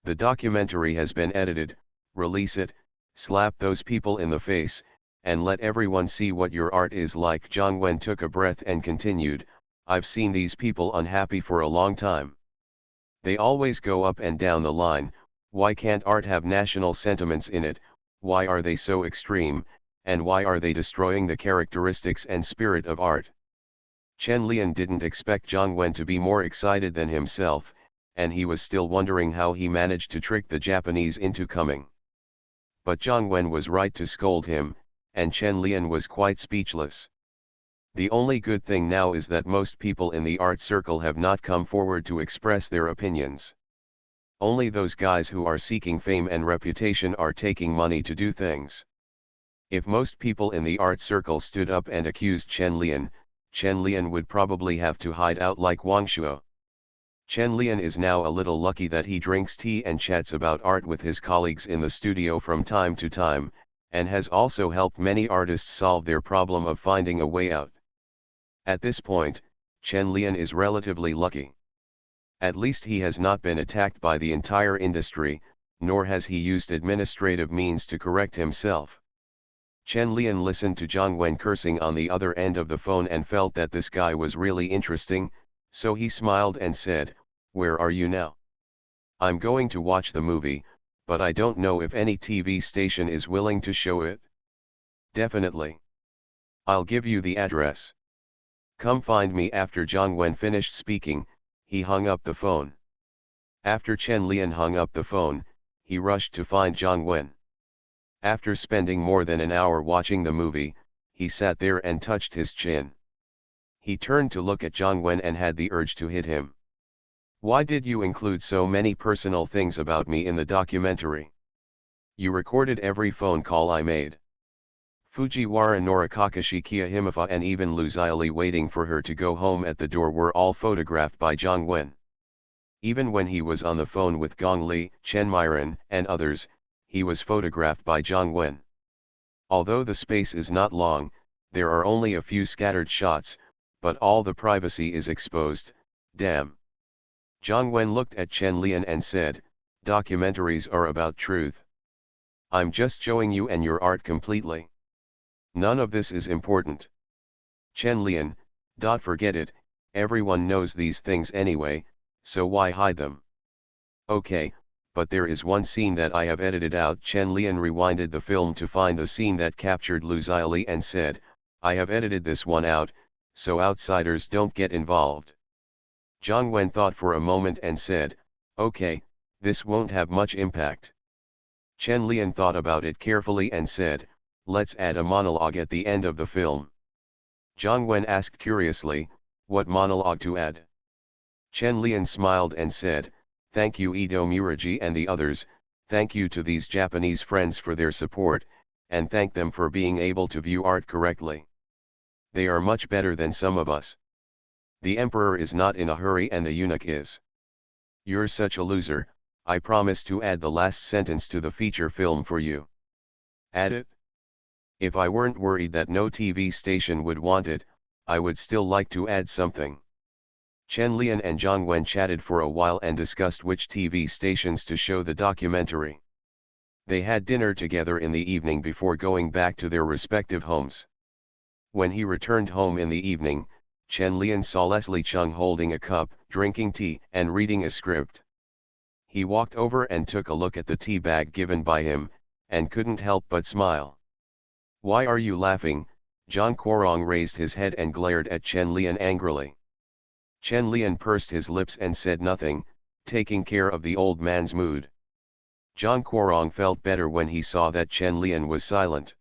The documentary has been edited, release it, slap those people in the face, and let everyone see what your art is like. Zhang Wen took a breath and continued, I've seen these people unhappy for a long time. They always go up and down the line. Why can't art have national sentiments in it? Why are they so extreme, and why are they destroying the characteristics and spirit of art? Chen Lian didn't expect Zhang Wen to be more excited than himself, and he was still wondering how he managed to trick the Japanese into coming. But Zhang Wen was right to scold him, and Chen Lian was quite speechless. The only good thing now is that most people in the art circle have not come forward to express their opinions. Only those guys who are seeking fame and reputation are taking money to do things. If most people in the art circle stood up and accused Chen Lian would probably have to hide out like Wang Shuo. Chen Lian is now a little lucky that he drinks tea and chats about art with his colleagues in the studio from time to time, and has also helped many artists solve their problem of finding a way out. At this point, Chen Lian is relatively lucky. At least he has not been attacked by the entire industry, nor has he used administrative means to correct himself. Chen Lian listened to Zhang Wen cursing on the other end of the phone and felt that this guy was really interesting, so he smiled and said, where are you now? I'm going to watch the movie, but I don't know if any TV station is willing to show it. Definitely. I'll give you the address. Come find me. After Zhang Wen finished speaking, he hung up the phone. After Chen Lian hung up the phone, he rushed to find Zhang Wen. After spending more than an hour watching the movie, he sat there and touched his chin. He turned to look at Zhang Wen and had the urge to hit him. Why did you include so many personal things about me in the documentary? You recorded every phone call I made. Fujiwara Norikakashi Kia Himafa and even Lu Xiaoli waiting for her to go home at the door were all photographed by Zhang Wen. Even when he was on the phone with Gong Li, Chen Miran, and others, he was photographed by Zhang Wen. Although the space is not long, there are only a few scattered shots, but all the privacy is exposed, damn. Zhang Wen looked at Chen Lian and said, documentaries are about truth. I'm just showing you and your art completely. None of this is important. Chen Lian, forget it, everyone knows these things anyway, so why hide them? Okay, but there is one scene that I have edited out. Chen Lian rewinded the film to find the scene that captured Lu Xiaoli and said, I have edited this one out, so outsiders don't get involved. Zhang Wen thought for a moment and said, okay, this won't have much impact. Chen Lian thought about it carefully and said, let's add a monologue at the end of the film. Zhang Wen asked curiously, what monologue to add? Chen Lian smiled and said, thank you Ito Muragi and the others, thank you to these Japanese friends for their support, and thank them for being able to view art correctly. They are much better than some of us. The emperor is not in a hurry and the eunuch is. You're such a loser, I promise to add the last sentence to the feature film for you. Add it? If I weren't worried that no TV station would want it, I would still like to add something. Chen Lian and Zhang Wen chatted for a while and discussed which TV stations to show the documentary. They had dinner together in the evening before going back to their respective homes. When he returned home in the evening, Chen Lian saw Leslie Chung holding a cup, drinking tea, and reading a script. He walked over and took a look at the tea bag given by him, and couldn't help but smile. "Why are you laughing?" Zhang Guorong raised his head and glared at Chen Lian angrily. Chen Lian pursed his lips and said nothing, taking care of the old man's mood. Zhang Guorong felt better when he saw that Chen Lian was silent.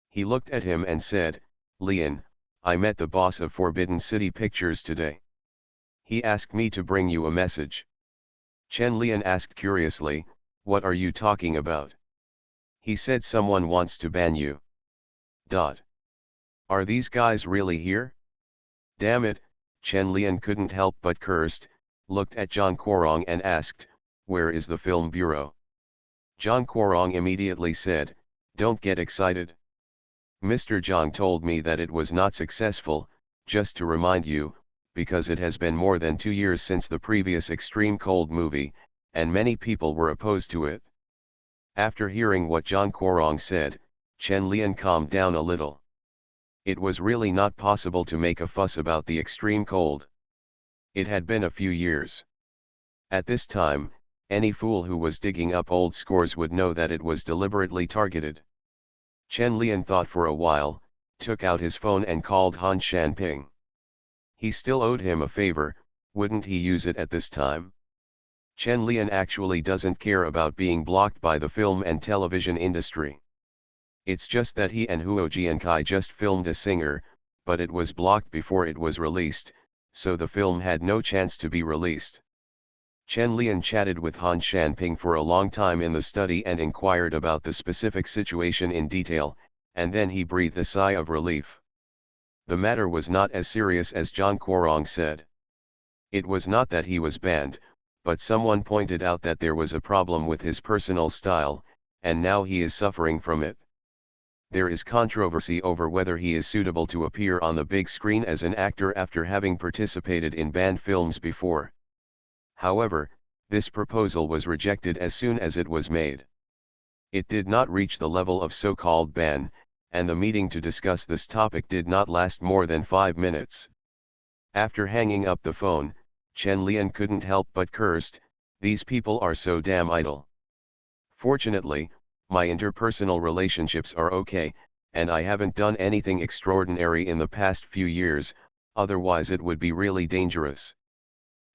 He looked at him and said, "Lian, I met the boss of Forbidden City Pictures today. He asked me to bring you a message." Chen Lian asked curiously, "What are you talking about?" "He said someone wants to ban you." Are these guys really here? Damn it, Chen Lian couldn't help but cursed, looked at Zhang Guorong and asked, "Where is the film bureau?" Zhang Guorong immediately said, "Don't get excited. Mr. Zhang told me that it was not successful, just to remind you, because it has been more than 2 years since the previous Extreme Cold movie, and many people were opposed to it." After hearing what Zhang Guorong said, Chen Lian calmed down a little. It was really not possible to make a fuss about the extreme cold. It had been a few years. At this time, any fool who was digging up old scores would know that it was deliberately targeted. Chen Lian thought for a while, took out his phone and called Han Shanping. He still owed him a favor, wouldn't he use it at this time? Chen Lian actually doesn't care about being blocked by the film and television industry. It's just that he and Huo Jiankai just filmed a singer, but it was blocked before it was released, so the film had no chance to be released. Chen Lian chatted with Han Shanping for a long time in the study and inquired about the specific situation in detail, and then he breathed a sigh of relief. The matter was not as serious as Zhang Guorong said. It was not that he was banned, but someone pointed out that there was a problem with his personal style, and now he is suffering from it. There is controversy over whether he is suitable to appear on the big screen as an actor after having participated in banned films before. However, this proposal was rejected as soon as it was made. It did not reach the level of so-called ban, and the meeting to discuss this topic did not last more than 5 minutes. After hanging up the phone, Chen Lian couldn't help but cursed, "These people are so damn idle. Fortunately, my interpersonal relationships are okay, and I haven't done anything extraordinary in the past few years, otherwise it would be really dangerous."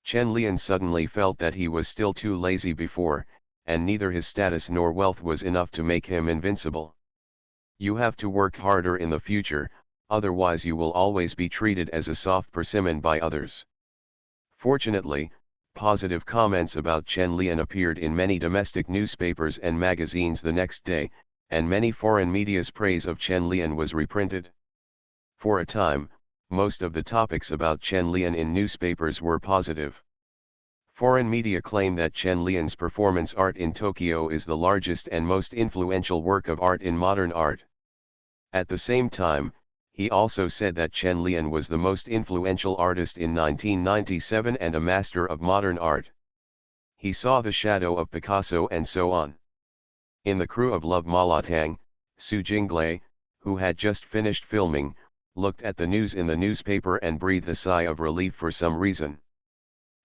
Chen Lian suddenly felt that he was still too lazy before, and neither his status nor wealth was enough to make him invincible. You have to work harder in the future, otherwise you will always be treated as a soft persimmon by others. Fortunately, positive comments about Chen Lian appeared in many domestic newspapers and magazines the next day, and many foreign media's praise of Chen Lian was reprinted. For a time, most of the topics about Chen Lian in newspapers were positive. Foreign media claim that Chen Lian's performance art in Tokyo is the largest and most influential work of art in modern art. At the same time, he also said that Chen Lian was the most influential artist in 1997 and a master of modern art. He saw the shadow of Picasso and so on. In the crew of Love Malatang, Su Jinglei, who had just finished filming, looked at the news in the newspaper and breathed a sigh of relief for some reason.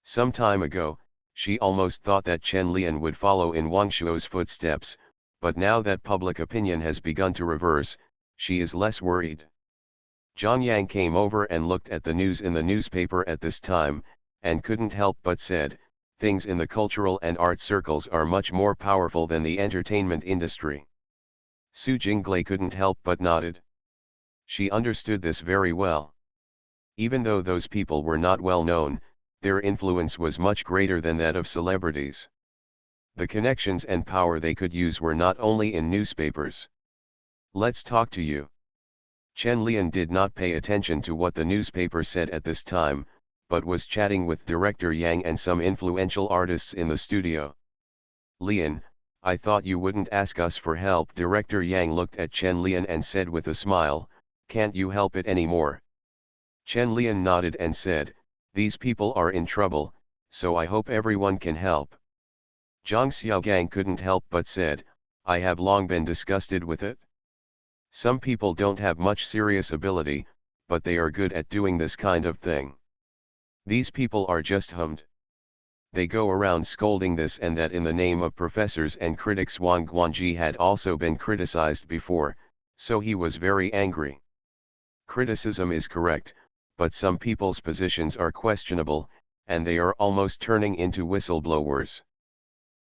Some time ago, she almost thought that Chen Lian would follow in Wang Shuo's footsteps, but now that public opinion has begun to reverse, she is less worried. Zhang Yang came over and looked at the news in the newspaper at this time, and couldn't help but said, "Things in the cultural and art circles are much more powerful than the entertainment industry." Su Jinglei couldn't help but nodded. She understood this very well. Even though those people were not well known, their influence was much greater than that of celebrities. The connections and power they could use were not only in newspapers. "Let's talk to you." Chen Lian did not pay attention to what the newspaper said at this time, but was chatting with director Yang and some influential artists in the studio. "Lian, I thought you wouldn't ask us for help. Director Yang looked at Chen Lian and said with a smile, can't you help it anymore? Chen Lian nodded and said, these people are in trouble, so I hope everyone can help. Zhang Xiaogang couldn't help but said, I have long been disgusted with it. Some people don't have much serious ability, but they are good at doing this kind of thing. These people are just hummed. They go around scolding this and that in the name of professors and critics. Wang Guanji had also been criticized before, so he was very angry. Criticism is correct, but some people's positions are questionable, and they are almost turning into whistleblowers.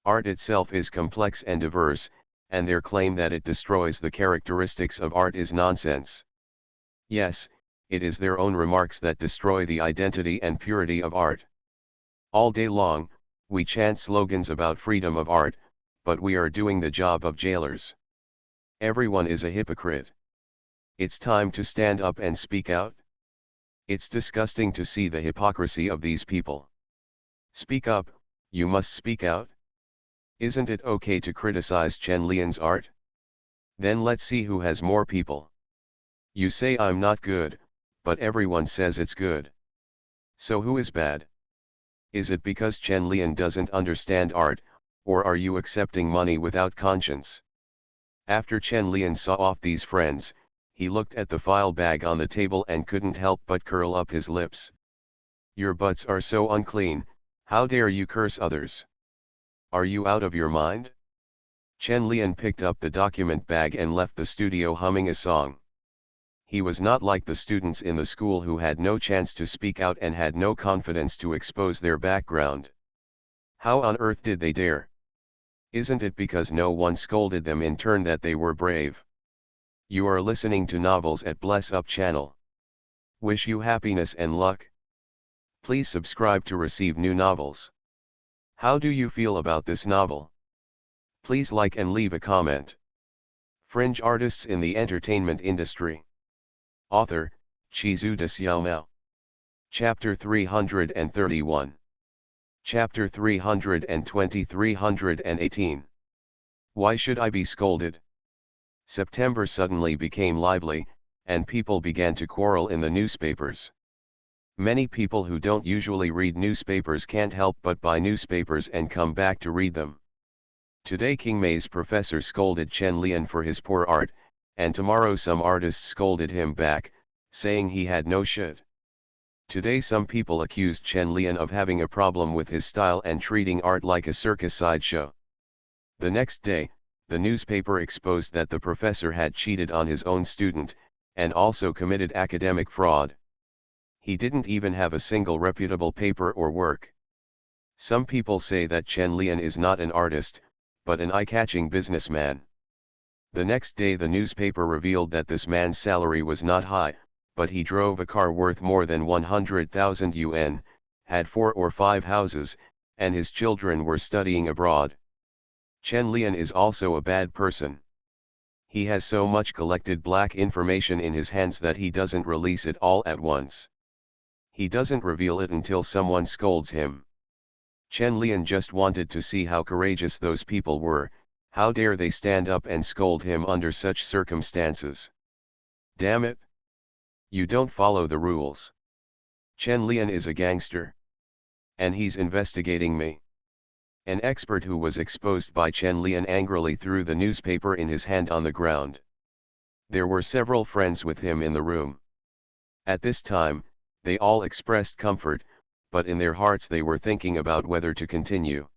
Art itself is complex and diverse, and their claim that it destroys the characteristics of art is nonsense. Yes, it is their own remarks that destroy the identity and purity of art. All day long, we chant slogans about freedom of art, but we are doing the job of jailers. Everyone is a hypocrite. It's time to stand up and speak out. It's disgusting to see the hypocrisy of these people. Speak up, you must speak out. Isn't it okay to criticize Chen Lian's art? Then let's see who has more people. You say I'm not good, but everyone says it's good. So who is bad? Is it because Chen Lian doesn't understand art, or are you accepting money without conscience? After Chen Lian saw off these friends, he looked at the file bag on the table and couldn't help but curl up his lips. Your butts are so unclean, how dare you curse others? Are you out of your mind? Chen Lian picked up the document bag and left the studio humming a song. He was not like the students in the school who had no chance to speak out and had no confidence to expose their background. How on earth did they dare? Isn't it because no one scolded them in turn that they were brave? You are listening to Novels at Bless Up channel. Wish you happiness and luck. Please subscribe to receive new novels. How do you feel about this novel? Please like and leave a comment. Fringe artists in the entertainment industry. Author, Chizu de Xiaomao. Chapter 331. Chapter 320-318. Why should I be scolded? September suddenly became lively, and people began to quarrel in the newspapers. Many people who don't usually read newspapers can't help but buy newspapers and come back to read them. Today King Mei's professor scolded Chen Lian for his poor art, and tomorrow some artists scolded him back, saying he had no shit. Today some people accused Chen Lian of having a problem with his style and treating art like a circus sideshow. The next day, the newspaper exposed that the professor had cheated on his own student, and also committed academic fraud. He didn't even have a single reputable paper or work. Some people say that Chen Lian is not an artist, but an eye-catching businessman. The next day the newspaper revealed that this man's salary was not high, but he drove a car worth more than 100,000 yuan, had 4 or 5 houses, and his children were studying abroad. Chen Lian is also a bad person. He has so much collected black information in his hands that he doesn't release it all at once. He doesn't reveal it until someone scolds him. Chen Lian just wanted to see how courageous those people were. How dare they stand up and scold him under such circumstances? Damn it! You don't follow the rules. Chen Lian is a gangster. And he's investigating me. An expert who was exposed by Chen Lian angrily threw the newspaper in his hand on the ground. There were several friends with him in the room. At this time, they all expressed comfort, but in their hearts they were thinking about whether to continue.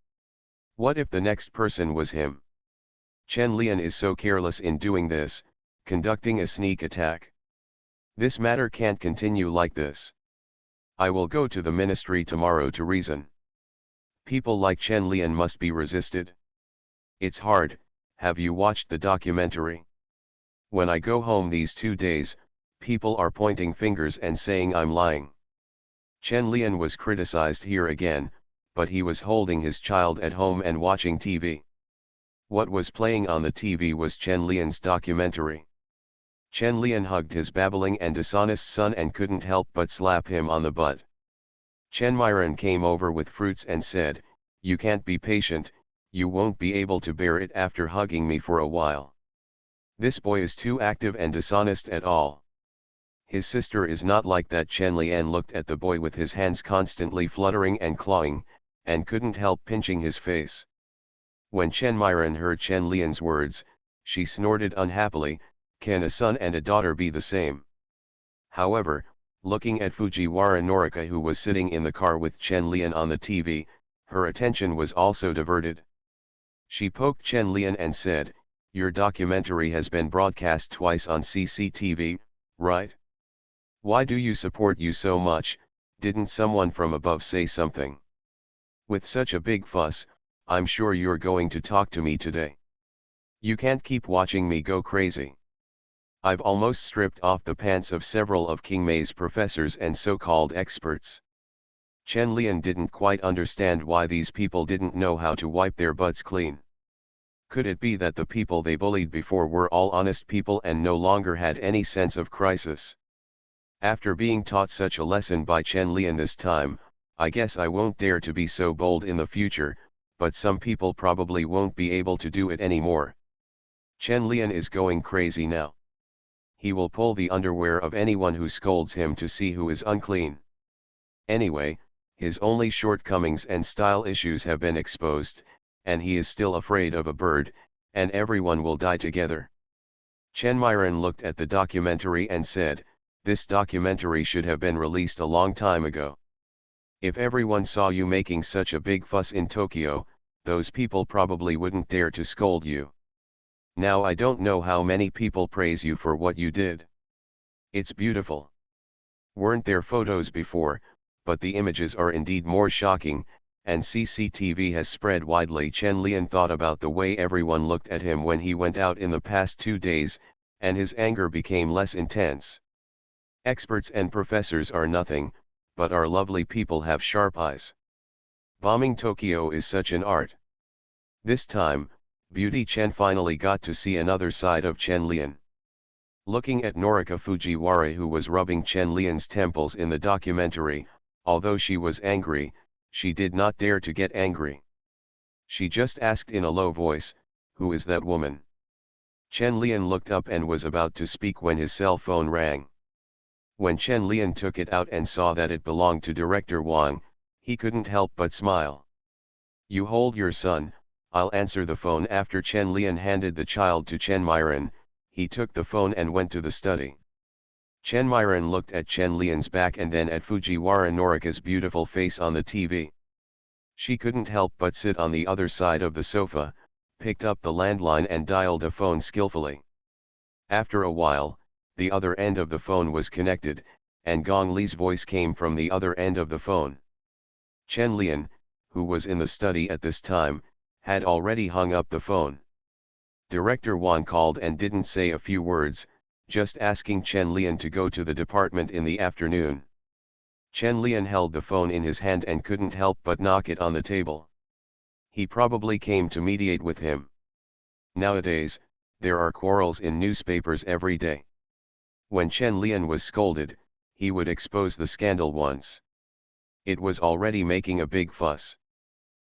What if the next person was him? Chen Lian is so careless in doing this, conducting a sneak attack. This matter can't continue like this. I will go to the ministry tomorrow to reason. People like Chen Lian must be resisted. It's hard. Have you watched the documentary? When I go home these 2 days, people are pointing fingers and saying I'm lying. Chen Lian was criticized here again, but he was holding his child at home and watching TV. What was playing on the TV was Chen Lian's documentary. Chen Lian hugged his babbling and dishonest son and couldn't help but slap him on the butt. Chen Myron came over with fruits and said, "You can't be patient, you won't be able to bear it after hugging me for a while. This boy is too active and dishonest at all. His sister is not like that. Chen Lian looked at the boy with his hands constantly fluttering and clawing, and couldn't help pinching his face. When Chen Myron heard Chen Lian's words, she snorted unhappily, can a son and a daughter be the same? However, looking at Fujiwara Norika, who was sitting in the car with Chen Lian on the TV, her attention was also diverted. She poked Chen Lian and said, your documentary has been broadcast twice on CCTV, right? Why do you support you so much? Didn't someone from above say something? With such a big fuss, I'm sure you're going to talk to me today. You can't keep watching me go crazy. I've almost stripped off the pants of several of King Mei's professors and so-called experts. Chen Lian didn't quite understand why these people didn't know how to wipe their butts clean. Could it be that the people they bullied before were all honest people and no longer had any sense of crisis? After being taught such a lesson by Chen Lian this time, I guess I won't dare to be so bold in the future, but some people probably won't be able to do it anymore. Chen Lian is going crazy now. He will pull the underwear of anyone who scolds him to see who is unclean. Anyway, his only shortcomings and style issues have been exposed, and he is still afraid of a bird, and everyone will die together. Chen Myron looked at the documentary and said, this documentary should have been released a long time ago. If everyone saw you making such a big fuss in Tokyo, those people probably wouldn't dare to scold you. Now I don't know how many people praise you for what you did. It's beautiful. Weren't there photos before, but the images are indeed more shocking, and CCTV has spread widely. Chen Lian thought about the way everyone looked at him when he went out in the past 2 days, and his anger became less intense. Experts and professors are nothing, but our lovely people have sharp eyes. Bombing Tokyo is such an art. This time, Beauty Chen finally got to see another side of Chen Lian. Looking at Norika Fujiwara, who was rubbing Chen Lian's temples in the documentary, although she was angry, she did not dare to get angry. She just asked in a low voice, who is that woman? Chen Lian looked up and was about to speak when his cell phone rang. When Chen Lian took it out and saw that it belonged to Director Wang, he couldn't help but smile. You hold your son, I'll answer the phone. After Chen Lian handed the child to Chen Myron, he took the phone and went to the study. Chen Myron looked at Chen Lian's back and then at Fujiwara Norika's beautiful face on the TV. She couldn't help but sit on the other side of the sofa, picked up the landline and dialed a phone skillfully. After a while, the other end of the phone was connected, and Gong Li's voice came from the other end of the phone. Chen Lian, who was in the study at this time, had already hung up the phone. Director Wang called and didn't say a few words, just asking Chen Lian to go to the department in the afternoon. Chen Lian held the phone in his hand and couldn't help but knock it on the table. He probably came to mediate with him. Nowadays, there are quarrels in newspapers every day. When Chen Lian was scolded, he would expose the scandal once. It was already making a big fuss.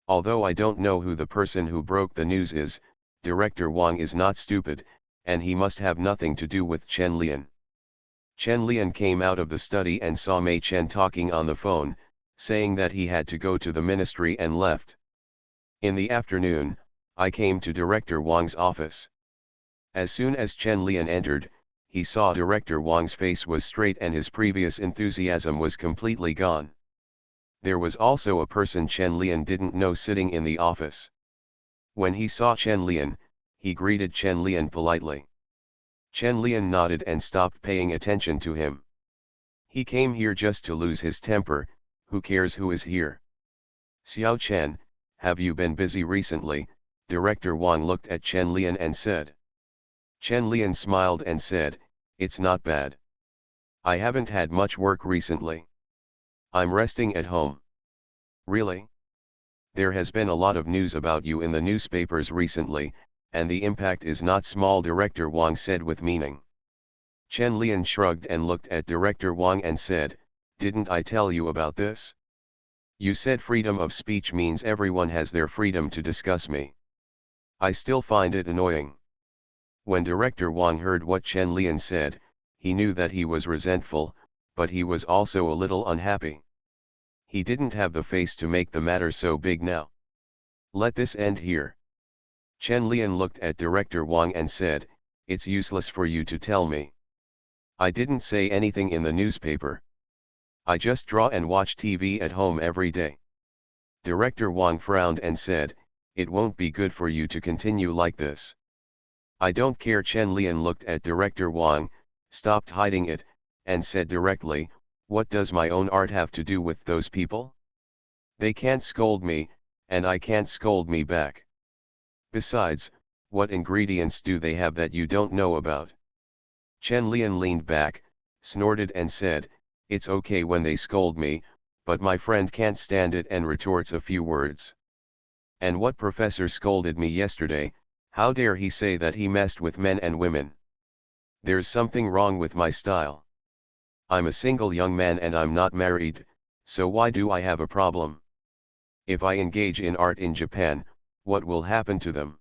Although I don't know who the person who broke the news is, Director Wang is not stupid, and he must have nothing to do with Chen Lian. Chen Lian came out of the study and saw Mei Chen talking on the phone, saying that he had to go to the ministry and left. In the afternoon, I came to Director Wang's office. As soon as Chen Lian entered, he saw Director Wang's face was straight and his previous enthusiasm was completely gone. There was also a person Chen Lian didn't know sitting in the office. When he saw Chen Lian, he greeted Chen Lian politely. Chen Lian nodded and stopped paying attention to him. He came here just to lose his temper, who cares who is here? Xiao Chen, have you been busy recently? Director Wang looked at Chen Lian and said. Chen Lian smiled and said, it's not bad. I haven't had much work recently. I'm resting at home. Really? There has been a lot of news about you in the newspapers recently, and the impact is not small, Director Wang said with meaning. Chen Lian shrugged and looked at Director Wang and said, didn't I tell you about this? You said freedom of speech means everyone has their freedom to discuss me. I still find it annoying. When Director Wang heard what Chen Lian said, he knew that he was resentful, but he was also a little unhappy. He didn't have the face to make the matter so big now. Let this end here. Chen Lian looked at Director Wang and said, "It's useless for you to tell me. I didn't say anything in the newspaper. I just draw and watch TV at home every day." Director Wang frowned and said, "It won't be good for you to continue like this." "I don't care." Chen Lian looked at Director Wang, stopped hiding it, and said directly, "What does my own art have to do with those people? They can't scold me, and I can't scold me back. Besides, what ingredients do they have that you don't know about?" Chen Lian leaned back, snorted and said, "It's okay when they scold me, but my friend can't stand it and retorts a few words. And what professor scolded me yesterday, how dare he say that he messed with men and women? There's something wrong with my style. I'm a single young man and I'm not married, so why do I have a problem? If I engage in art in Japan, what will happen to them?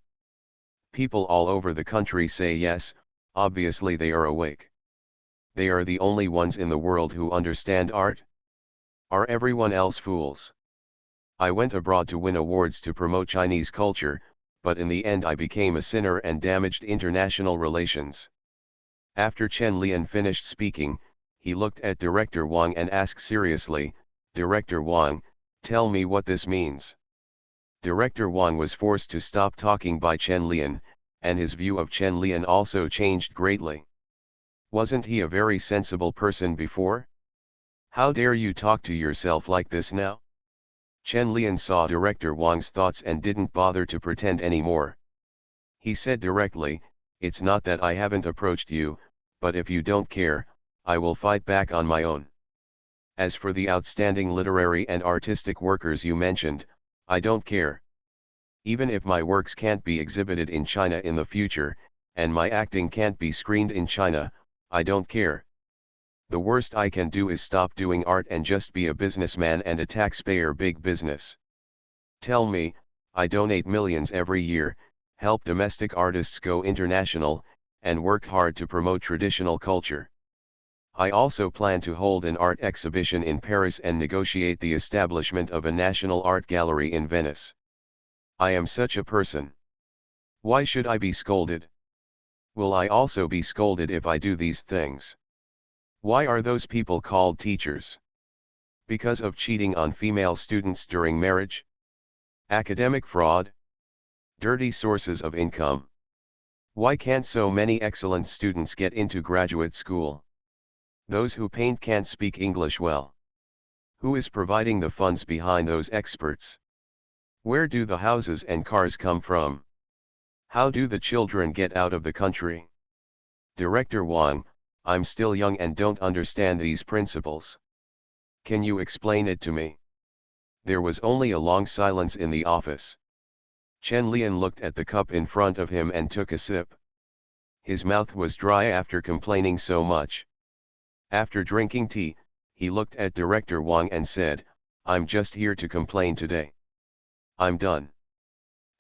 People all over the country say yes, obviously they are awake. They are the only ones in the world who understand art. Are everyone else fools? I went abroad to win awards to promote Chinese culture, but in the end I became a sinner and damaged international relations." After Chen Lian finished speaking, he looked at Director Wang and asked seriously, "Director Wang, tell me what this means." Director Wang was forced to stop talking by Chen Lian, and his view of Chen Lian also changed greatly. Wasn't he a very sensible person before? How dare you talk to yourself like this now? Chen Lian saw Director Wang's thoughts and didn't bother to pretend anymore. He said directly, "It's not that I haven't approached you, but if you don't care, I will fight back on my own. As for the outstanding literary and artistic workers you mentioned, I don't care. Even if my works can't be exhibited in China in the future, and my acting can't be screened in China, I don't care. The worst I can do is stop doing art and just be a businessman and a taxpayer big business. Tell me, I donate millions every year, help domestic artists go international, and work hard to promote traditional culture. I also plan to hold an art exhibition in Paris and negotiate the establishment of a national art gallery in Venice. I am such a person. Why should I be scolded? Will I also be scolded if I do these things? Why are those people called teachers? Because of cheating on female students during marriage? Academic fraud? Dirty sources of income? Why can't so many excellent students get into graduate school? Those who paint can't speak English well. Who is providing the funds behind those experts? Where do the houses and cars come from? How do the children get out of the country? Director Wang, I'm still young and don't understand these principles. Can you explain it to me?" There was only a long silence in the office. Chen Lian looked at the cup in front of him and took a sip. His mouth was dry after complaining so much. After drinking tea, he looked at Director Wang and said, "I'm just here to complain today. I'm done."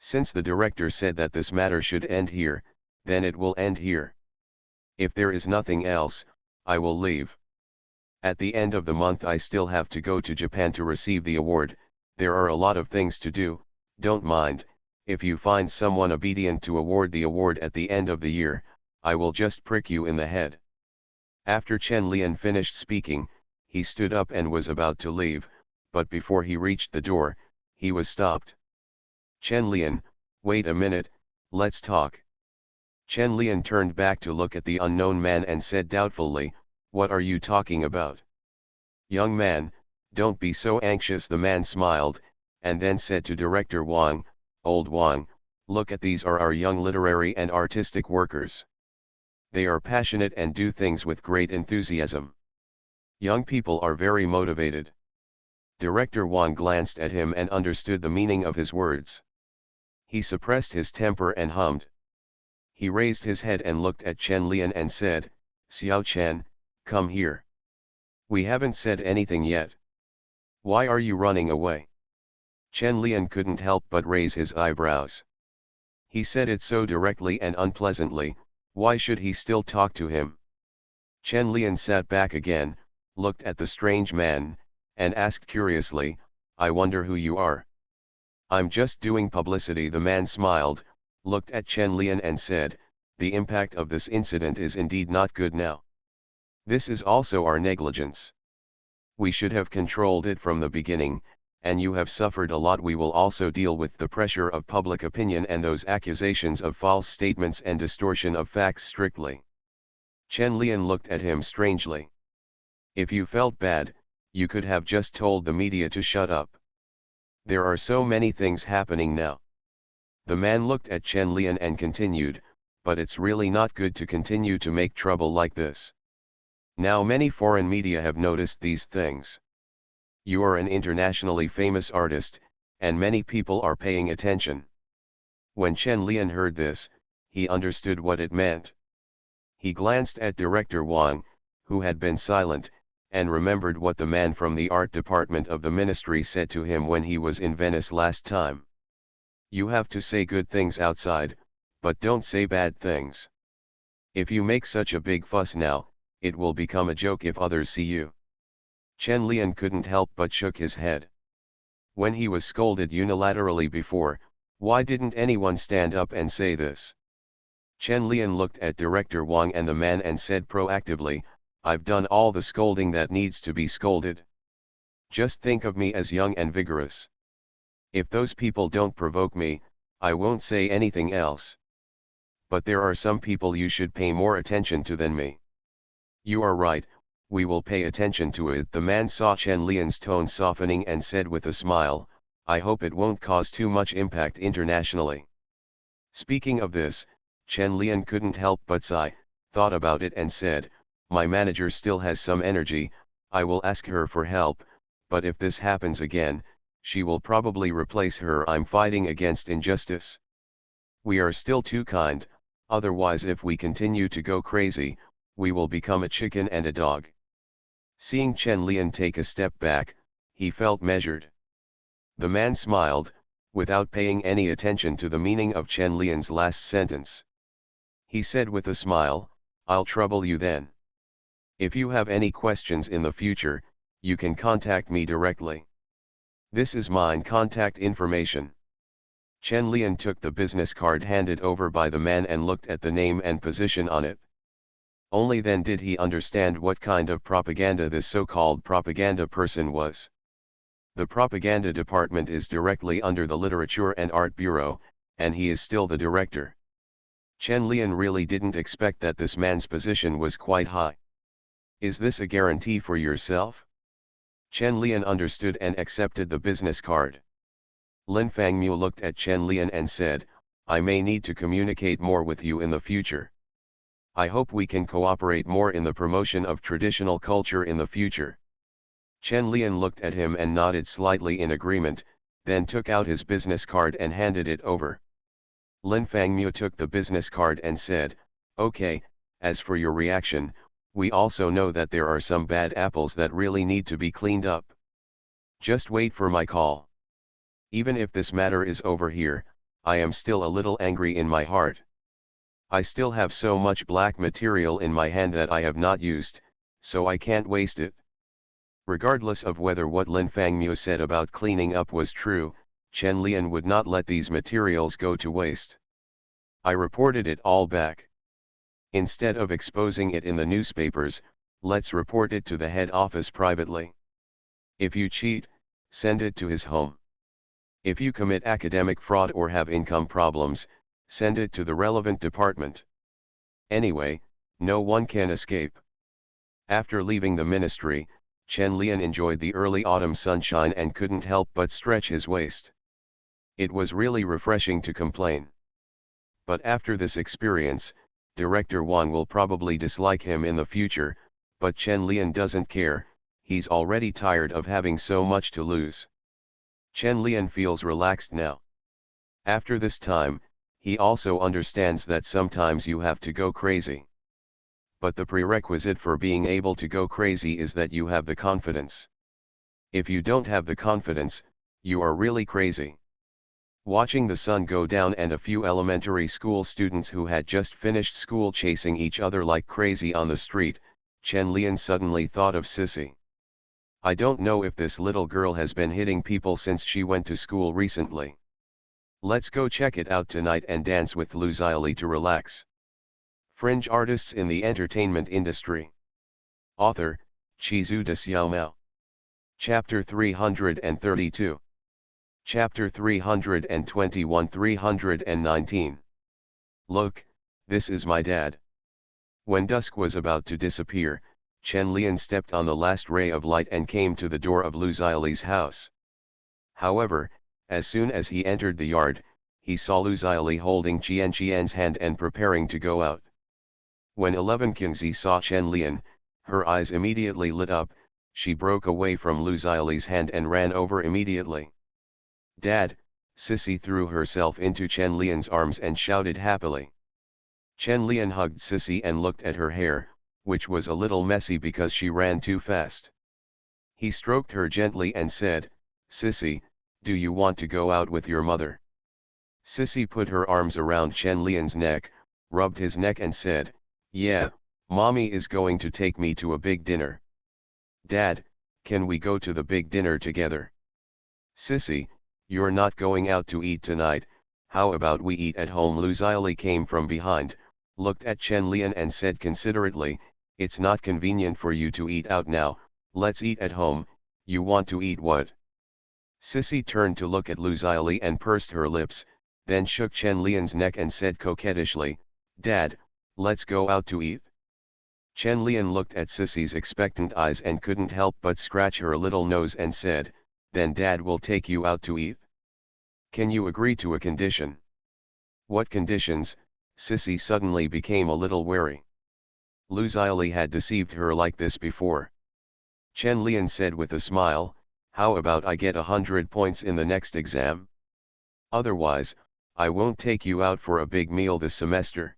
Since the director said that this matter should end here, then it will end here. If there is nothing else, I will leave. At the end of the month I still have to go to Japan to receive the award. There are a lot of things to do. Don't mind, if you find someone obedient to award the award at the end of the year, I will just prick you in the head." After Chen Lian finished speaking, he stood up and was about to leave, but before he reached the door, he was stopped. "Chen Lian, wait a minute, let's talk." Chen Lian turned back to look at the unknown man and said doubtfully, "What are you talking about?" "Young man, don't be so anxious." The man smiled, and then said to Director Wang, "Old Wang, look at these are our young literary and artistic workers. They are passionate and do things with great enthusiasm. Young people are very motivated." Director Wang glanced at him and understood the meaning of his words. He suppressed his temper and hummed. He raised his head and looked at Chen Lian and said, "Xiao Chen, come here. We haven't said anything yet." Why are you running away? Chen Lian couldn't help but raise his eyebrows. He said it so directly and unpleasantly, why should he still talk to him? Chen Lian sat back again, looked at the strange man, and asked curiously, I wonder who you are. I'm just doing publicity. The man smiled, looked at Chen Lian and said, the impact of this incident is indeed not good now. This is also our negligence. We should have controlled it from the beginning, and you have suffered a lot. We will also deal with the pressure of public opinion and those accusations of false statements and distortion of facts strictly. Chen Lian looked at him strangely. If you felt bad, you could have just told the media to shut up. There are so many things happening now. The man looked at Chen Lian and continued, but it's really not good to continue to make trouble like this. Now many foreign media have noticed these things. You are an internationally famous artist, and many people are paying attention. When Chen Lian heard this, he understood what it meant. He glanced at Director Wang, who had been silent, and remembered what the man from the art department of the ministry said to him when he was in Venice last time. You have to say good things outside, but don't say bad things. If you make such a big fuss now, it will become a joke if others see you. Chen Lian couldn't help but shook his head. When he was scolded unilaterally before, why didn't anyone stand up and say this? Chen Lian looked at Director Wang and the man and said proactively, I've done all the scolding that needs to be scolded. Just think of me as young and vigorous. If those people don't provoke me, I won't say anything else. But there are some people you should pay more attention to than me. You are right, we will pay attention to it. The man saw Chen Lian's tone softening and said with a smile, I hope it won't cause too much impact internationally. Speaking of this, Chen Lian couldn't help but sigh, thought about it and said, my manager still has some energy, I will ask her for help, but if this happens again, she will probably replace her. I'm fighting against injustice. We are still too kind, otherwise if we continue to go crazy, we will become a chicken and a dog. Seeing Chen Lian take a step back, he felt measured. The man smiled, without paying any attention to the meaning of Chen Lian's last sentence. He said with a smile, I'll trouble you then. If you have any questions in the future, you can contact me directly. This is mine contact information. Chen Lian took the business card handed over by the man and looked at the name and position on it. Only then did he understand what kind of propaganda this so-called propaganda person was. The propaganda department is directly under the Literature and Art Bureau, and he is still the director. Chen Lian really didn't expect that this man's position was quite high. Is this a guarantee for yourself? Chen Lian understood and accepted the business card. Lin Fangmu looked at Chen Lian and said, I may need to communicate more with you in the future. I hope we can cooperate more in the promotion of traditional culture in the future. Chen Lian looked at him and nodded slightly in agreement, then took out his business card and handed it over. Lin Fangmu took the business card and said, okay, as for your reaction, we also know that there are some bad apples that really need to be cleaned up. Just wait for my call. Even if this matter is over here, I am still a little angry in my heart. I still have so much black material in my hand that I have not used, so I can't waste it. Regardless of whether what Lin Fangmu said about cleaning up was true, Chen Lian would not let these materials go to waste. I reported it all back. Instead of exposing it in the newspapers, let's report it to the head office privately. If you cheat, send it to his home. If you commit academic fraud or have income problems, send it to the relevant department. Anyway, no one can escape. After leaving the ministry, Chen Lian enjoyed the early autumn sunshine and couldn't help but stretch his waist. It was really refreshing to complain. But after this experience, Director Wang will probably dislike him in the future, but Chen Lian doesn't care, he's already tired of having so much to lose. Chen Lian feels relaxed now. After this time, he also understands that sometimes you have to go crazy. But the prerequisite for being able to go crazy is that you have the confidence. If you don't have the confidence, you are really crazy. Watching the sun go down and a few elementary school students who had just finished school chasing each other like crazy on the street, Chen Lian suddenly thought of Sissy. I don't know if this little girl has been hitting people since she went to school recently. Let's go check it out tonight and dance with Lu Xiaoli to relax. Fringe artists in the entertainment industry. Author, Chizu de Xiaomao. Chapter 332. Chapter 321-319. Look, this is my dad. When dusk was about to disappear, Chen Lian stepped on the last ray of light and came to the door of Lu Xiaoli's house. However, as soon as he entered the yard, he saw Lu Xiaoli holding Qian's hand and preparing to go out. When 11 Qingzi saw Chen Lian, her eyes immediately lit up. She broke away from Lu Xiaoli's hand and ran over immediately. Dad, Sissy threw herself into Chen Lian's arms and shouted happily. Chen Lian hugged Sissy and looked at her hair, which was a little messy because she ran too fast. He stroked her gently and said, Sissy, do you want to go out with your mother? Sissy put her arms around Chen Lian's neck, rubbed his neck and said, yeah, mommy is going to take me to a big dinner. Dad, can we go to the big dinner together? Sissy, you're not going out to eat tonight, how about we eat at home? Lu Xiaoli came from behind, looked at Chen Lian and said considerately, it's not convenient for you to eat out now, let's eat at home. You want to eat what? Sissy turned to look at Lu Xiaoli and pursed her lips, then shook Chen Lian's neck and said coquettishly, Dad, let's go out to eat. Chen Lian looked at Sissy's expectant eyes and couldn't help but scratch her little nose and said, then Dad will take you out to eat? Can you agree to a condition? What conditions? Sissy suddenly became a little wary. Lu Xiaoli had deceived her like this before. Chen Lian said with a smile, how about I get 100 points in the next exam? Otherwise, I won't take you out for a big meal this semester.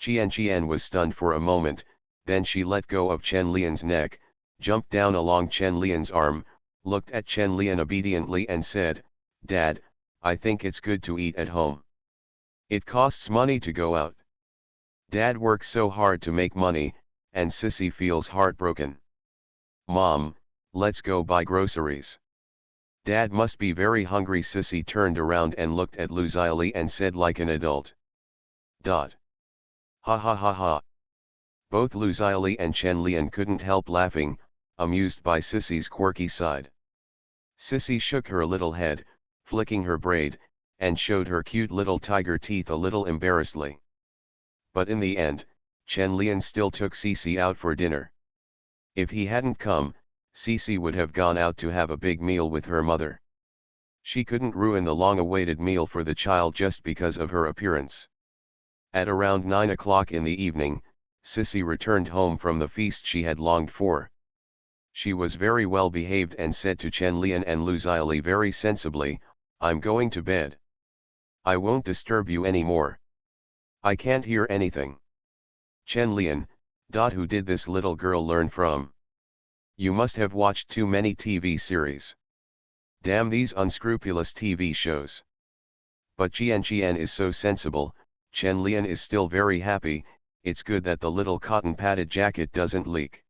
Qian was stunned for a moment, then she let go of Chen Lian's neck, jumped down along Chen Lian's arm, looked at Chen Lian obediently and said, Dad, I think it's good to eat at home. It costs money to go out. Dad works so hard to make money, and Sissy feels heartbroken. Mom, let's go buy groceries. Dad must be very hungry. Sissy turned around and looked at Lu Xiaoli and said like an adult. Dot. Ha ha ha ha. Both Lu Xiaoli and Chen Lian couldn't help laughing, amused by Sissy's quirky side. Sissy shook her little head, flicking her braid, and showed her cute little tiger teeth a little embarrassedly. But in the end, Chen Lian still took Sissy out for dinner. If he hadn't come, Sissy would have gone out to have a big meal with her mother. She couldn't ruin the long-awaited meal for the child just because of her appearance. At around 9 o'clock in the evening, Sissy returned home from the feast she had longed for. She was very well behaved and said to Chen Lian and Lu Xiaoli very sensibly, I'm going to bed. I won't disturb you anymore. I can't hear anything. Chen Lian, who did this little girl learn from? You must have watched too many TV series. Damn these unscrupulous TV shows. But Qian is so sensible. Chen Lian is still very happy. It's good that the little cotton-padded jacket doesn't leak.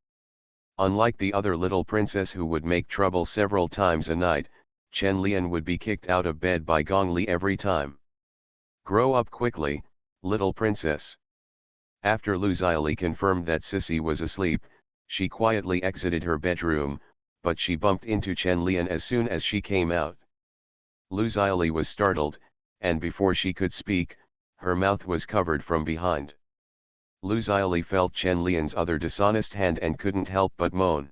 Unlike the other little princess who would make trouble several times a night, Chen Lian would be kicked out of bed by Gong Li every time. Grow up quickly, little princess. After Lu Xiaoli confirmed that Sissy was asleep, she quietly exited her bedroom, but she bumped into Chen Lian as soon as she came out. Lu Xiaoli was startled, and before she could speak, her mouth was covered from behind. Lu Xiaoli felt Chen Lian's other dishonest hand and couldn't help but moan.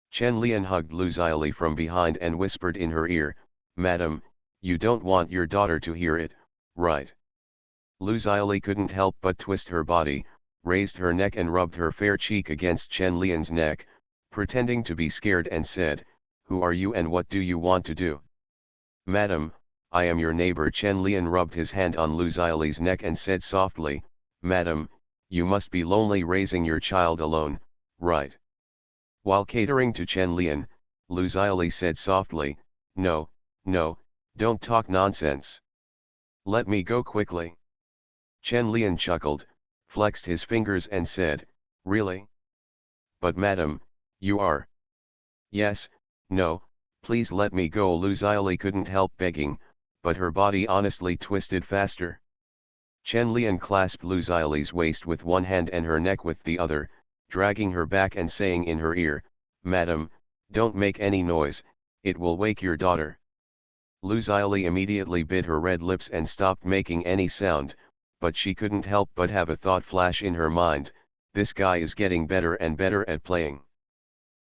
Chen Lian hugged Lu Xiaoli from behind and whispered in her ear, Madam, you don't want your daughter to hear it, right? Lu Xiaoli couldn't help but twist her body, raised her neck and rubbed her fair cheek against Chen Lian's neck, pretending to be scared and said, Who are you and what do you want to do? Madam, I am your neighbor. Chen Lian rubbed his hand on Lu Xiaoli's neck and said softly, Madam, you must be lonely raising your child alone, right? While catering to Chen Lian, Lu Xiaoli said softly, no, no, don't talk nonsense. Let me go quickly. Chen Lian chuckled, flexed his fingers and said, really? But madam, you are. Yes, no, please let me go. Lu Xiaoli couldn't help begging, but her body honestly twisted faster. Chen Lian clasped Lu Xiaoli's waist with one hand and her neck with the other, dragging her back and saying in her ear, madam, don't make any noise, it will wake your daughter. Lu Xiaoli immediately bit her red lips and stopped making any sound, but she couldn't help but have a thought flash in her mind, this guy is getting better and better at playing.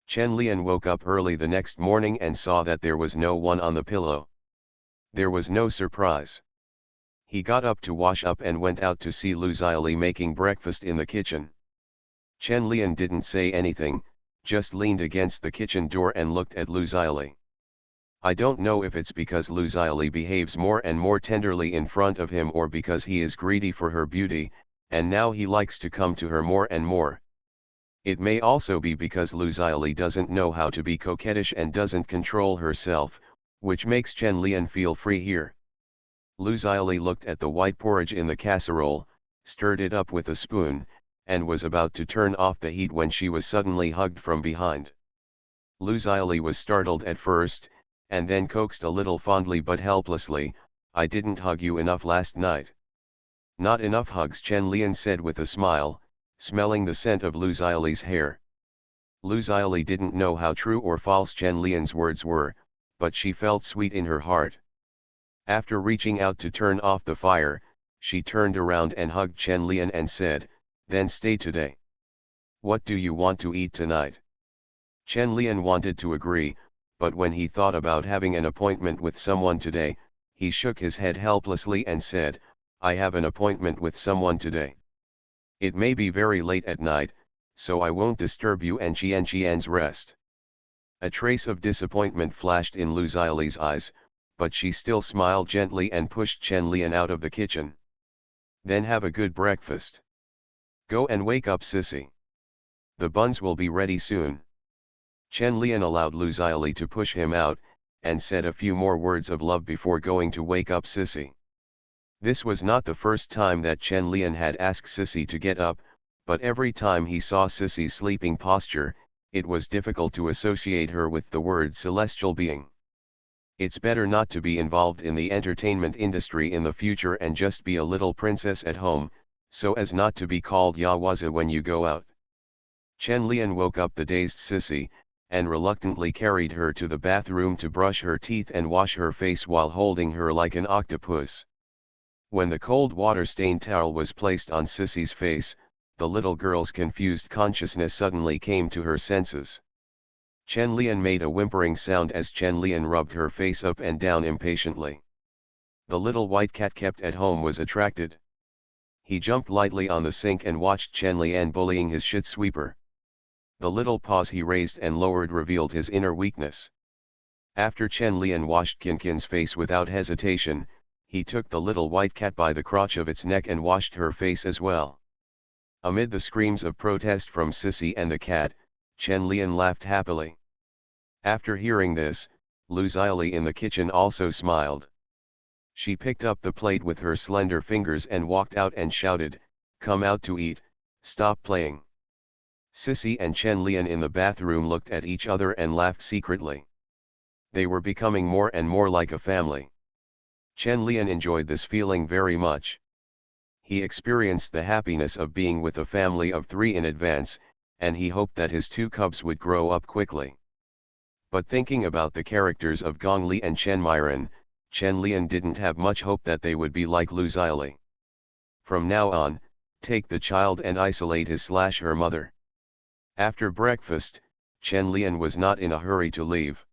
Chen Lian woke up early the next morning and saw that there was no one on the pillow. There was no surprise. He got up to wash up and went out to see Lu Xiaoli making breakfast in the kitchen. Chen Lian didn't say anything, just leaned against the kitchen door and looked at Lu Xiaoli. I don't know if it's because Lu Xiaoli behaves more and more tenderly in front of him or because he is greedy for her beauty, and now he likes to come to her more and more. It may also be because Lu Xiaoli doesn't know how to be coquettish and doesn't control herself, which makes Chen Lian feel free here. Lu Xiaoli looked at the white porridge in the casserole, stirred it up with a spoon, and was about to turn off the heat when she was suddenly hugged from behind. Lu Xiaoli was startled at first, and then coaxed a little fondly but helplessly, I didn't hug you enough last night. Not enough hugs, Chen Lian said with a smile, smelling the scent of Lu Xiaoli's hair. Lu Xiaoli didn't know how true or false Chen Lian's words were, but she felt sweet in her heart. After reaching out to turn off the fire, she turned around and hugged Chen Lian and said, then stay today. What do you want to eat tonight? Chen Lian wanted to agree, but when he thought about having an appointment with someone today, he shook his head helplessly and said, I have an appointment with someone today. It may be very late at night, so I won't disturb you and Qian's rest. A trace of disappointment flashed in Lu Xiaoli's eyes, but she still smiled gently and pushed Chen Lian out of the kitchen. Then have a good breakfast. Go and wake up Sissy. The buns will be ready soon. Chen Lian allowed Lu Xiaoli to push him out, and said a few more words of love before going to wake up Sissy. This was not the first time that Chen Lian had asked Sissy to get up, but every time he saw Sissy's sleeping posture, it was difficult to associate her with the word celestial being. It's better not to be involved in the entertainment industry in the future and just be a little princess at home, so as not to be called Yawaza when you go out. Chen Lian woke up the dazed Sissy, and reluctantly carried her to the bathroom to brush her teeth and wash her face while holding her like an octopus. When the cold water-stained towel was placed on Sissy's face, the little girl's confused consciousness suddenly came to her senses. Chen Lian made a whimpering sound as Chen Lian rubbed her face up and down impatiently. The little white cat kept at home was attracted. He jumped lightly on the sink and watched Chen Lian bullying his shit sweeper. The little paws he raised and lowered revealed his inner weakness. After Chen Lian washed Kinkin's face without hesitation, he took the little white cat by the crotch of its neck and washed her face as well. Amid the screams of protest from Sissy and the cat, Chen Lian laughed happily. After hearing this, Lu Xiaoli in the kitchen also smiled. She picked up the plate with her slender fingers and walked out and shouted, come out to eat, stop playing. Sissy and Chen Lian in the bathroom looked at each other and laughed secretly. They were becoming more and more like a family. Chen Lian enjoyed this feeling very much. He experienced the happiness of being with a family of 3 in advance, and he hoped that his 2 cubs would grow up quickly. But thinking about the characters of Gong Li and Chen Miran, Chen Lian didn't have much hope that they would be like Lu Xiaoli. From now on, take the child and isolate his/her mother. After breakfast, Chen Lian was not in a hurry to leave.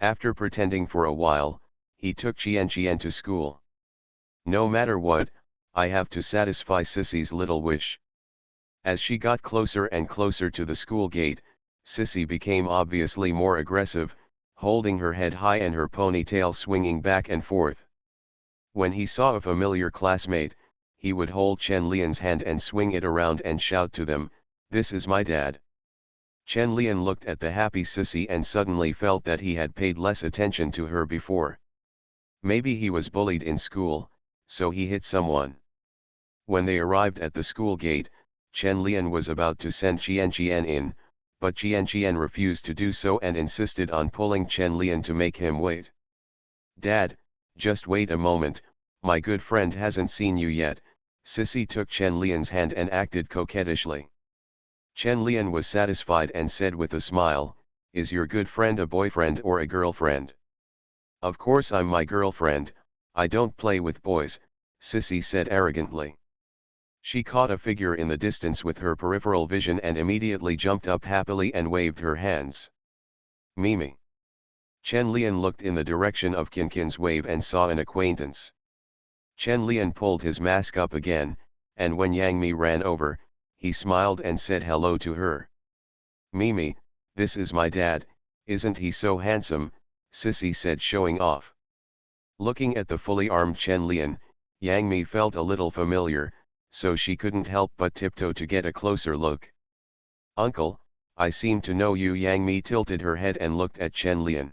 After pretending for a while, he took Qian to school. No matter what, I have to satisfy Sissy's little wish. As she got closer and closer to the school gate, Sissy became obviously more aggressive, holding her head high and her ponytail swinging back and forth. When he saw a familiar classmate, he would hold Chen Lian's hand and swing it around and shout to them, "This is my dad." Chen Lian looked at the happy sissy and suddenly felt that he had paid less attention to her before. Maybe he was bullied in school, so he hit someone. When they arrived at the school gate, Chen Lian was about to send Qian in, but Qian refused to do so and insisted on pulling Chen Lian to make him wait. "Dad, just wait a moment, my good friend hasn't seen you yet." Sissy took Chen Lian's hand and acted coquettishly. Chen Lian was satisfied and said with a smile, "Is your good friend a boyfriend or a girlfriend?" "Of course I'm my girlfriend, I don't play with boys," Sissy said arrogantly. She caught a figure in the distance with her peripheral vision and immediately jumped up happily and waved her hands. "Mimi." Chen Lian looked in the direction of Kinkin's wave and saw an acquaintance. Chen Lian pulled his mask up again, and when Yang Mi ran over, he smiled and said hello to her. "Mimi, this is my dad, isn't he so handsome?" Sissy said, showing off. Looking at the fully armed Chen Lian, Yang Mi felt a little familiar, so she couldn't help but tiptoe to get a closer look. "Uncle, I seem to know you." Yang Mi tilted her head and looked at Chen Lian.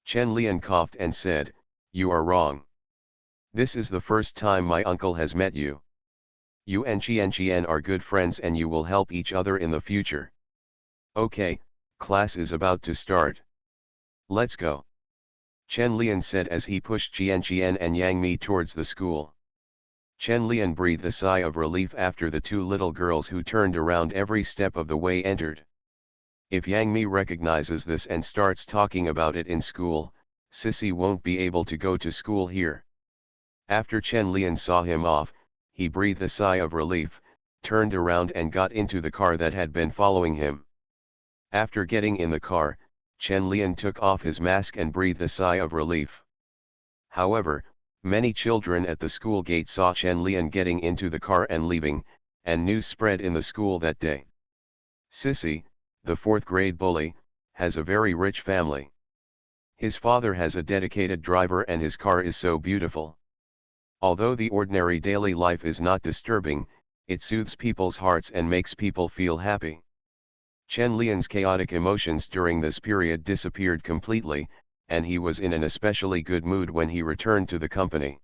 Chen Lian coughed and said, "You are wrong. This is the first time my uncle has met you. You and Qian are good friends and you will help each other in the future. Okay, class is about to start. Let's go." Chen Lian said as he pushed Qian and Yang Mi towards the school. Chen Lian breathed a sigh of relief after the two little girls who turned around every step of the way entered. If Yang Mi recognizes this and starts talking about it in school, Sissy won't be able to go to school here. After Chen Lian saw him off, he breathed a sigh of relief, turned around and got into the car that had been following him. After getting in the car, Chen Lian took off his mask and breathed a sigh of relief. However, many children at the school gate saw Chen Lian getting into the car and leaving, and news spread in the school that day. "Sissy, the fourth-grade bully, has a very rich family. His father has a dedicated driver and his car is so beautiful. Although the ordinary daily life is not disturbing, it soothes people's hearts and makes people feel happy." Chen Lian's chaotic emotions during this period disappeared completely, and he was in an especially good mood when he returned to the company.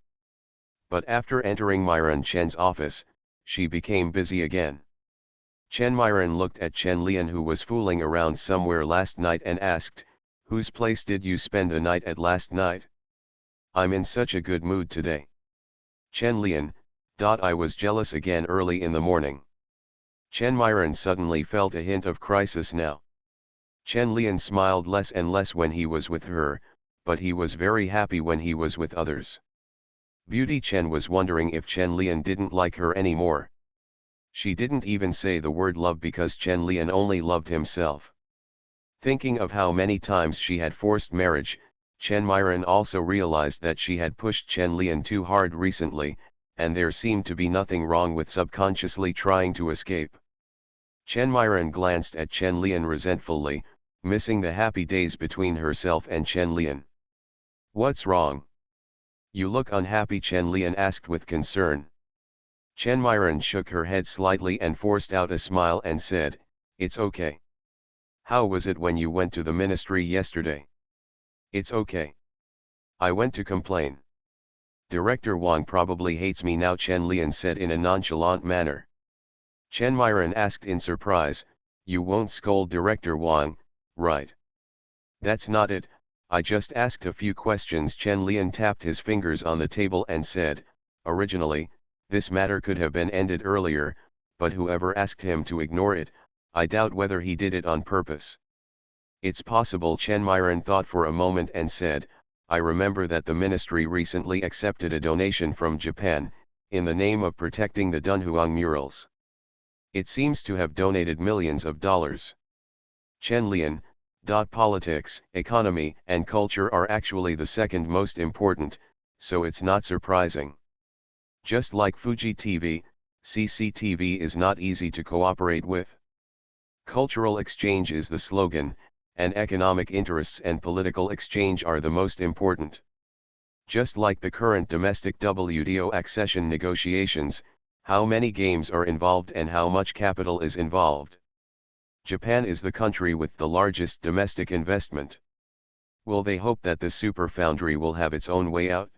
But after entering Myron Chen's office, she became busy again. Chen Myron looked at Chen Lian, who was fooling around somewhere last night, and asked, "Whose place did you spend the night at last night? I'm in such a good mood today." Chen Lian, "I was jealous again early in the morning." Chen Myron suddenly felt a hint of crisis now. Chen Lian smiled less and less when he was with her, but he was very happy when he was with others. Beauty Chen was wondering if Chen Lian didn't like her anymore. She didn't even say the word love because Chen Lian only loved himself. Thinking of how many times she had forced marriage, Chen Myron also realized that she had pushed Chen Lian too hard recently, and there seemed to be nothing wrong with subconsciously trying to escape. Chen Myron glanced at Chen Lian resentfully, missing the happy days between herself and Chen Lian. "What's wrong? You look unhappy," Chen Lian asked with concern. Chen Myron shook her head slightly and forced out a smile and said, "It's okay. How was it when you went to the ministry yesterday?" "It's okay. I went to complain. Director Wang probably hates me now," Chen Lian said in a nonchalant manner. Chen Myron asked in surprise, "You won't scold Director Wang, right?" "That's not it, I just asked a few questions." Chen Lian tapped his fingers on the table and said, "Originally, this matter could have been ended earlier, but whoever asked him to ignore it, I doubt whether he did it on purpose." "It's possible." Chen Myron thought for a moment and said, "I remember that the ministry recently accepted a donation from Japan, in the name of protecting the Dunhuang murals. It seems to have donated millions of dollars." Chen Lian, "Politics, economy, and culture are actually the second most important, so it's not surprising. Just like Fuji TV, CCTV is not easy to cooperate with. Cultural exchange is the slogan, and economic interests and political exchange are the most important. Just like the current domestic WTO accession negotiations, how many games are involved and how much capital is involved. Japan is the country with the largest domestic investment. Will they hope that the super foundry will have its own way out?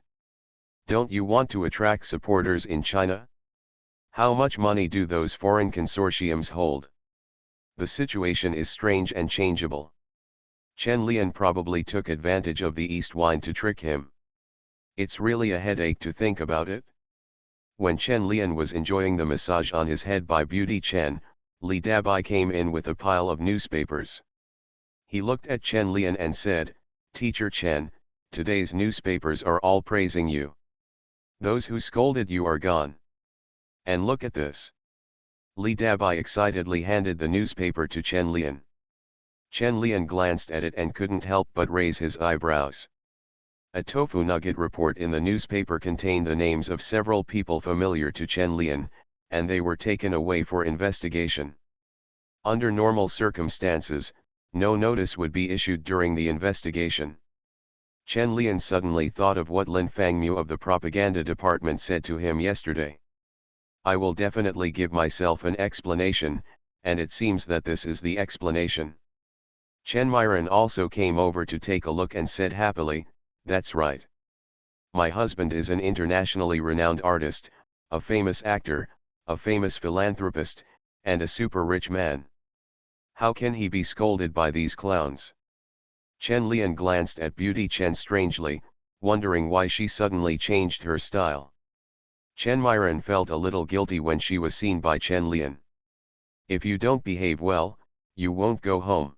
Don't you want to attract supporters in China? How much money do those foreign consortiums hold? The situation is strange and changeable. Chen Lian probably took advantage of the East wine to trick him. It's really a headache to think about it. When Chen Lian was enjoying the massage on his head by Beauty Chen, Li Dabai came in with a pile of newspapers. He looked at Chen Lian and said, "Teacher Chen, today's newspapers are all praising you. Those who scolded you are gone. And look at this." Li Dabai excitedly handed the newspaper to Chen Lian. Chen Lian glanced at it and couldn't help but raise his eyebrows. A tofu nugget report in the newspaper contained the names of several people familiar to Chen Lian, and they were taken away for investigation. Under normal circumstances, no notice would be issued during the investigation. Chen Lian suddenly thought of what Lin Fangmu of the propaganda department said to him yesterday. "I will definitely give myself an explanation, and it seems that this is the explanation." Chen Myron also came over to take a look and said happily, "That's right. My husband is an internationally renowned artist, a famous actor, a famous philanthropist, and a super rich man. How can he be scolded by these clowns?" Chen Lian glanced at Beauty Chen strangely, wondering why she suddenly changed her style. Chen Myron felt a little guilty when she was seen by Chen Lian. "If you don't behave well, you won't go home.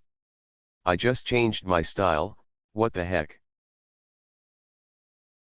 I just changed my style, what the heck?"